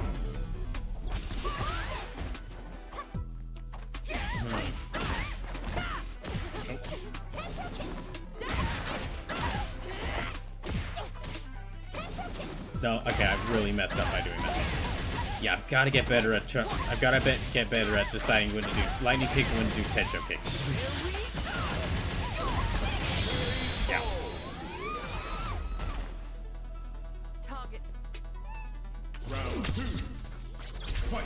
No, okay, I've really messed up by doing that. Yeah, I've got to get better at. I've got to get better at deciding when to do lightning kicks and when to do tencho kicks. Yeah. Targets. Round 2. Fight.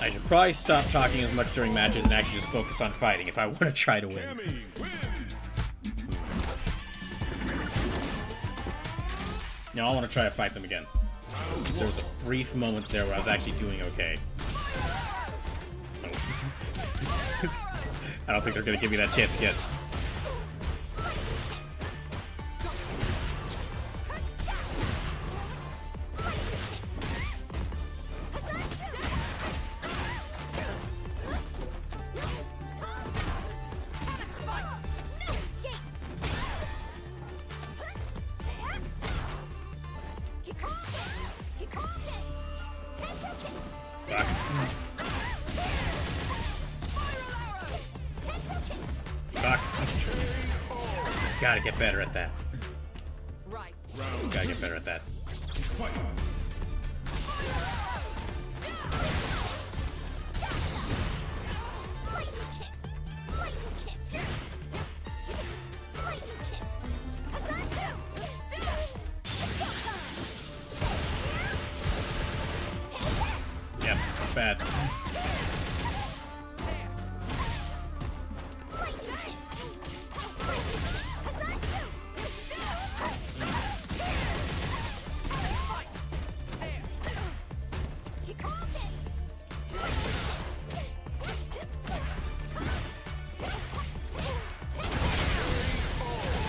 I should probably stop talking as much during matches and actually just focus on fighting if I want to try to win. Cammy wins. No, I want to try to fight them again. There was a brief moment there where I was actually doing okay. Oh. I don't think they're gonna give me that chance again. Fuck. Gotta get better at that. Right. Gotta get better at that. Yep, bad.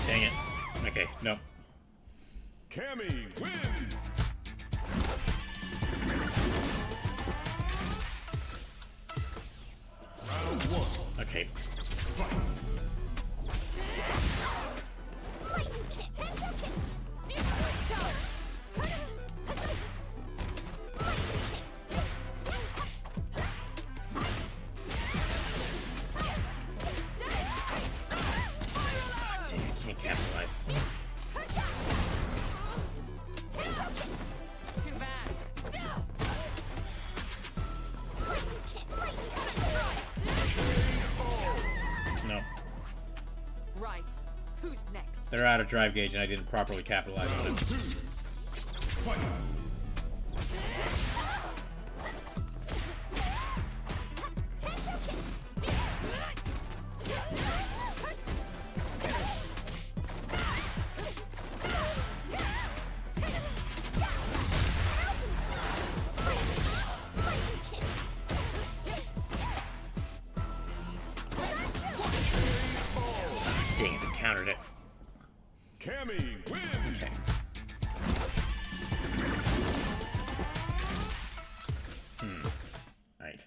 Dang it. Okay, no. Cammy wins. Okay. Dang, I can't capitalize. Too bad. No. Right. Who's next? They're out of drive gauge and I didn't properly capitalize on it. Dang it, it countered it. Cammy wins. Okay. Right.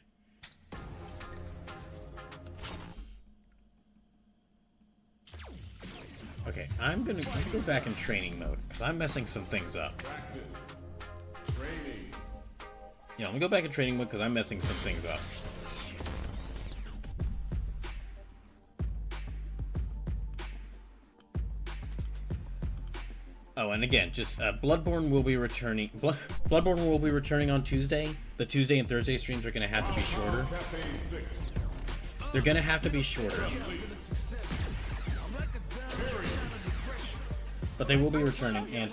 Okay, I'm gonna go back in training mode because I'm messing some things up. Training. Yeah, I'm gonna go back in training mode because I'm messing some things up. Oh, and again, just Bloodborne will be returning. Bloodborne will be returning on Tuesday. The Tuesday and Thursday streams are gonna have to be shorter. They're gonna have to be shorter, but they will be returning. And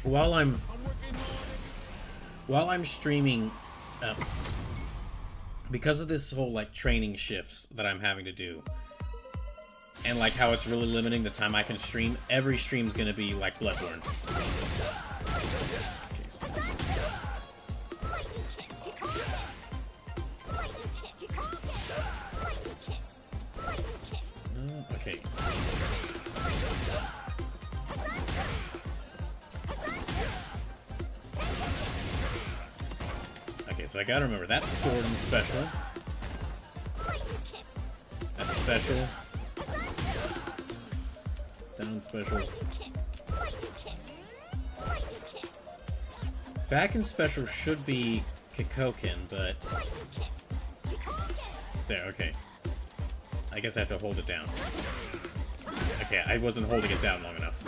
while I'm streaming, because of this whole like training shifts that I'm having to do. And like how it's really limiting the time I can stream, every stream's gonna be like Bloodborne. Okay. Okay, so I gotta remember that's stored in special. That's special. Down special. Back in special should be Kikoken, but... There, okay. I guess I have to hold it down. Okay, I wasn't holding it down long enough.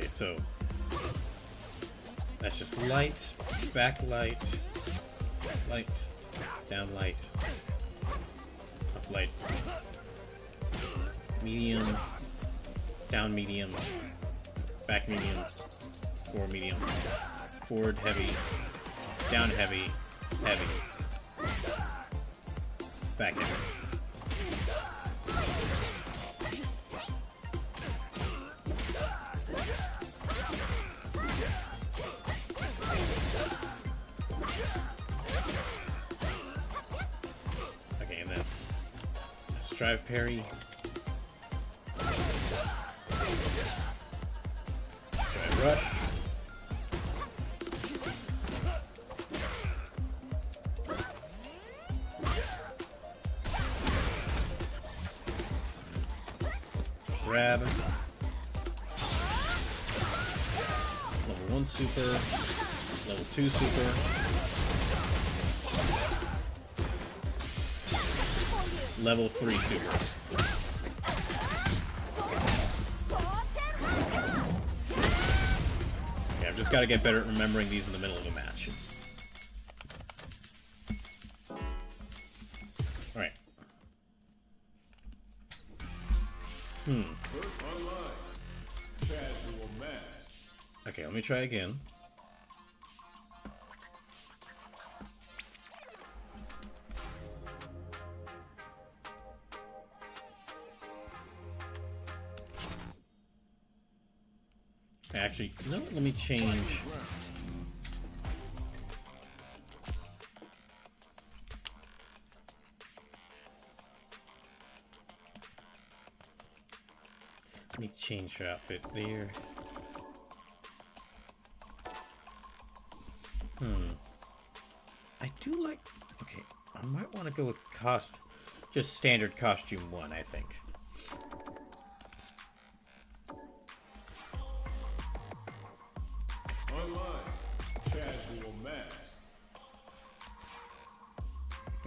So that's just light, backlight, light, down light, up light, medium, down medium, back medium, forward, medium. Forward, heavy. Down, heavy. Heavy. Back heavy. Okay, and then strive parry. Strive rush. Grab. Level 1 super. Level 2 super. Level 3 super. Okay, I've just got to get better at remembering these in the middle of a match. Alright. Okay, let me try again. Actually, no, let me change. Let me change her outfit there. I do like... Okay, I might want to go with just standard costume 1, I think.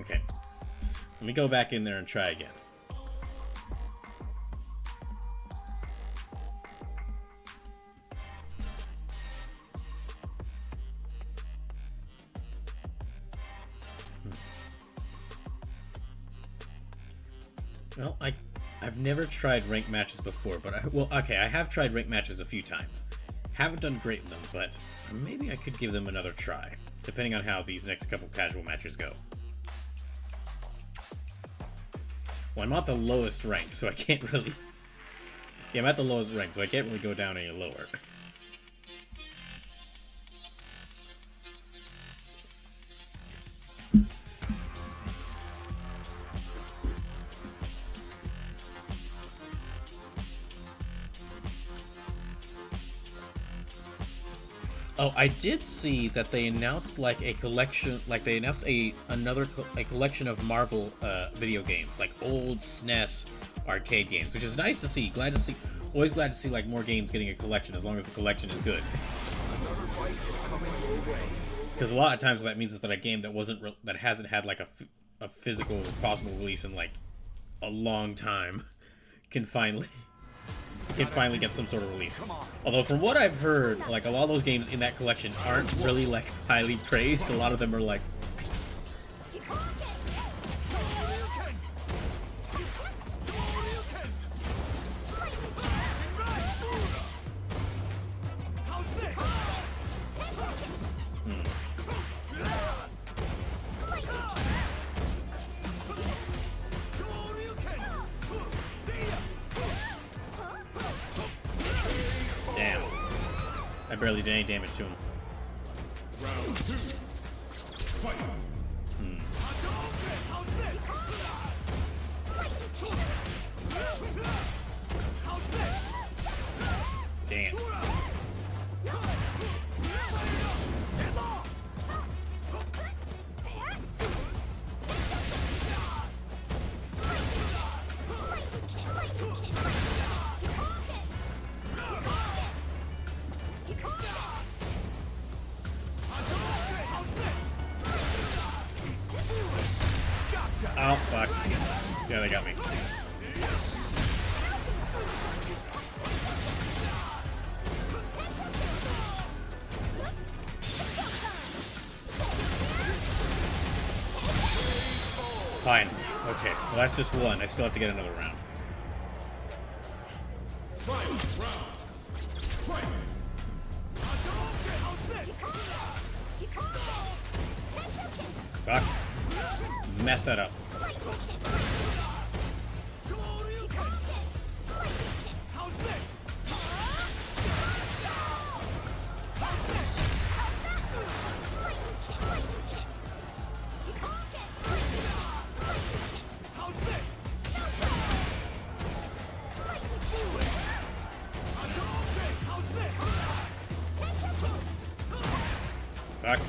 Okay. Let me go back in there and try again. Well, I've never tried ranked matches before, but I have tried ranked matches a few times. Haven't done great in them, but maybe I could give them another try, depending on how these next couple casual matches go. Well, I'm at the lowest rank, so I can't really... Yeah, I'm at the lowest rank, so I can't really go down any lower. Oh, I did see that they announced like a collection, like they announced a collection of Marvel video games, like old SNES arcade games, which is nice to see. Always glad to see like more games getting a collection, as long as the collection is good. Because a lot of times what that means is that a game that hasn't had like a physical possible release in like a long time can finally get some sort of release. Although from what I've heard, like a lot of those games in that collection aren't really like highly praised. A lot of them are like I barely did any damage to him. Round 2. Fight. Damn. Oh, fuck. Yeah, they got me. Fine. Okay. Well, that's just one. I still have to get another round. Fight. Round. Fight. Fuck. Mess that up. Fuck.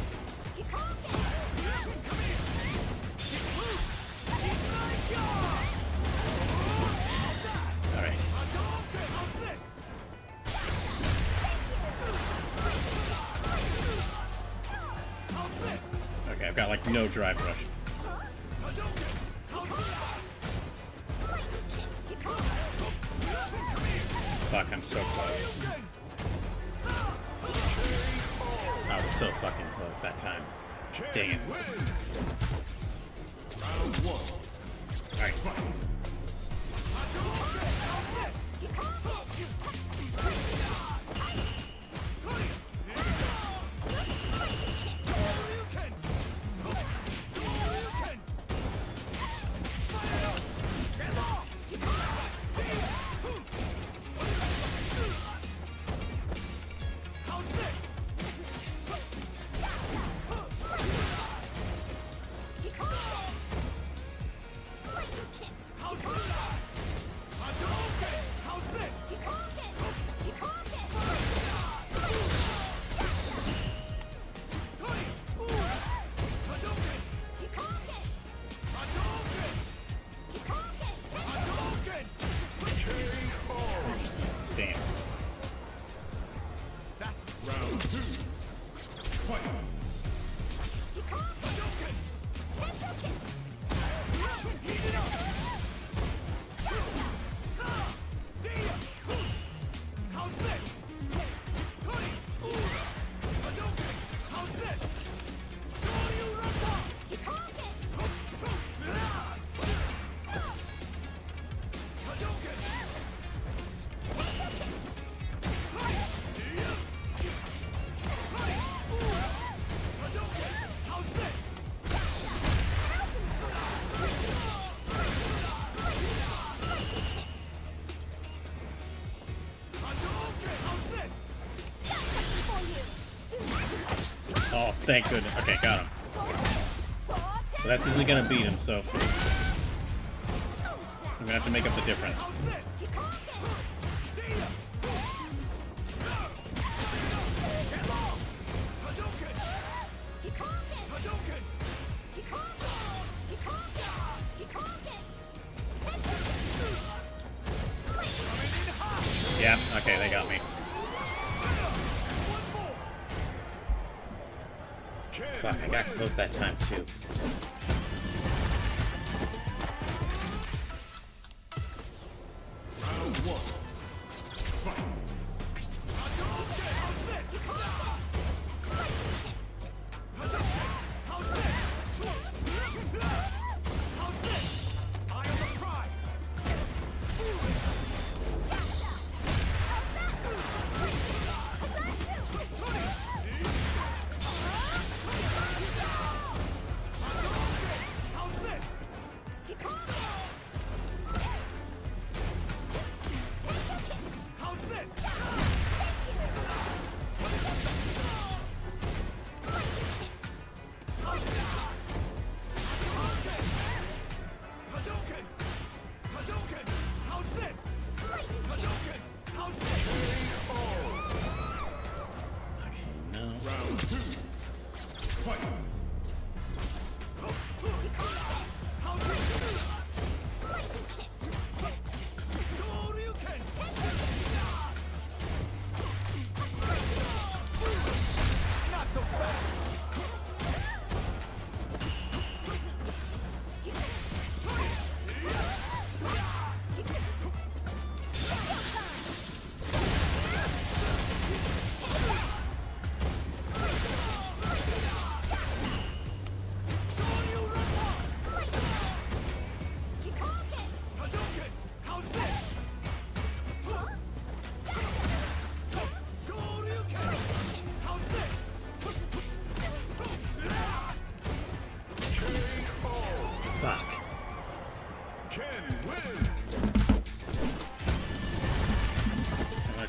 Alright. Okay, I've got like no drive rush. Fuck, I'm so close. I was so fucking close that time. Dang it. Alright. Damn. Round 2. Fight. Oh, thank goodness. Okay, got him. Well, this isn't gonna beat him, so I'm gonna have to make up the difference. Yeah, okay, they got me. Fuck, I got close that time too. Round 1. Fight. Round 2. Fight.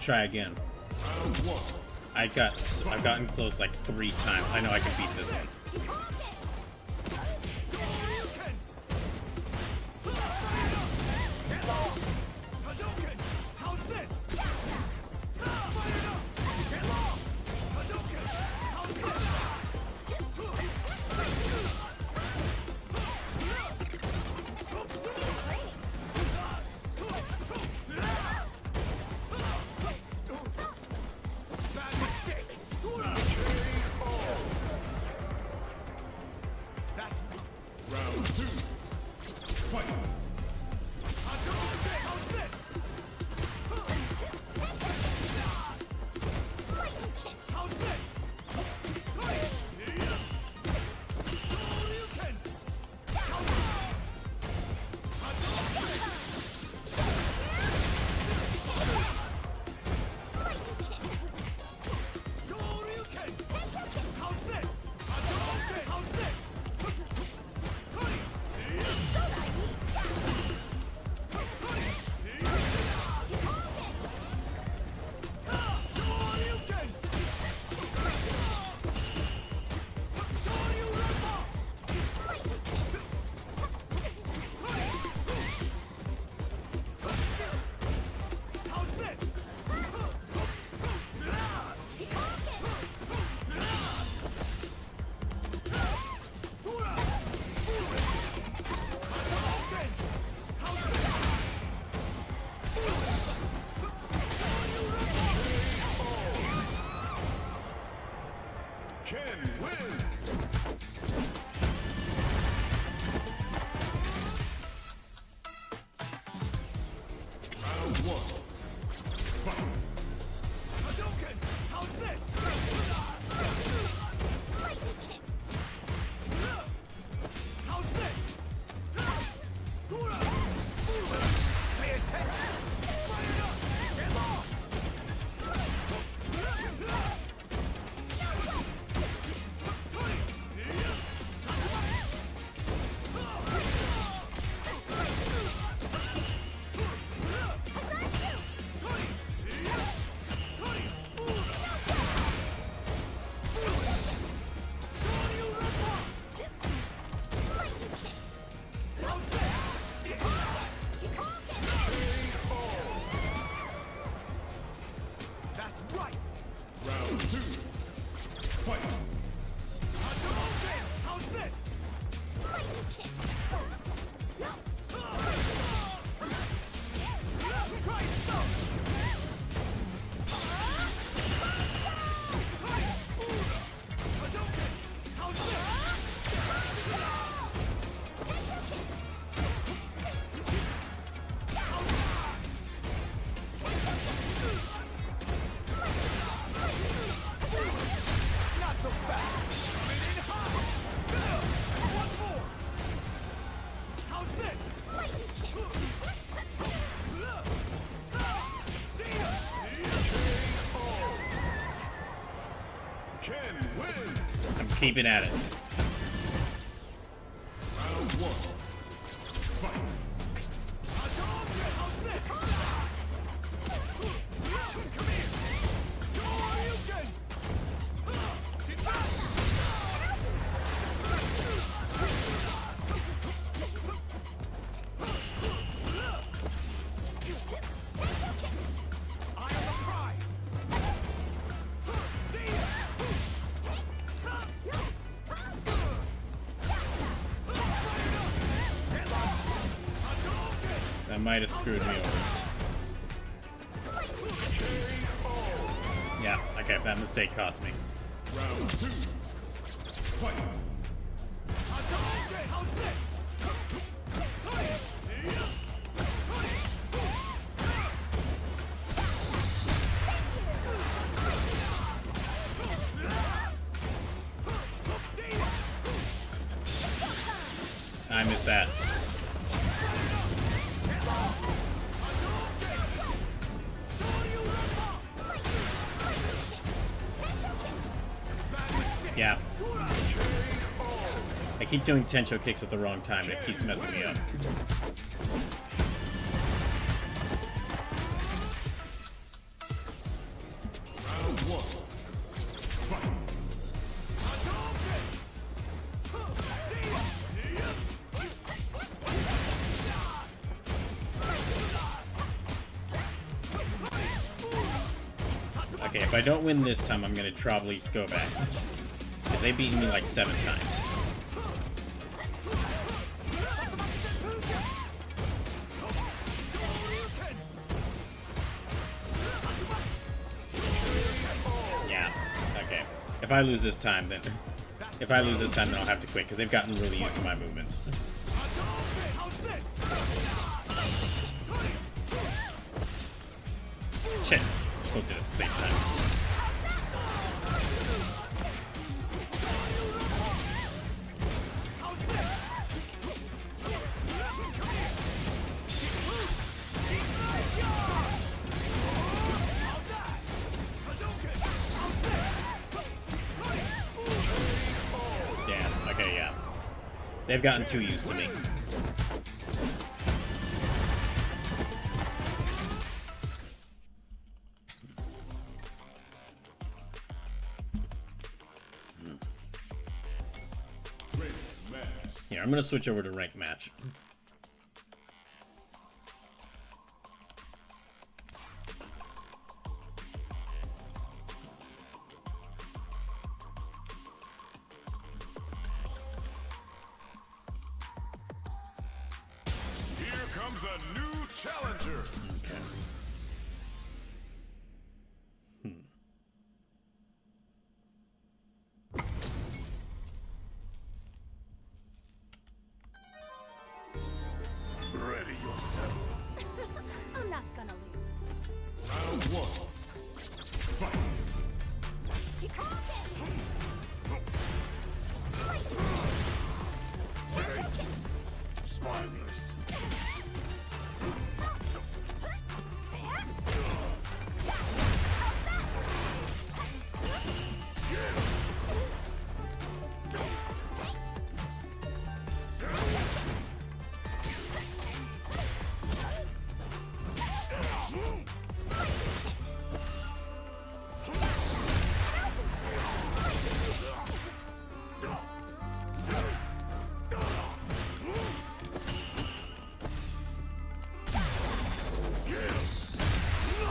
try again. I've gotten close like 3 times. I know I can beat this one. Ken wins. Round 1. Fight. Hadouken! How's this? How's this? Pay attention! Fire up! Get off! That's right! Round 2. Fight! Hadouken! How's this? Try some! Hadouken! How's this? Not so fast! Coming in hot! One more! How's this? Ken wins! I'm keeping at it. Round 1. Fight! Hadouken! How's this? Come here! Shoryuken! Sit back! I am the prize! That might have screwed me over. Yeah, okay, that mistake cost me. Round 2. Fight! Hadouken! How's this? I missed that. Yeah. I keep doing Tencho kicks at the wrong time. It keeps messing me up. Okay, if I don't win this time, I'm gonna probably go back. Because they beat me like 7 times. Yeah, okay. If I lose this time, then I'll have to quit, because they've gotten really used to my movements. Shit. Both did it at the same time. Damn. Okay, yeah. They've gotten too used to me. I'm gonna switch over to ranked match. Here comes a new challenger. Okay. Ready yourself. I'm not gonna lose. Round 1. Fight. Spineless.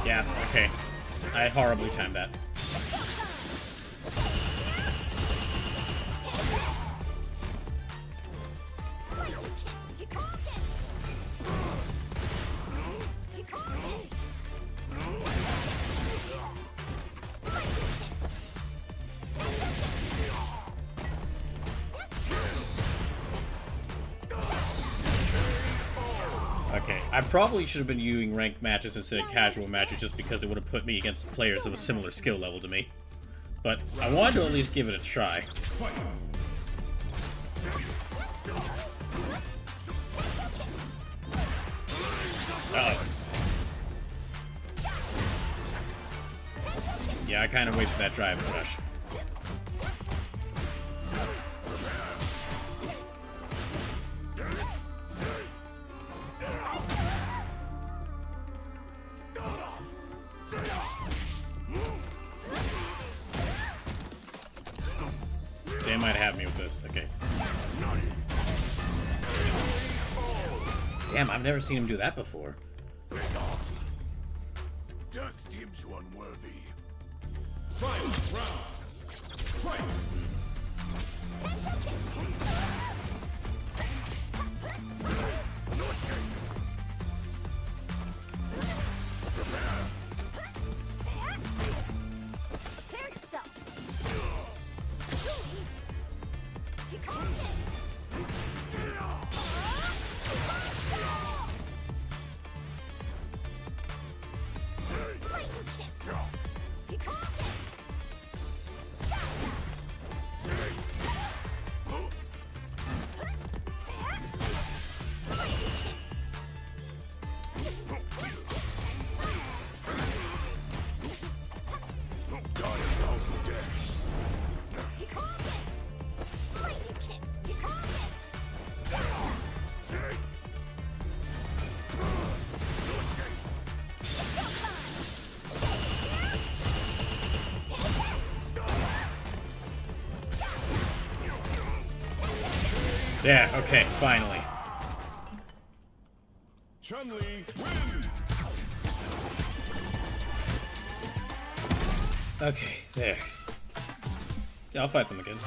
Yeah, okay. I horribly timed that. Okay, I probably should have been using ranked matches instead of casual matches just because it would have put me against players of a similar skill level to me. But I wanted to at least give it a try. Uh-oh. Yeah, I kind of wasted that drive rush. They might have me with this. Okay. Damn, I've never seen him do that before. Death deems you unworthy. Final round. Fight. Prepare yourself. Yeah, okay, finally. Chun-Li wins. Okay, there. Yeah, I'll fight them again.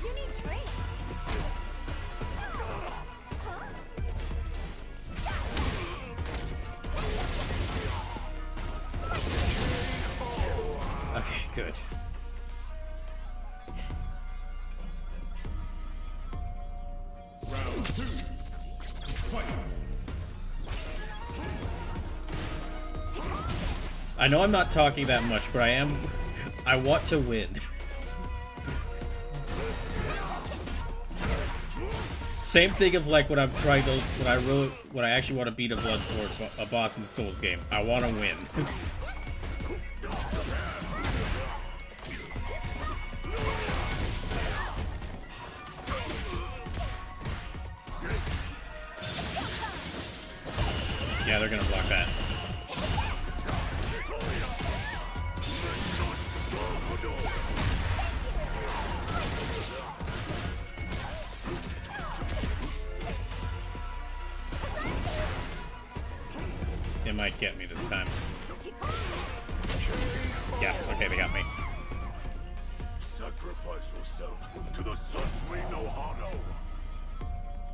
You need training. Okay, good. Round 2. Fight. I know I'm not talking that much, but I am. I want to win. Same thing of like when I'm trying to, when I actually want to beat a Bloodborne, a boss in the Souls game. I want to win. Yeah, they're gonna block that. It might get me this time. Yeah, okay, they got me. Sacrifice yourself to the Satsui no Hano.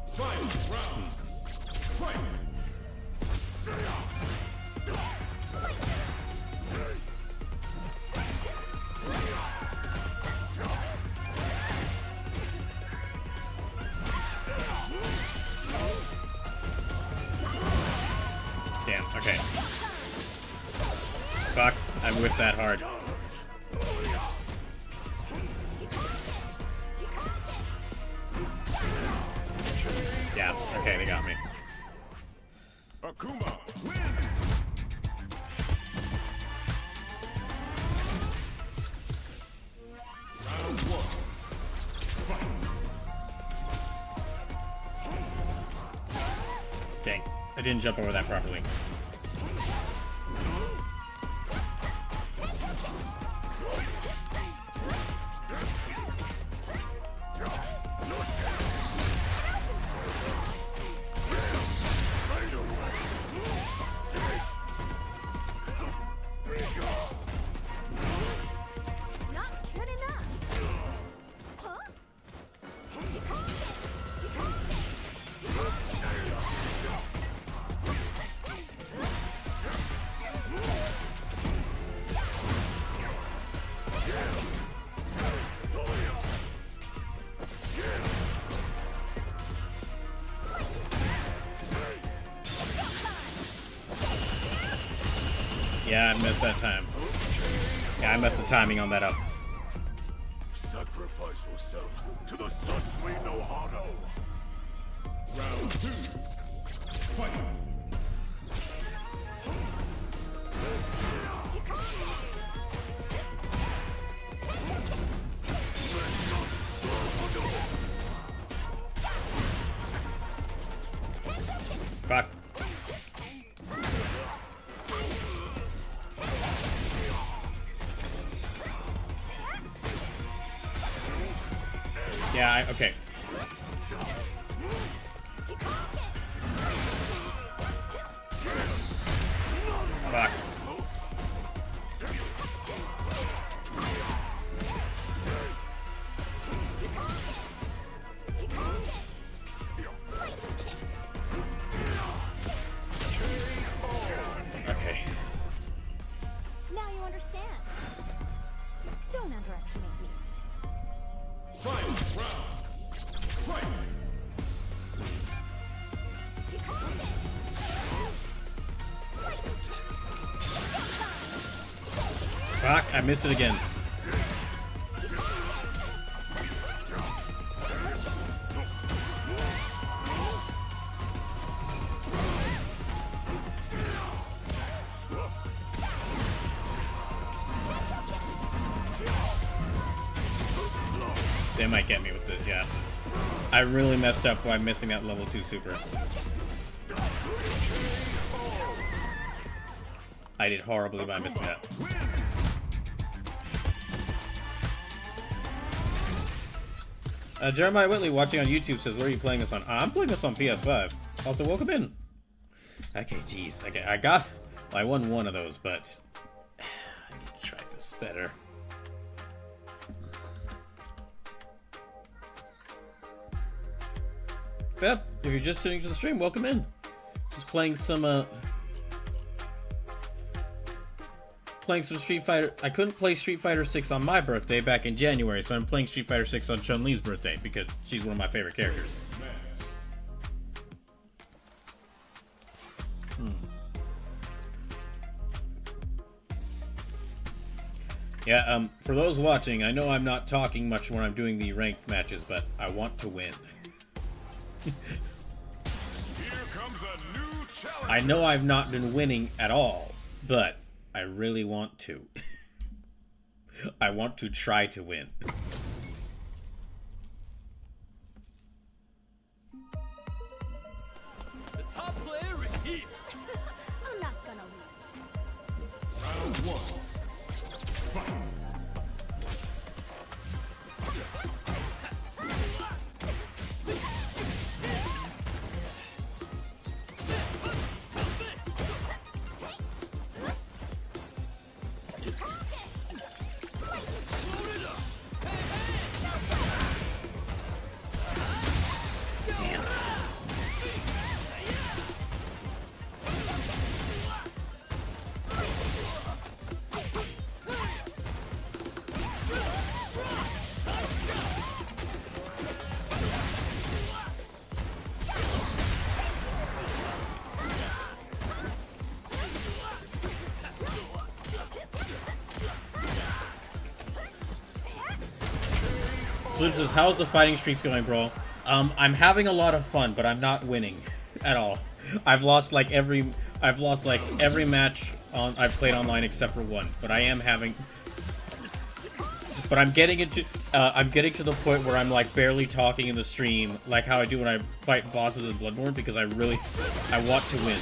Fight round. Fight. Damn, okay. Fuck, I whipped that hard. Yeah, okay, they got me. Akuma, win! Round 1. Fight. Dang, I didn't jump over that properly. Not good enough. Huh? Yeah, I missed that time. Yeah, I messed the timing on that up. Sacrifice yourself to the Satsui no Hano. Round 2. Fight. Fuck. Yeah, okay. Fuck. Okay. Now you understand. Don't underestimate me. Fight round. Fight. Fuck, I missed it again. They might get me with this, yeah. I really messed up by missing that level 2 super. I did horribly by missing that. Jeremiah Whitley watching on YouTube says, where are you playing this on? I'm playing this on PS5. Also, welcome in. Okay, jeez. Okay, well, I won one of those, but I need to try this better. Yep, if you're just tuning to the stream, welcome in. Just playing some Street Fighter. I couldn't play Street Fighter 6 on my birthday back in January, so I'm playing Street Fighter 6 on Chun-Li's birthday because she's one of my favorite characters. Yeah, for those watching, I know I'm not talking much when I'm doing the ranked matches, but I want to win. Here comes a new challenge. I know I've not been winning at all, but I really want to. I want to try to win. The top player is here. I'm not gonna lose. Round one. Fight. Slim says, how's the fighting streaks going, bro? I'm having a lot of fun, but I'm not winning at all. I've lost like every match I've played online except for one. But I am having. But I'm getting to the point where I'm like barely talking in the stream, like how I do when I fight bosses in Bloodborne, because I want to win.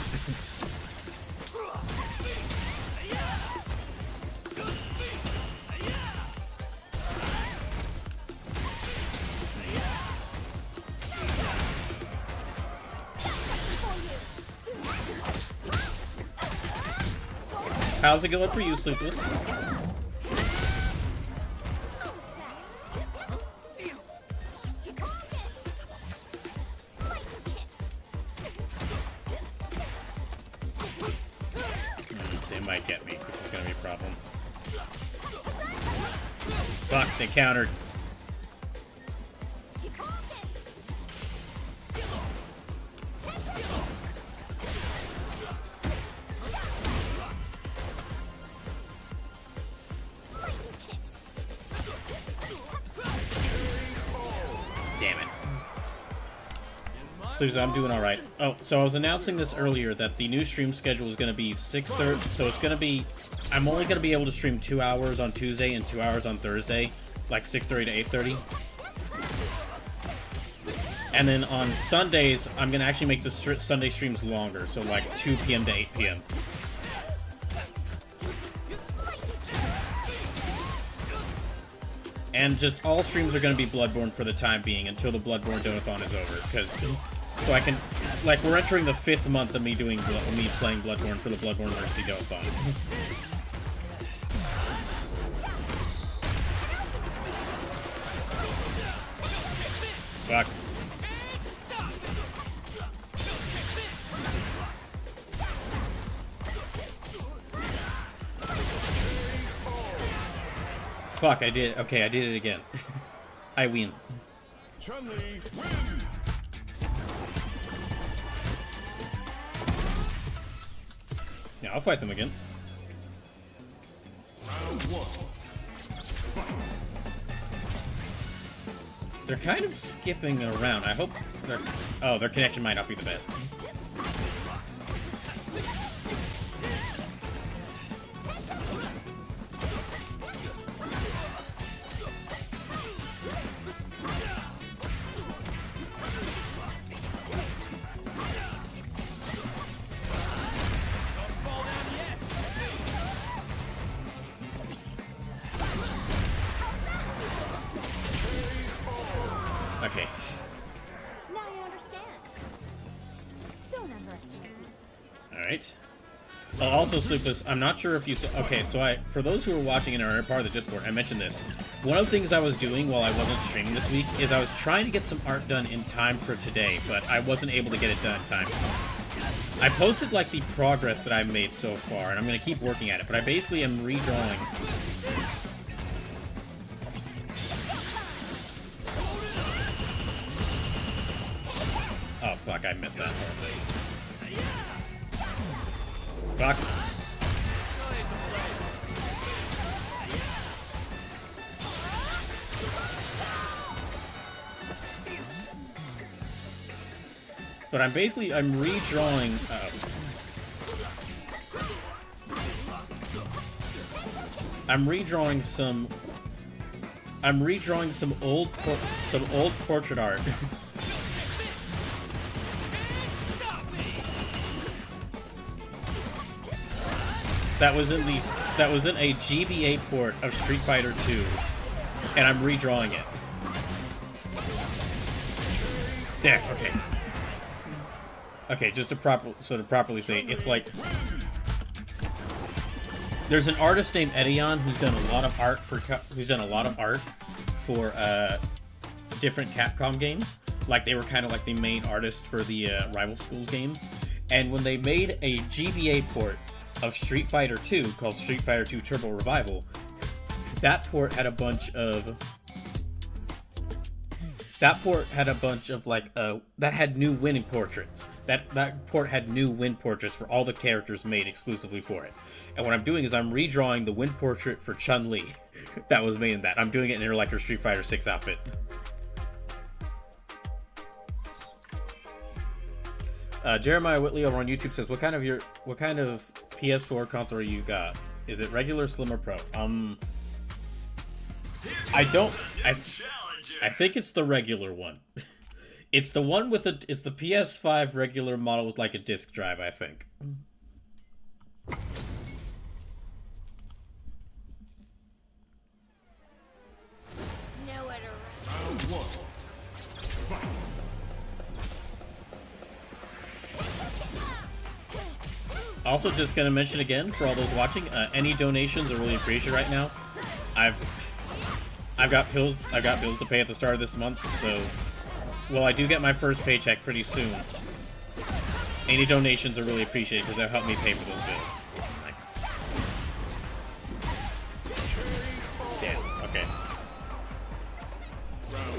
How's it going for you, Sleepless? They might get me, which is gonna be a problem. Fuck, they countered. I'm doing all right. Oh, so I was announcing this earlier that the new stream schedule is going to be 6:30. So it's going to be, I'm only going to be able to stream 2 hours on Tuesday and 2 hours on Thursday, like 6:30 to 8:30. And then on Sundays, I'm going to actually make the Sunday streams longer, so like 2 p.m. to 8 p.m. And just all streams are going to be Bloodborne for the time being until the Bloodborne Donathon is over, because so I can, like, we're entering the 5th month of me playing Bloodborne for the Bloodborne Mercy Donathon. Fuck. Fuck, I did. Okay, I did it again. I win. Chun-Li wins. Yeah, I'll fight them again. Round one. They're kind of skipping around. I hope their connection might not be the best. understand. Don't underestimate me. Alright. Oh, also, Supus, I'm not sure if you saw... Okay, so for those who are watching and are part of the Discord, I mentioned this. One of the things I was doing while I wasn't streaming this week is I was trying to get some art done in time for today, but I wasn't able to get it done in time. I posted, like, the progress that I've made so far, and I'm going to keep working at it, but I basically am redrawing... Oh, fuck, I missed that part. Fuck. But I'm redrawing... I'm redrawing some old portrait art. That was in a GBA port of Street Fighter 2, and I'm redrawing it. There, okay. Okay, just to properly say, it's like there's an artist named Edion who's done a lot of art for different Capcom games. Like they were kind of like the main artist for the Rival Schools games, and when they made a GBA port of Street Fighter 2 called Street Fighter 2 Turbo Revival, that port had a bunch of like that had new winning portraits. That port had new win portraits for all the characters made exclusively for it. And what I'm doing is I'm redrawing the win portrait for Chun-Li that was made in that. I'm doing it in like her Street Fighter 6 outfit. Jeremiah Whitley over on YouTube says, what kind of PS4 console you got? Is it regular, slim, or pro? I think it's the regular one. It's the one with it's the PS5 regular model with like a disc drive, I think. Nowhere to run. Also, just gonna mention again for all those watching, any donations are really appreciated right now. I've got bills to pay at the start of this month, so well, I do get my first paycheck pretty soon. Any donations are really appreciated because they'll help me pay for those bills. Damn. Okay.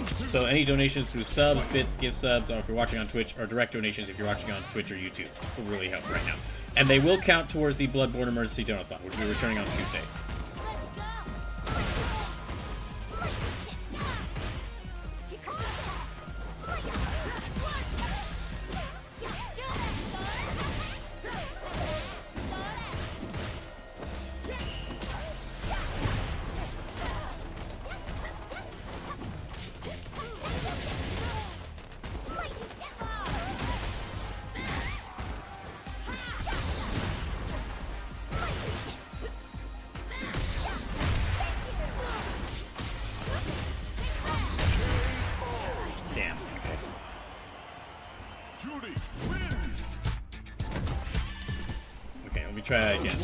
So any donations through subs, bits, gift subs, or if you're watching on Twitch, or direct donations if you're watching on Twitch or YouTube, will really help right now. And they will count towards the Bloodborne Emergency Donathon, which will be returning on Tuesday. Okay, let me try that again.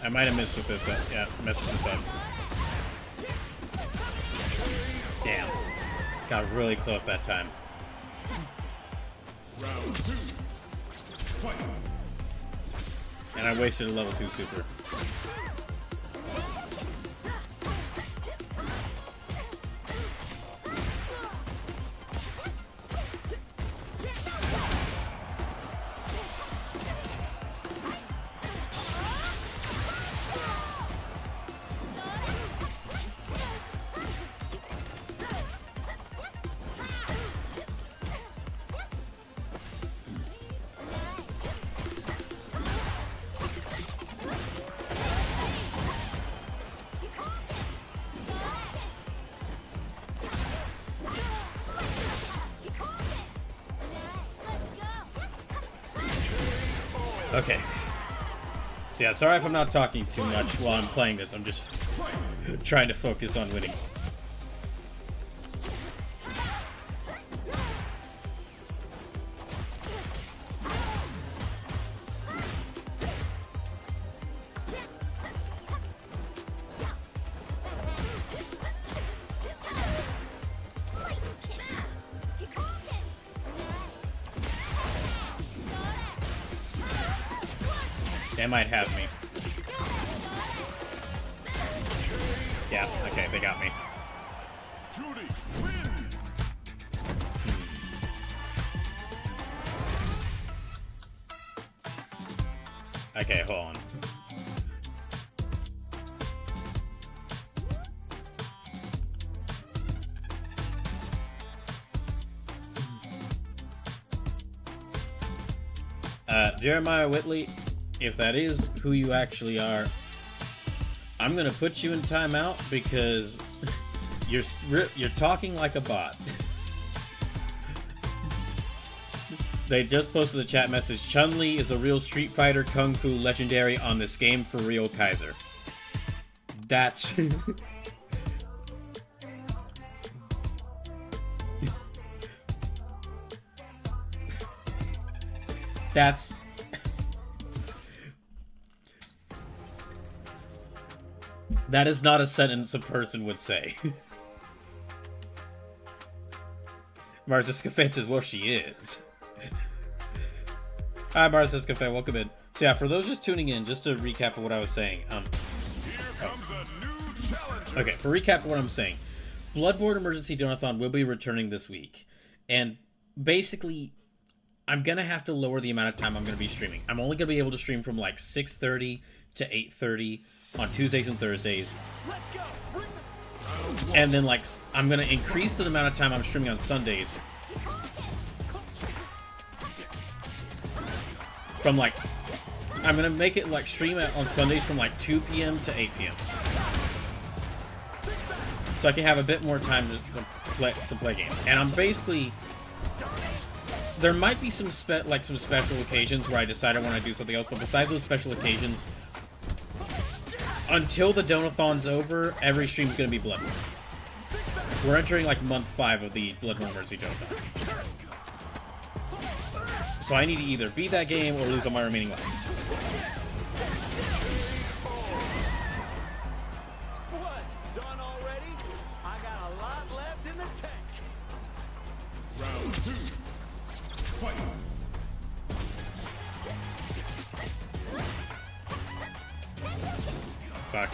I might have missed with this. Yeah, messed this up. Damn. Got really close that time. Round 2. Fight. And I wasted a level 2 super. Okay. So yeah, sorry if I'm not talking too much while I'm playing this. I'm just trying to focus on winning. They might have me. Yeah, okay, they got me. Judy wins. Okay, hold on. Jeremiah Whitley, if that is who you actually are, I'm gonna put you in timeout because you're talking like a bot. They just posted the chat message. Chun-Li is a real Street Fighter Kung Fu legendary on this game for real, Kaiser. That's that's that is not a sentence a person would say. Marza Cafe says, well, she is. Hi, Marza Cafe, welcome in. So yeah, for those just tuning in, just to recap of what I was saying. Here comes a new challenger. Okay, for recap of what I'm saying, Bloodborne Emergency Donathon will be returning this week, and basically, I'm gonna have to lower the amount of time I'm gonna be streaming. I'm only gonna be able to stream from like 6:30 to 8:30 on Tuesdays and Thursdays, and then like I'm gonna increase the amount of time I'm streaming on Sundays from like I'm gonna make it like stream on Sundays from like 2 p.m. to 8 p.m. so I can have a bit more time to play games. And I'm basically, there might be some special occasions where I decide I want to do something else, but besides those special occasions, until the Donathon's over, every stream is going to be Bloodborne. We're entering like month 5 of the Bloodborne Mercy Donathon. So I need to either beat that game or lose all my remaining lives. What? Done already? I got a lot left in the tank. Round 2. Fight. Fuck.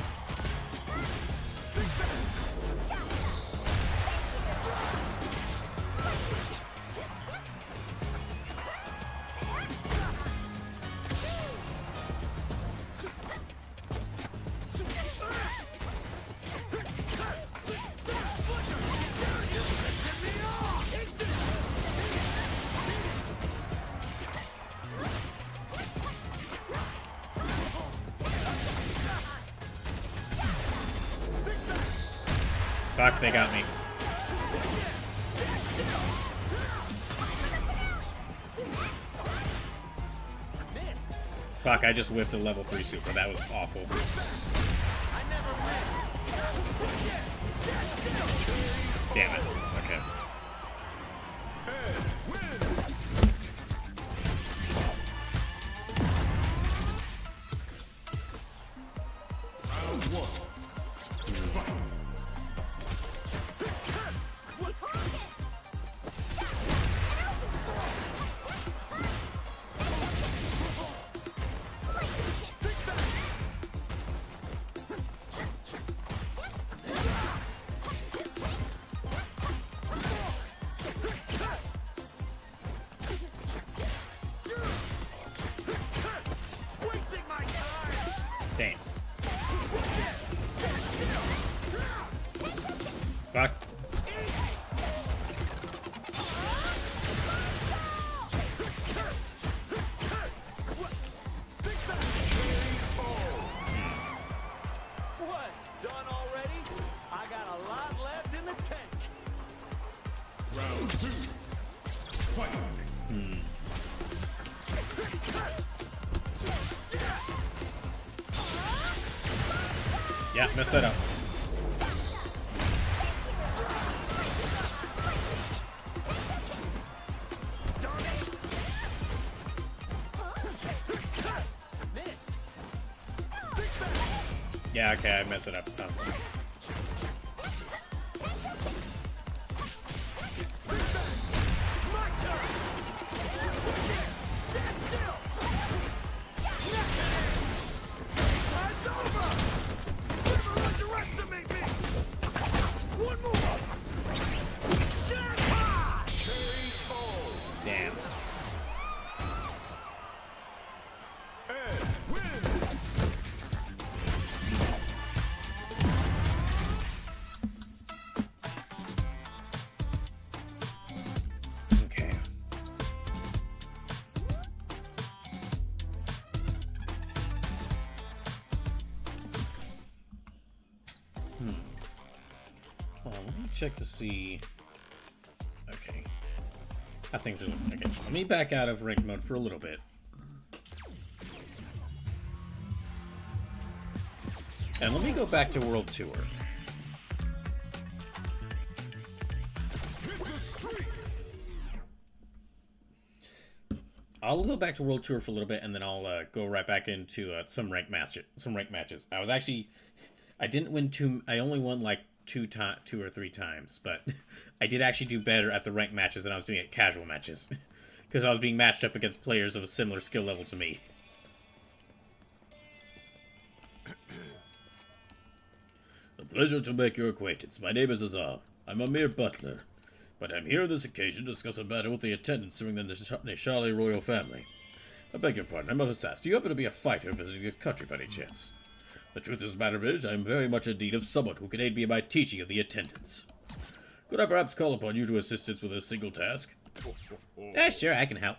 Fuck, they got me. Fuck, I just whipped a level 3 super. That was awful. Damn it. Okay. Damn. Fuck. What? Done already? I got a lot left in the tank. Round 2. Fight. Yeah, messed that up. Yeah, okay, I messed it up. Oh. Damn. Okay. Hold on, let me check to see. Okay. I think so. Okay, let me back out of ranked mode for a little bit. And let me go back to World Tour. I'll go back to World Tour for a little bit, and then I'll go right back into some ranked matches. I didn't win two. I only won like two or three times, but I did actually do better at the ranked matches than I was doing at casual matches, because I was being matched up against players of a similar skill level to me. A pleasure to make your acquaintance. My name is Azar. I'm a mere butler, but I'm here on this occasion to discuss a matter with the attendants serving the Nishali royal family. I beg your pardon, I must ask, do you happen to be a fighter visiting this country by any chance? The truth of the matter is, I am very much in need of someone who can aid me in my teaching of the attendants. Could I perhaps call upon you to assist us with a single task? Sure, I can help.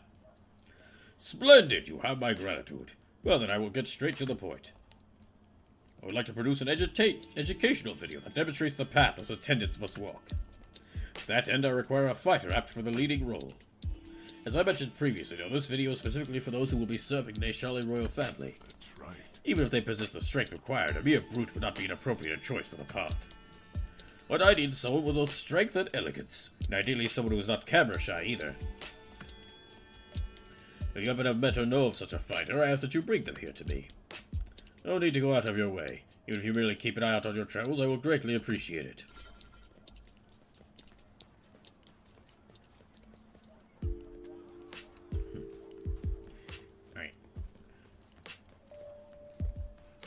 Splendid, you have my gratitude. Well then, I will get straight to the point. I would like to produce an educational video that demonstrates the path us attendants must walk. To that end, I require a fighter apt for the leading role. As I mentioned previously, though, this video is specifically for those who will be serving the Nishali royal family. That's right. Even if they possess the strength required, a mere brute would not be an appropriate choice for the part. What I need is someone with both strength and elegance, and ideally someone who is not camera shy either. If you happen to have met or know of such a fighter, I ask that you bring them here to me. No need to go out of your way. Even if you merely keep an eye out on your travels, I will greatly appreciate it. Alright.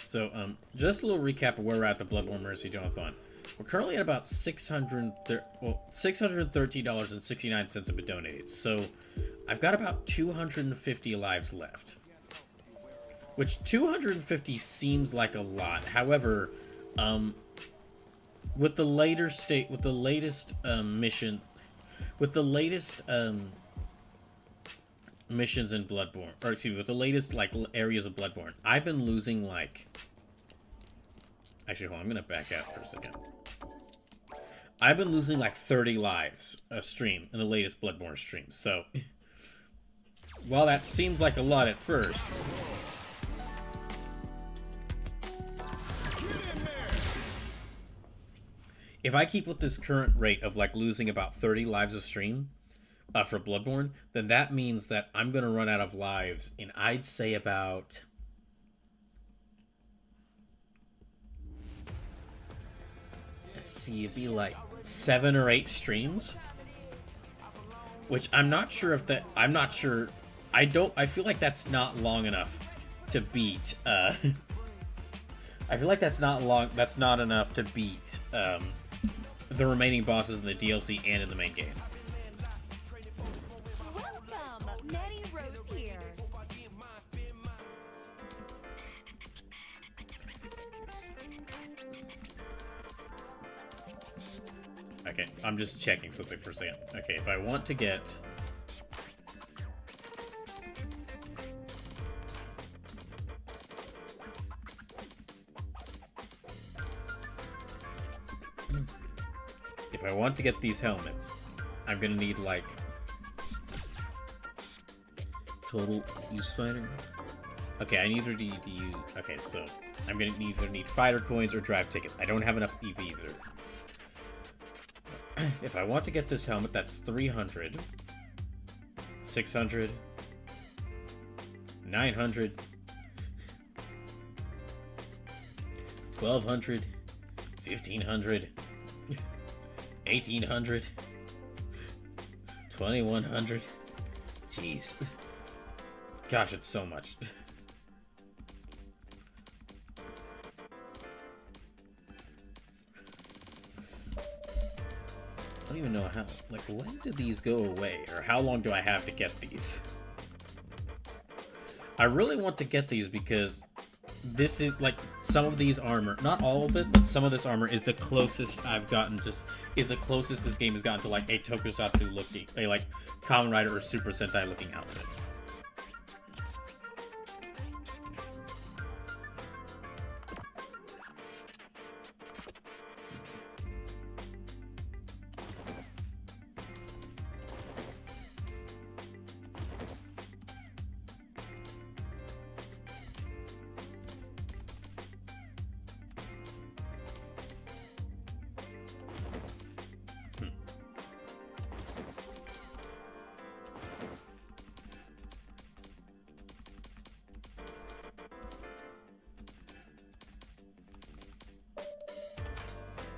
So, just a little recap of where we're at the Bloodborne Mercy Jonathon. We're currently at about $613.69 have been donated. So, I've got about 250 lives left. Which 250 seems like a lot. However, with the latest mission, with the latest missions in Bloodborne, or excuse me, with the latest like areas of Bloodborne, I've been losing like. Actually, hold on, I'm gonna back out for a second. I've been losing like 30 lives a stream in the latest Bloodborne stream. So, while that seems like a lot at first. If I keep with this current rate of like losing about 30 lives a stream for Bloodborne, then that means that I'm going to run out of lives in, I'd say, about... Let's see, it'd be like 7 or 8 streams. Which I'm not sure if that... I'm not sure... I feel like that's not long enough to beat... I feel like that's not enough to beat... the remaining bosses in the DLC and in the main game. Welcome, Nettie Rose here. Okay, I'm just checking something for a second. Okay, if I want to get... If I want to get these helmets, I'm gonna need, like... Total use fighter? Okay, I need to use... Okay, so... I'm gonna either need fighter coins or drive tickets. I don't have enough EV either. If I want to get this helmet, that's 300, 600, 900, 1200, 1500, 1800, 2100. Jeez. Gosh, it's so much. I don't even know how, like, when do these go away? Or how long do I have to get these? I really want to get these because this is, like, some of these armor, not all of it, but some of this armor is the closest I've gotten, is the closest this game has gotten to, like, a tokusatsu looking, a, like, Kamen Rider or Super Sentai looking outfit.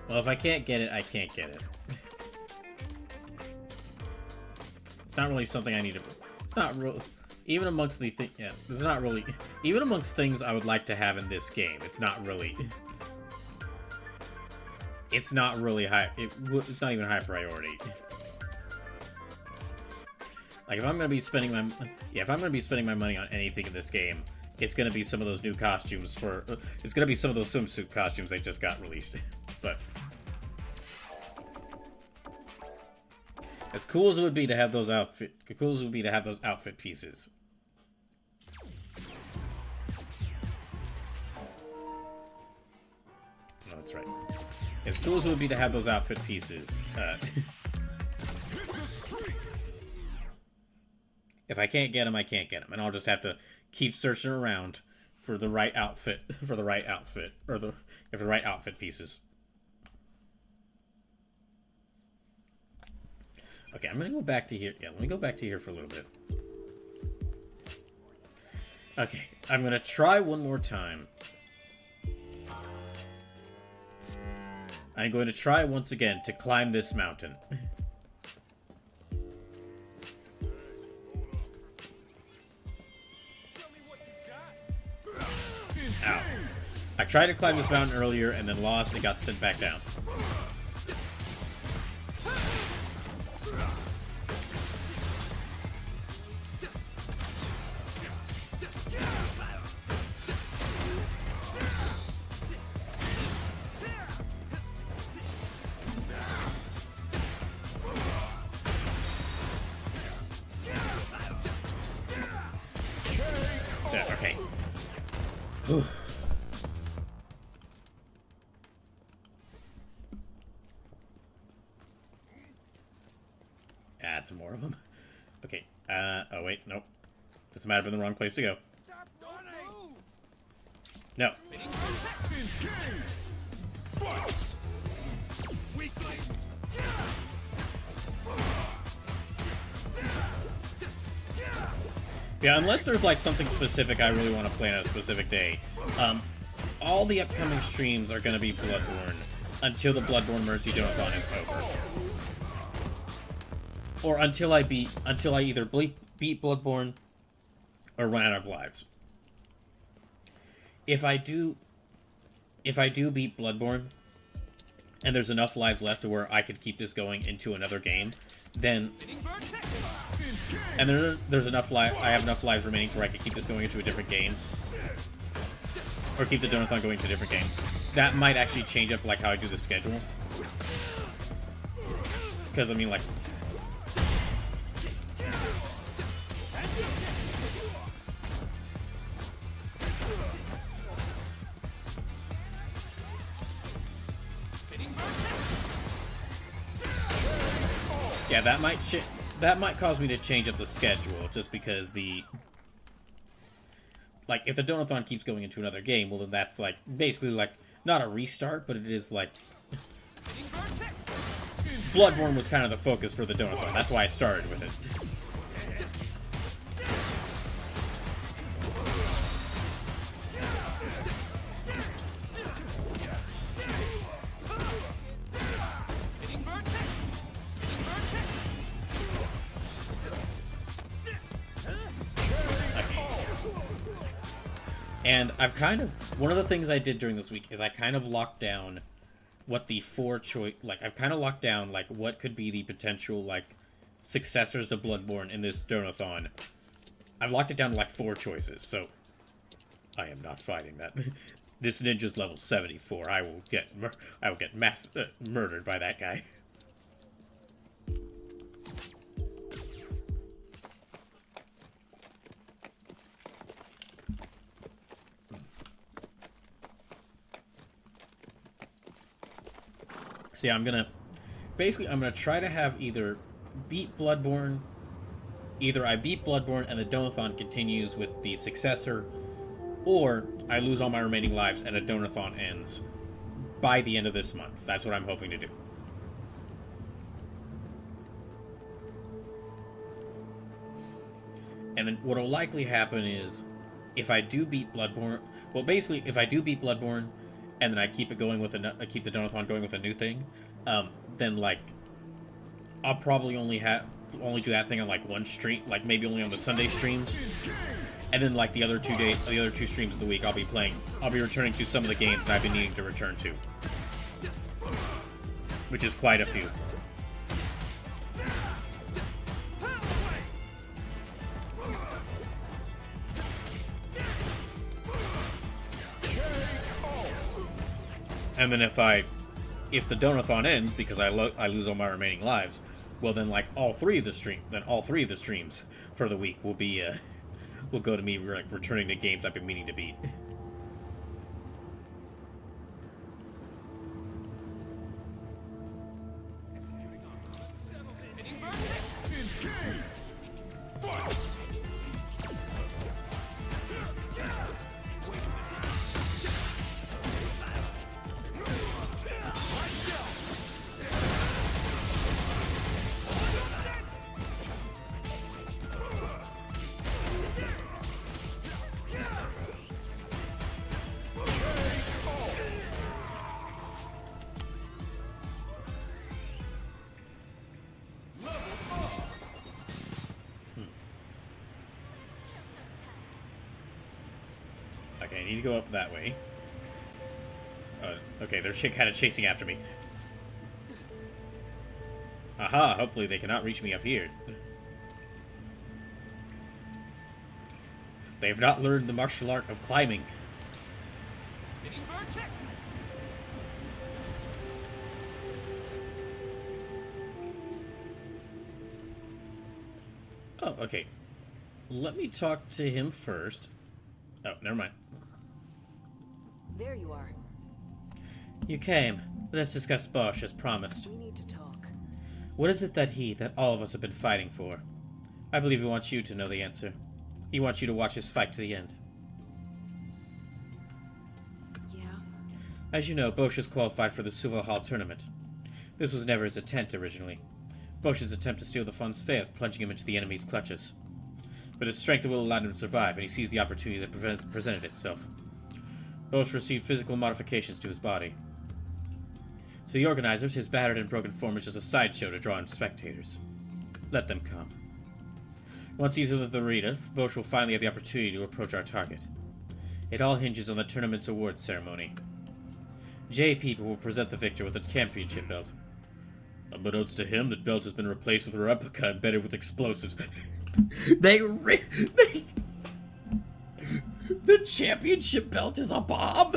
Well, if I can't get it, I can't get it. It's not really something I need to... It's not real... Even amongst the thing... Yeah, it's not really... Even amongst things I would like to have in this game, it's not really... It's not really high... It's not even high priority. Like, if I'm gonna be spending my... Yeah, if I'm gonna be spending my money on anything in this game, it's gonna be some of those new costumes for... It's gonna be some of those swimsuit costumes they just got released. But... As cool as it would be to have those outfit pieces. No, that's right. As cool as it would be to have those outfit pieces. If I can't get them, I can't get them, and I'll just have to keep searching around for the right outfit, or the right outfit pieces. Okay, I'm gonna go back to here. Yeah, let me go back to here for a little bit. Okay, I'm gonna try one more time. I'm going to try once again to climb this mountain. Ow. I tried to climb this mountain earlier and then lost and got sent back down. Okay. Whew. Add some more of them. Okay. Oh wait, nope. This might have been the wrong place to go. No. Yeah, unless there's like something specific I really want to play on a specific day. All the upcoming streams are going to be Bloodborne until the Bloodborne Mercy Donathon is over. Or until I either beat Bloodborne or run out of lives. If I do beat Bloodborne and there's enough lives left to where I could keep this going into another game, then there's enough I have enough lives remaining to where I could keep this going into a different game. Or keep the Donathon going to a different game. That might actually change up like how I do the schedule. Because I mean like yeah, that might cause me to change up the schedule just because like, if the Donathon keeps going into another game, well, then that's, like, basically, like, not a restart, but it is, like... Bloodborne was kind of the focus for the Donathon. That's why I started with it. And I've kind of... One of the things I did during this week is I kind of locked down what the 4 choice... Like, I've kind of locked down, like, what could be the potential, like, successors to Bloodborne in this Donathon. I've locked it down to, like, 4 choices, so... I am not fighting that. This ninja's level 74. I will get murdered by that guy. See, I'm gonna try to have either beat Bloodborne, either I beat Bloodborne and the Donathon continues with the successor, or I lose all my remaining lives and a Donathon ends by the end of this month. That's what I'm hoping to do. And then what will likely happen is, if I do beat Bloodborne, well, basically, if I do beat Bloodborne, and then I keep it going with keep the Donathon going with a new thing, then, like, I'll probably only do that thing on, like, one stream, like, maybe only on the Sunday streams, and then, like, the other 2 streams of the week I'll be returning to some of the games that I've been needing to return to, which is quite a few. And then if the Donathon ends because I lose all my remaining lives, well then, like, all three of the streams for the week will go to me, like, returning to games I've been meaning to beat. Okay, I need to go up that way. Okay, they're kind of chasing after me. Aha, hopefully they cannot reach me up here. They have not learned the martial art of climbing. Oh, okay. Let me talk to him first. Oh, never mind. There you are. You came. Let's discuss Bosch as promised. We need to talk. What is it that all of us have been fighting for? I believe he wants you to know the answer. He wants you to watch his fight to the end. Yeah? As you know, Bosch has qualified for the Suva Hall tournament. This was never his intent originally. Bosch's attempt to steal the funds failed, plunging him into the enemy's clutches. But his strength will allow him to survive, and he seized the opportunity that presented itself. Bosch received physical modifications to his body. To the organizers, his battered and broken form is just a sideshow to draw in spectators. Let them come. Once he's in the arena, Bosch will finally have the opportunity to approach our target. It all hinges on the tournament's awards ceremony. JP will present the victor with a championship belt. Unbeknownst to him, that belt has been replaced with a replica embedded with explosives. The championship belt is a bomb?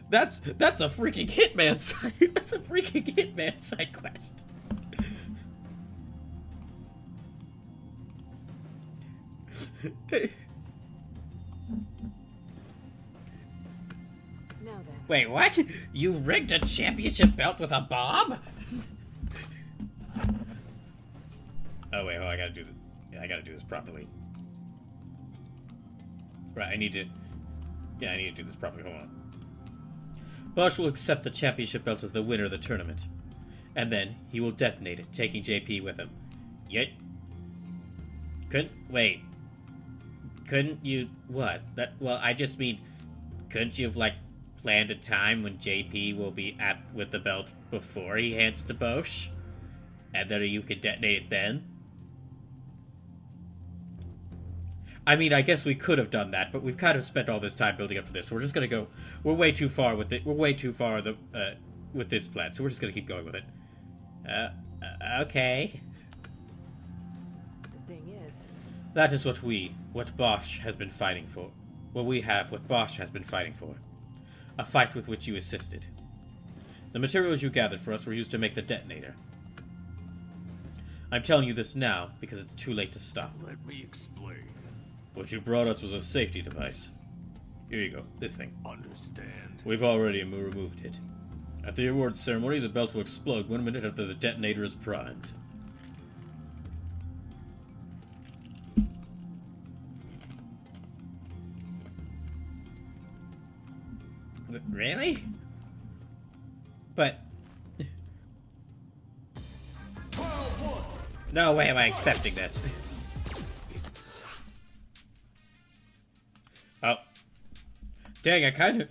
That's a freaking Hitman side. That's a freaking Hitman side quest. Now then. Wait, what? You rigged a championship belt with a bomb? Oh wait, I gotta do this properly. Right, I need to... Yeah, I need to do this properly. Hold on. Bosch will accept the championship belt as the winner of the tournament. And then, he will detonate it, taking JP with him. Yet... Wait. Couldn't you... What? Well, I just mean... Couldn't you have, like, planned a time when JP will be with the belt before he hands it to Bosch? And then you could detonate it then? I mean, I guess we could have done that, but we've kind of spent all this time building up to this, so we're just gonna go... We're way too far with it. We're way too far with this plan, so we're just gonna keep going with it. Okay. The thing is... That is what Bosch has been fighting for. What Bosch has been fighting for. A fight with which you assisted. The materials you gathered for us were used to make the detonator. I'm telling you this now, because it's too late to stop. Let me explain. What you brought us was a safety device. Here you go, this thing. Understand. We've already removed it. At the awards ceremony, the belt will explode 1 minute after the detonator is primed. Really? But... No way am I accepting this. Oh. Dang, I kind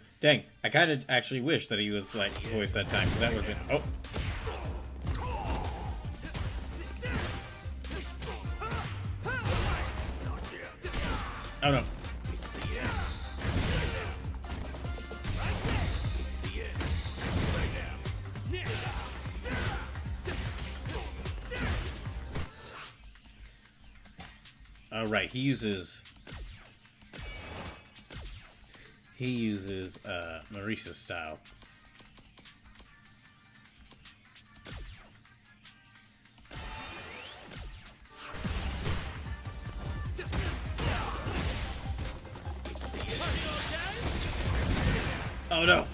of actually wish that he was, like, voiced that time, because that would have been... Oh. Oh, no. Alright, he uses Maurice's style. Oh no!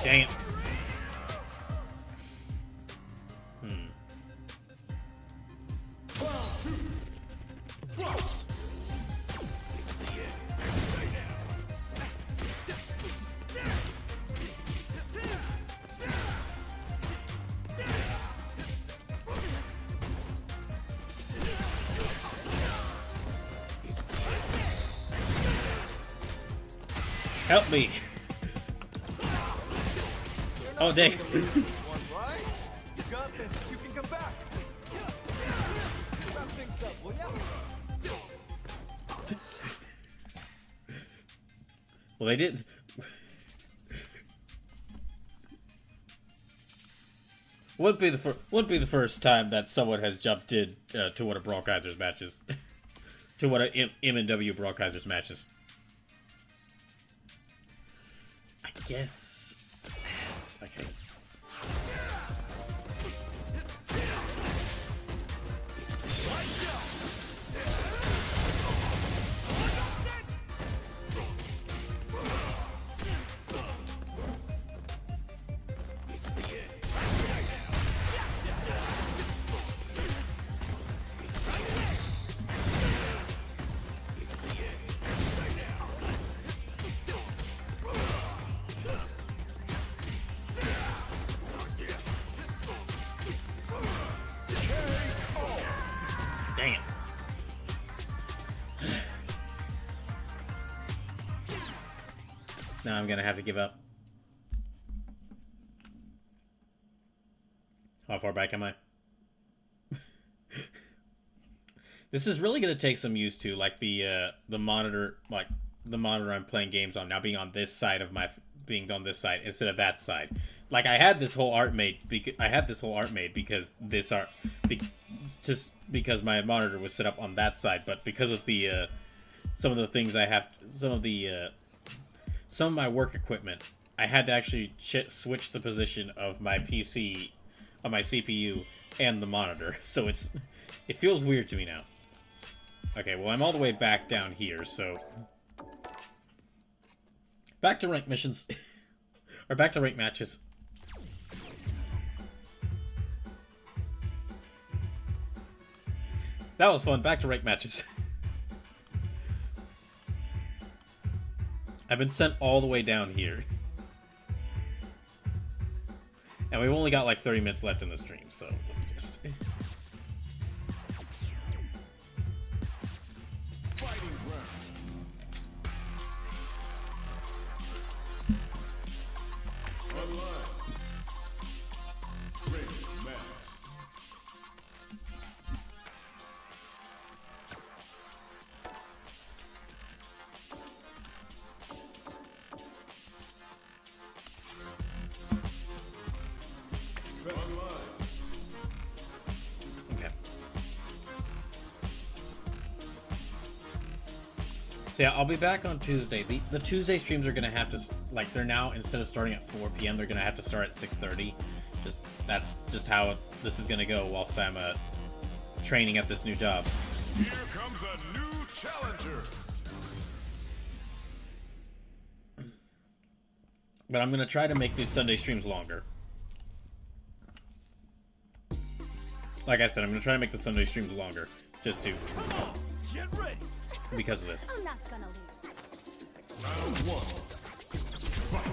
Dang it. Help me. Oh, dang. You got this. You can come back. Wrap things up, will ya? Well, they did. Wouldn't be the first time that someone has jumped in to one of Broadcasters matches, to one of M&W Broadcasters matches. I guess. Okay. Dang it. Now I'm gonna have to give up. How far back am I? This is really gonna take some use to, like the monitor, like the monitor I'm playing games on now being on this side of being on this side instead of that side. Like I had this whole art made because because my monitor was set up on that side, but because of the some of the things I have, some of my work equipment, I had to actually switch the position of my PC, of my CPU and the monitor. So it feels weird to me now. Okay, well, I'm all the way back down here, so... Back to rank missions. Or back to rank matches. That was fun. Back to rank matches. I've been sent all the way down here. And we've only got like 30 minutes left in the stream, so let me just... Okay. So yeah, I'll be back on Tuesday. The Tuesday streams are gonna have to, like, they're now, instead of starting at 4 p.m., they're gonna have to start at 6:30. That's just how this is gonna go whilst I'm training at this new job. Here comes a new challenger. But I'm gonna try to make these Sunday streams longer. Like I said, I'm gonna try to make the Sunday streams longer, just to, Get ready. because of this. I'm not gonna lose. Round one. Fight.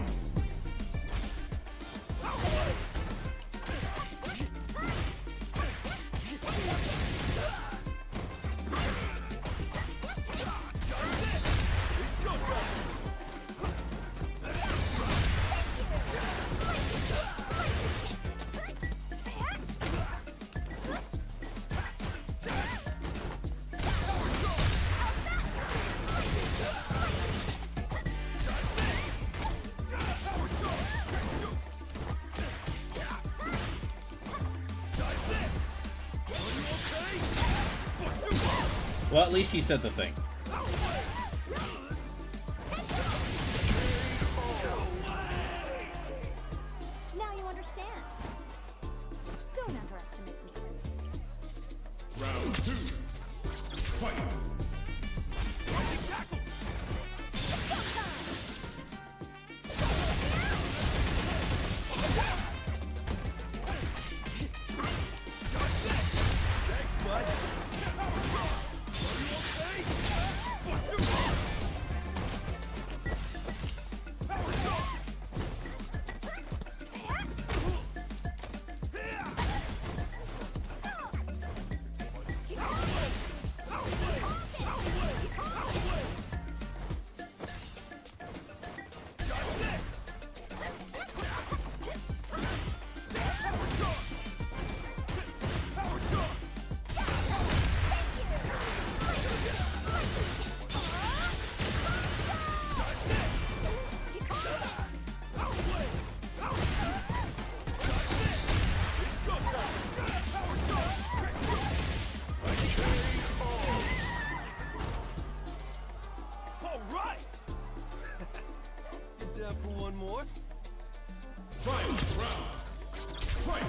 Well, at least he said the thing. Now you understand. Don't underestimate me. Round two. Fight. All right. You down for one more? Final round. Fight.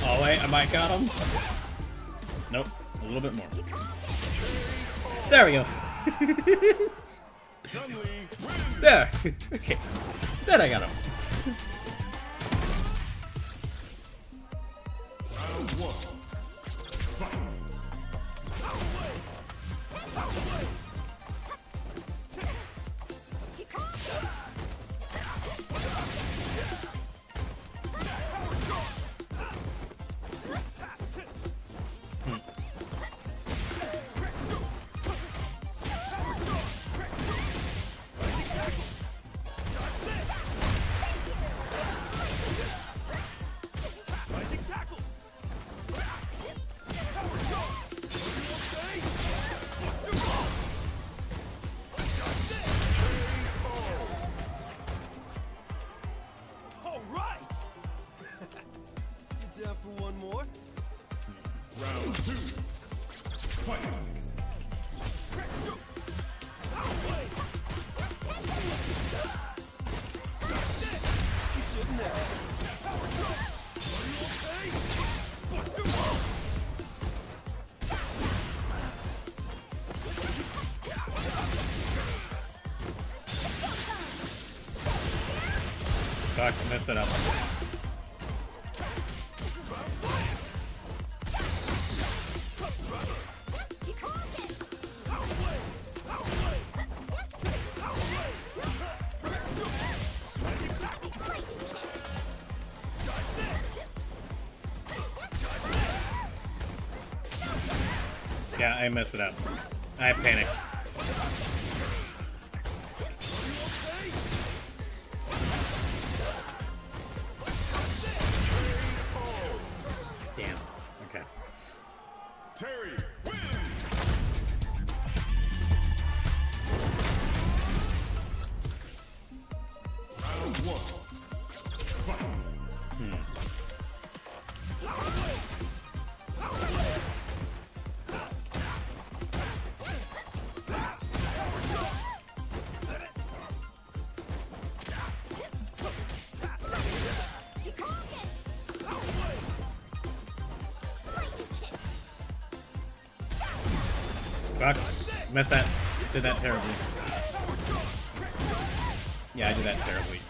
Oh wait, I might got him. Nope, a little bit more. There we go. Chun-Li wins. There. Okay. Then I got him. Round one. Fight. Rising tackle. Fuck, I messed it up. Yeah, I messed it up. I panicked. Damn. Okay. Terry wins. Round one. Fight. Fuck. Messed that. Did that terribly. Yeah, I did that terribly.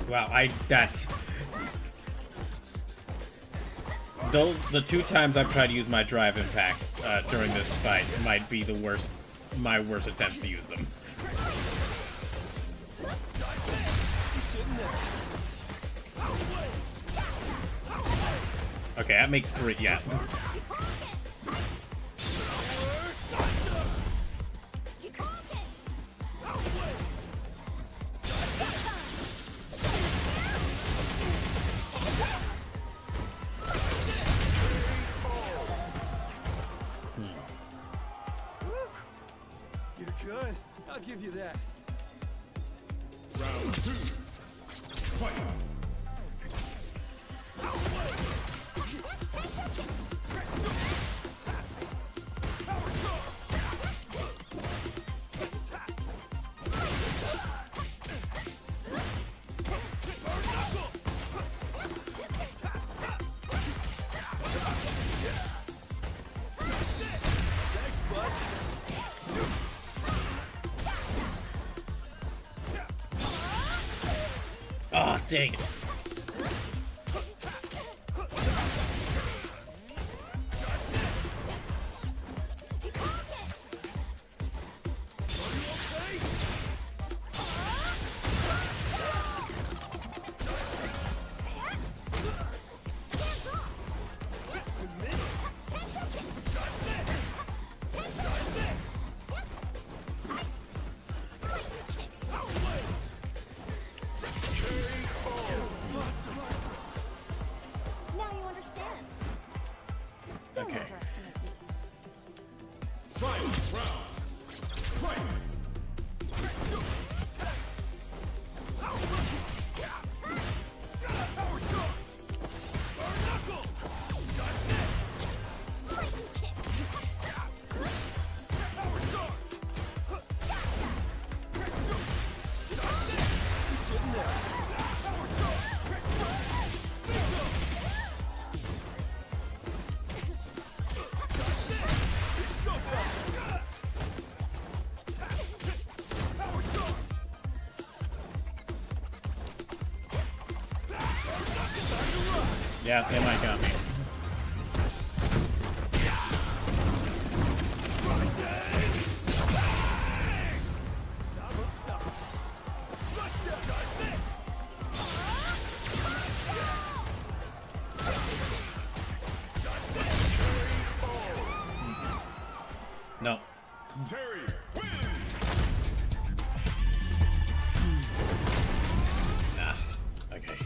Wow, that's... the 2 times I've tried to use my drive impact during this fight might be my worst attempts to use them. Okay, that makes 3, yeah. You're good. I'll give you that. Round 2. Fight. Oh, dang it. Now you understand. Don't Okay. overestimate me. Final round. Fight. Yeah, they might got me. No. Terry wins. Nah. Okay.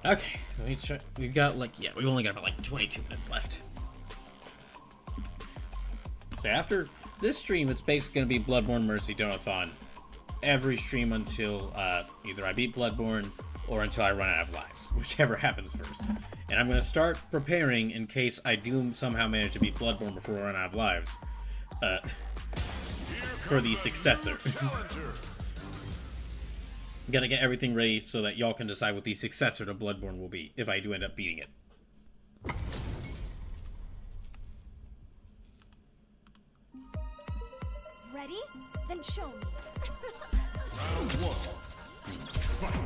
Okay, let me try. We've got like, yeah, we've only got about like 22 minutes left. So after this stream, it's basically going to be Bloodborne Mercy Donathon. Every stream until either I beat Bloodborne or until I run out of lives, whichever happens first. And I'm going to start preparing in case I do somehow manage to beat Bloodborne before I run out of lives for the successor. Gotta get everything ready so that y'all can decide what the successor to Bloodborne will be, if I do end up beating it. Ready? Then show me. Round one. Fight.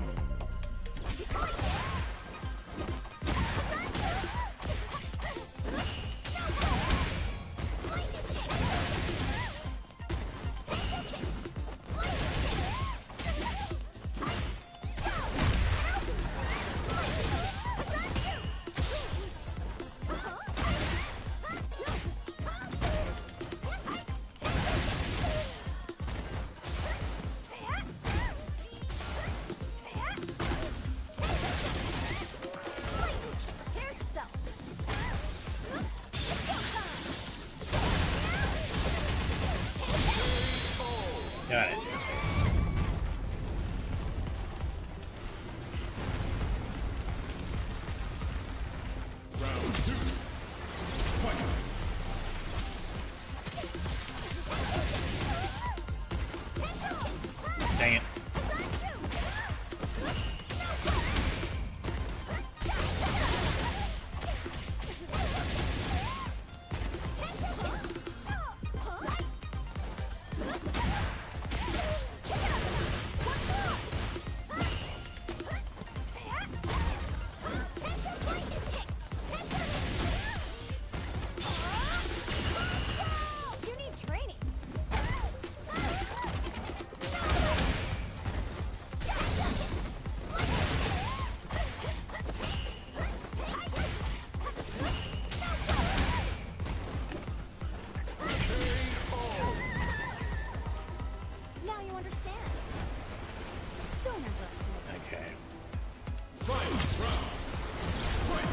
Got it. Round two. Fight. Dang it. You need training. Now you understand. Don't underestimate. Okay. Fight. Round. Fight.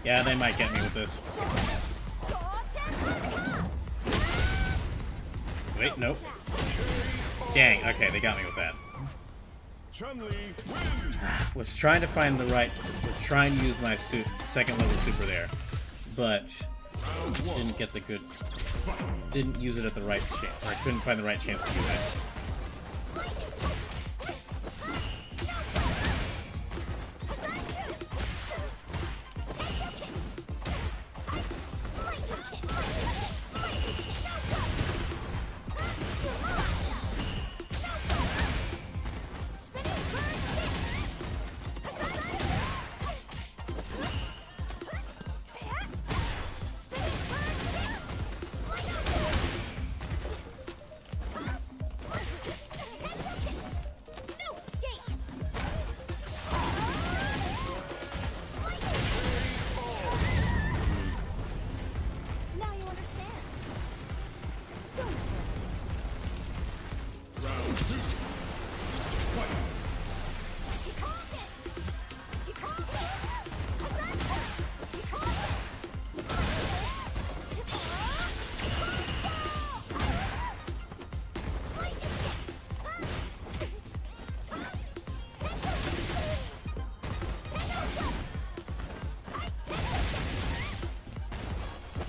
Yeah, they might get me with this. Wait, nope. Dang, okay, they got me with that. Chun-Li wins. Was trying to find the right... Was trying to use my second level super there. But didn't get the good... Didn't use it at the right chance. Or I couldn't find the right chance to do that. No escape. Now you understand. Don't underestimate. Round two. Fight. You called it. You called it. You called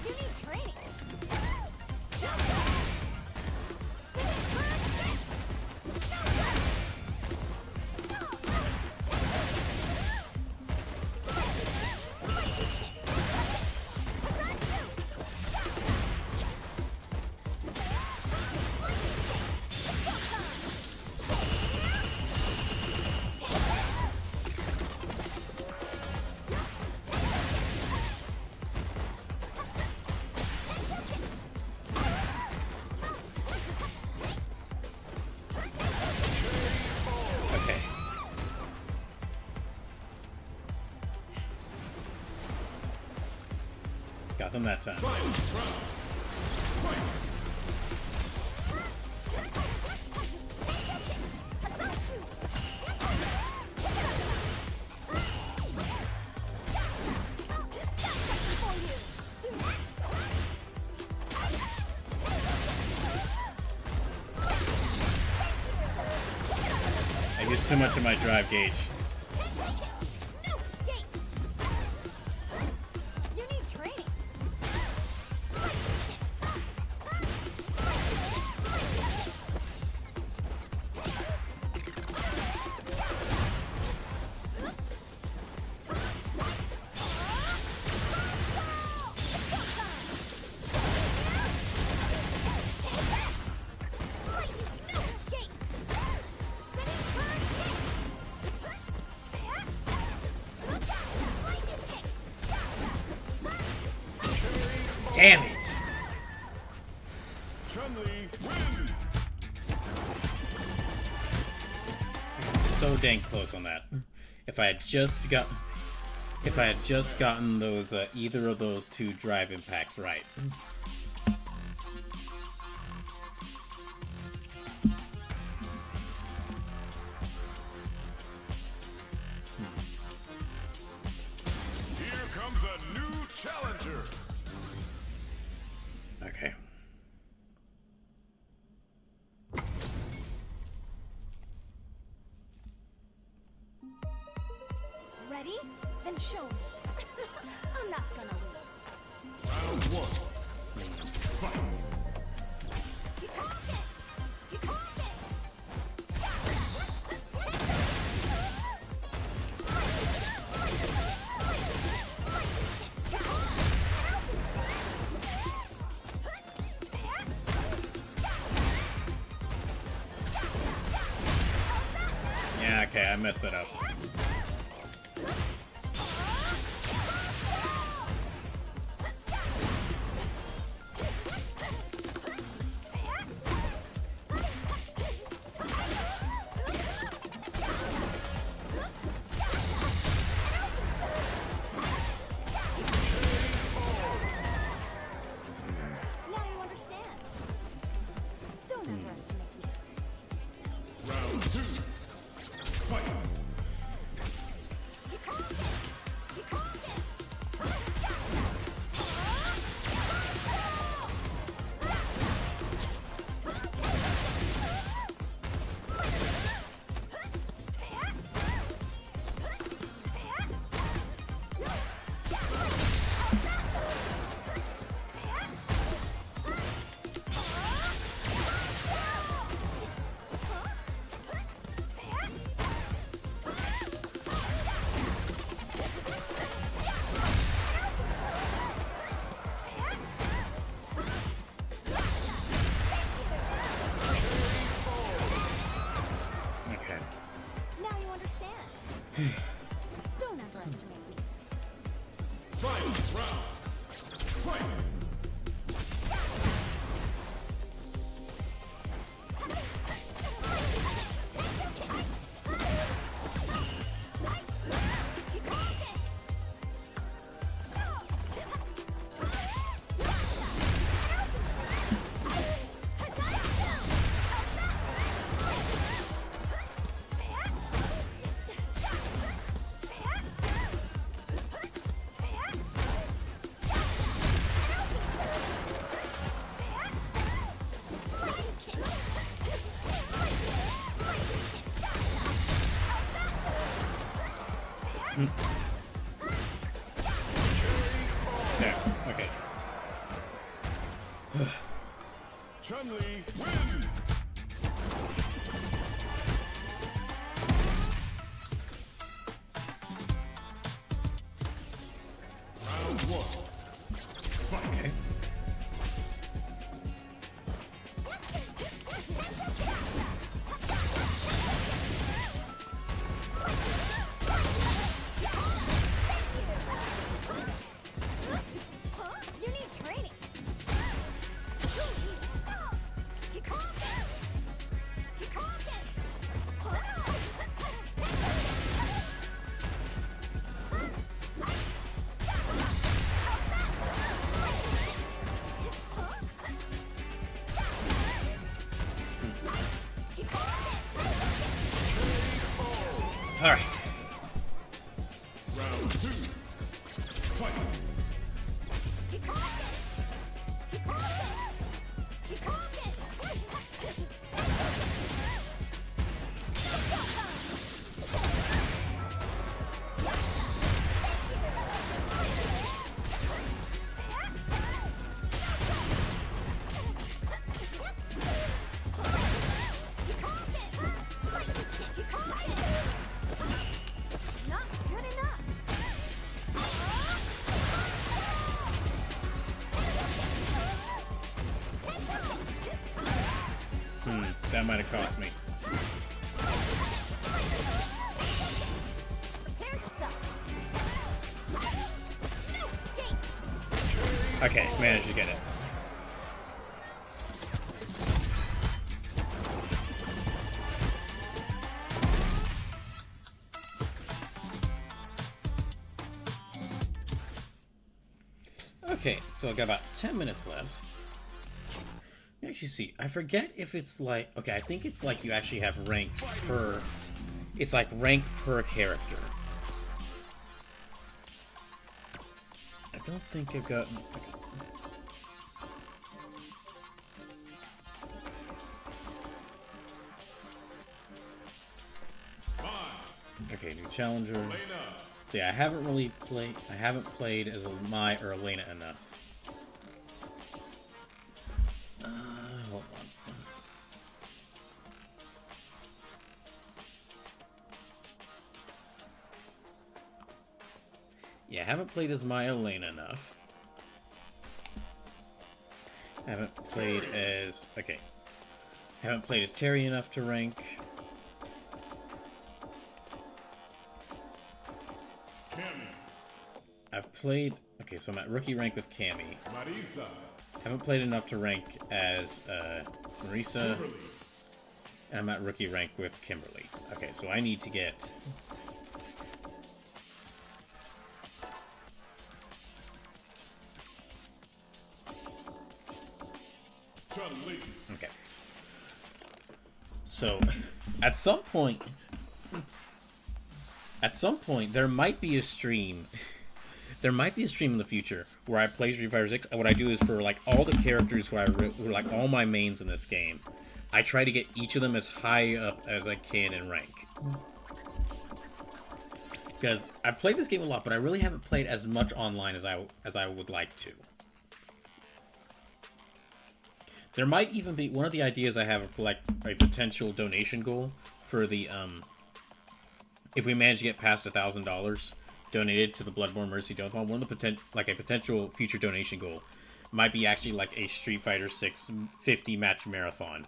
You need training. Got them that time. I used too much of my drive gauge. No escape. You need training. No escape. Spinning turn kick. Damn it! Chun-Li wins. So dang close on that. If I had just gotten those either of those two drive impacts right. Here comes a new challenger. Okay. Ready? Then show me. I'm not gonna lose. Round one. Fight. You caught it! You caught it! Yeah, okay, I messed that up. Now you understand. Don't underestimate me. Round two. Fight. You caught it! You caught it! Okay. Now you understand. Don't underestimate me. Final round. Fight. You caught it! There. Okay. Chun-Li wins. Round one. Fight. Okay. You All right. Round 2. Fight. Not good enough. That might have cost me. Prepare yourself. No escape. Okay, managed to get it. Okay, so I've got about 10 minutes left. Let me actually see. I forget if it's like... Okay, I think it's like you actually have rank per... It's like rank per character. I don't think I've gotten... Okay, new challenger. See, I haven't really played... I haven't played as a Mai or Elena enough. Hold on. Yeah, I haven't played as Mai Elena enough. I haven't played as... Okay. I haven't played as Terry enough to rank. I've played... Okay, so I'm at rookie rank with Cammy. Marisa. Haven't played enough to rank as Marisa. And I'm at rookie rank with Kimberly. Okay, so I need to get... Chun-Li. Okay. So, at some point, there might be a stream. There might be a stream in the future where I play Street Fighter 6. And what I do is for like all the characters who are like all my mains in this game, I try to get each of them as high up as I can in rank. Because I've played this game a lot, but I really haven't played as much online as I would like to. There might even be one of the ideas I have, like a potential donation goal for the if we manage to get past $1,000 donated to the Bloodborne Mercy Dome Fund. One of the a potential future donation goal might be actually like a Street Fighter 6 50 match marathon,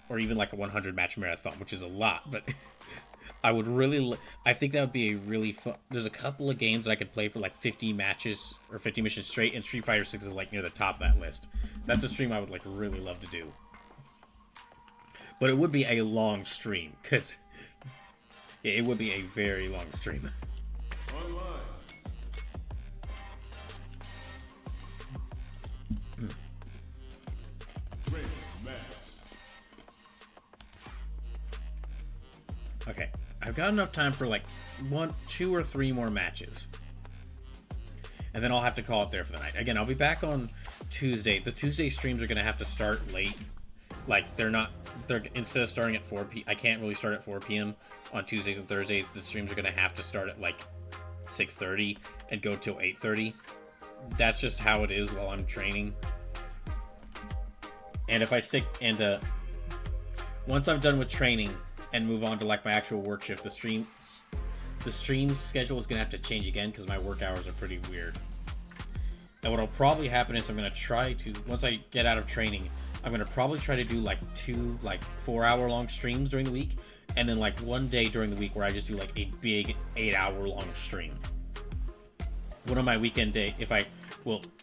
or even like a 100 match marathon, which is a lot, but I would really, I think that would be a really fun. There's a couple of games that I could play for like 50 matches or 50 missions straight, and Street Fighter 6 is like near the top of that list. That's a stream I would like really love to do. But it would be a long stream, because yeah, it would be a very long stream. Online. Ring match. Okay, I've got enough time for like 1, 2, or 3 more matches. And then I'll have to call it there for the night. Again, I'll be back on Tuesday. The Tuesday streams are going to have to start late. Like, they're instead of starting at 4 p.m. I can't really start at 4 p.m. on Tuesdays and Thursdays. The streams are going to have to start at like 6:30 and go till 8:30. That's just how it is while I'm training. And if I stick, and once I'm done with training and move on to like my actual work shift, the stream schedule is going to have to change again because my work hours are pretty weird. And what'll probably happen is I'm going to try to, once I get out of training, I'm going to probably try to do like 2 4-hour long streams during the week, and then like one day during the week where I just do like a big 8-hour long stream. One of my weekend day,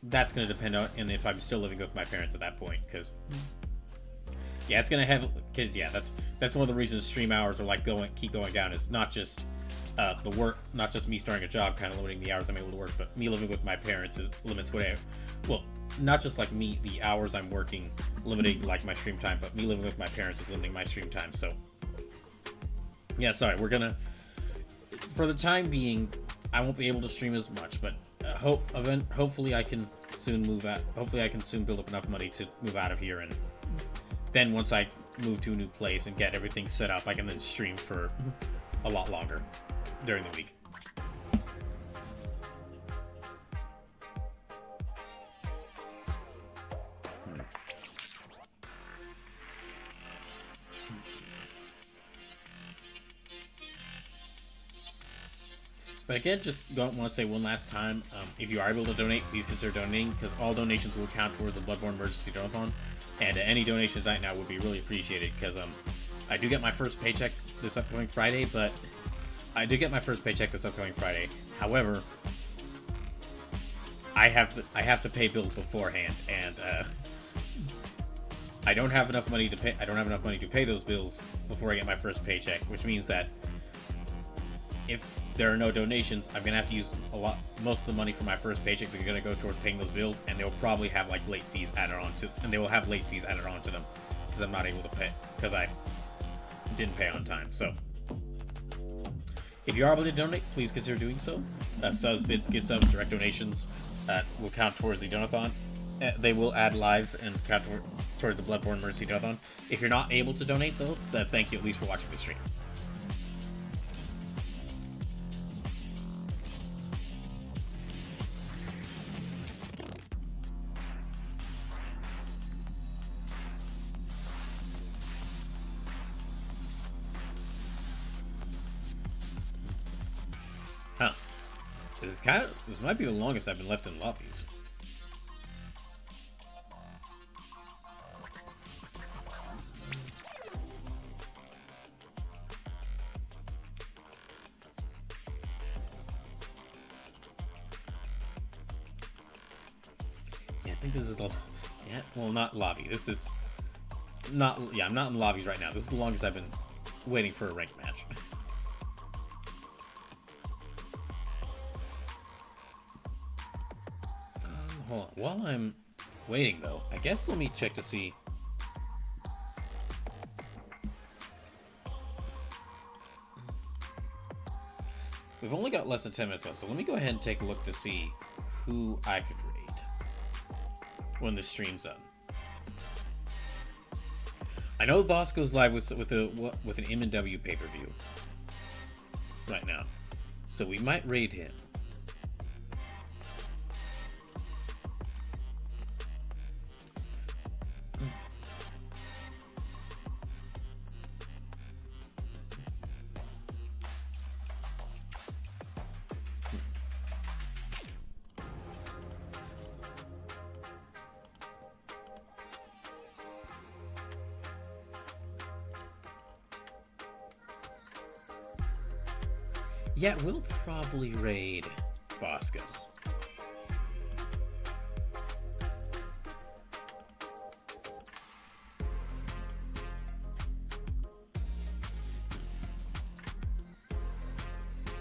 that's going to depend on and if I'm still living with my parents at that point, because yeah, it's going to have, because yeah, that's one of the reasons stream hours are like keep going down. Is not just the work, not just me starting a job kind of limiting the hours I'm able to work, but me living with my parents limits what I, well, not just like me, the hours I'm working limiting like my stream time, but me living with my parents is limiting my stream time. So yeah, sorry, we're gonna, for the time being, I won't be able to stream as much, but hopefully I can soon move out. Hopefully I can soon build up enough money to move out of here, and then once I move to a new place and get everything set up, I can then stream for a lot longer during the week. But again, just want to say one last time, if you are able to donate, please consider donating, because all donations will count towards the Bloodborne Emergency Donathon, and any donations right now would be really appreciated, because I do get my first paycheck this upcoming Friday, However, I have to pay bills beforehand, and I don't have enough money to pay. I don't have enough money to pay those bills before I get my first paycheck, which means that if there are no donations, I'm gonna have to use most of the money from my first paychecks are gonna go towards paying those bills, and they'll probably have like late fees added on to, and they will have late fees added on to them because I'm not able to pay because I didn't pay on time. So if you are able to donate, please consider doing so. Subs, bits, gift subs, direct donations will count towards the donathon. They will add lives and count towards the Bloodborne Mercy Donathon. If you're not able to donate though, thank you at least for watching the stream. This might be the longest I've been left in lobbies. Yeah, I think this is the... Yeah, well, not lobby. This is... not... Yeah, I'm not in lobbies right now. This is the longest I've been waiting for a ranked match. Hold on. While I'm waiting, though, I guess let me check to see... We've only got less than 10 minutes left, so let me go ahead and take a look to see who I could raid when the stream's done. I know Boss goes live with an M&W pay-per-view right now, so we might raid him. Yeah, we'll probably raid Bosco.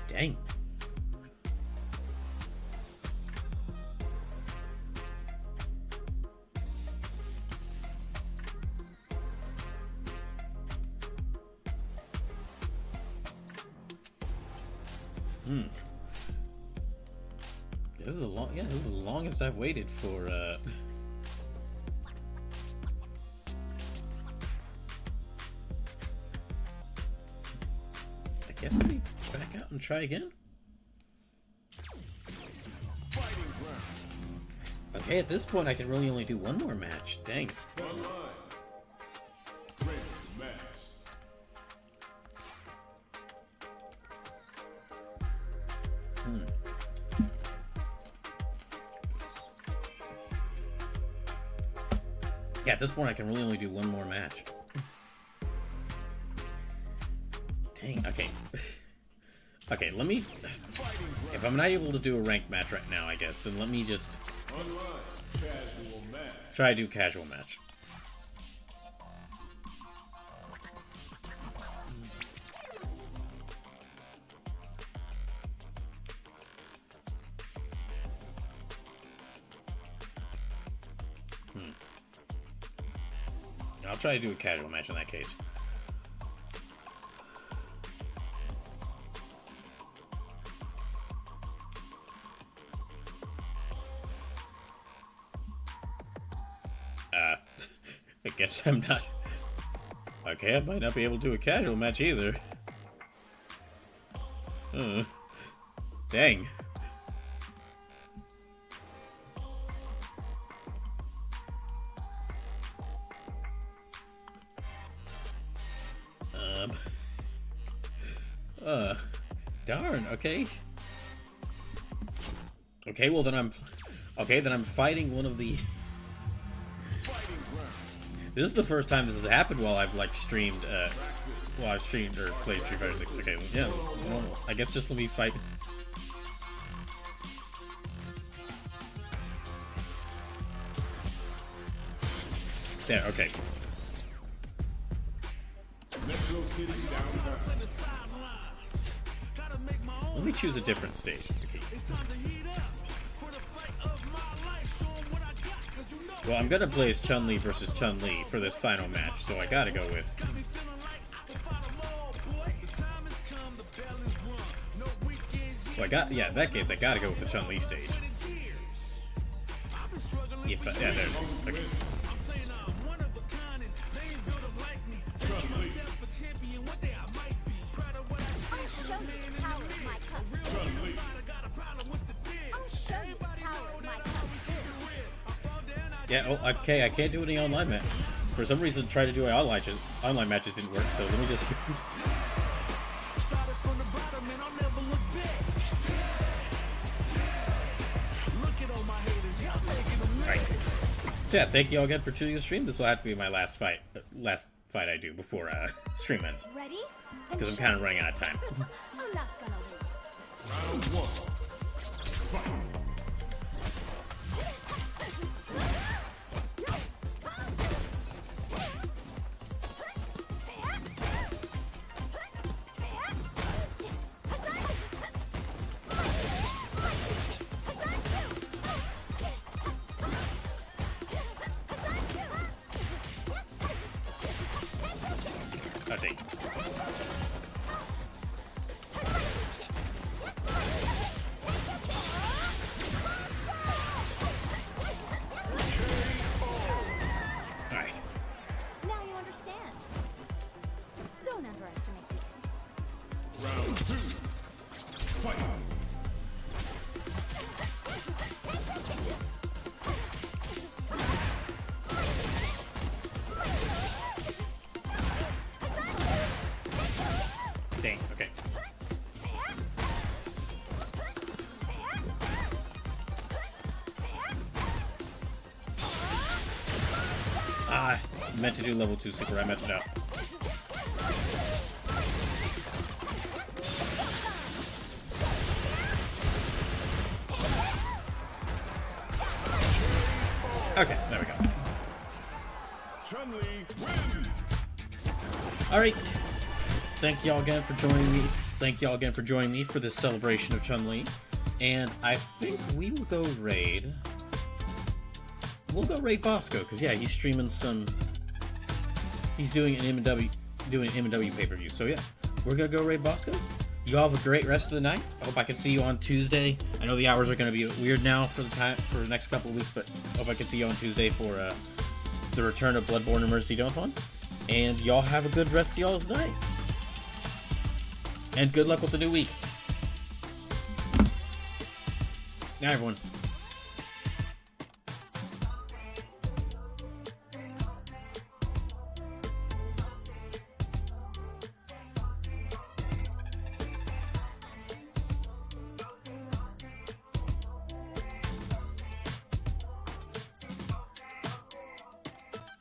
Dang. This is the longest I've waited for, I guess let me back out and try again. Okay, at this point I can really only do one more match. Dang. Yeah, at this point I can really only do one more match. Dang, okay. Okay, let me... If I'm not able to do a ranked match right now, I guess, then let me just... try to do casual match. I'll try to do a casual match in that case. Guess I'm not. Okay, I might not be able to do a casual match either. Dang. Darn, okay. Okay, well then I'm... Okay, then I'm fighting one of the... This is the first time this has happened while I've, like, streamed, while I've streamed or played Street Fighter 6. Okay, well, yeah, normal. I guess just let me fight... There, okay. Let me choose a different stage. Okay. Well, I'm gonna play as Chun-Li versus Chun-Li for this final match, so I gotta go with... So yeah, in that case, I gotta go with the Chun-Li stage. If yeah, there it is. Okay. Yeah, oh, okay, I can't do any online match. For some reason, try to do online matches didn't work, so let me just... Alright. So yeah, thank you all again for tuning in the stream. This will have to be my last fight I do before stream ends. Ready? Because I'm kind of running out of time. I'm not gonna lose. Round one. Fight. Okay. Alright. Now you understand. Don't underestimate me. Round two. Fight. Dang, okay. Ah, I meant to do level 2 super, I messed it up. Okay, there we go. Chun-Li wins. Alright. Thank y'all again for joining me. Thank y'all again for joining me for this celebration of Chun-Li. And I think we will go raid. We'll go raid Bosco, because yeah, he's streaming some. He's doing an M&W pay-per-view. So yeah, we're gonna go raid Bosco. You all have a great rest of the night. I hope I can see you on Tuesday. I know the hours are gonna be weird now for the next couple of weeks, but I hope I can see you on Tuesday for the return of Bloodborne Emergency Dawn. And y'all have a good rest of y'all's night. And good luck with the new week. Now everyone.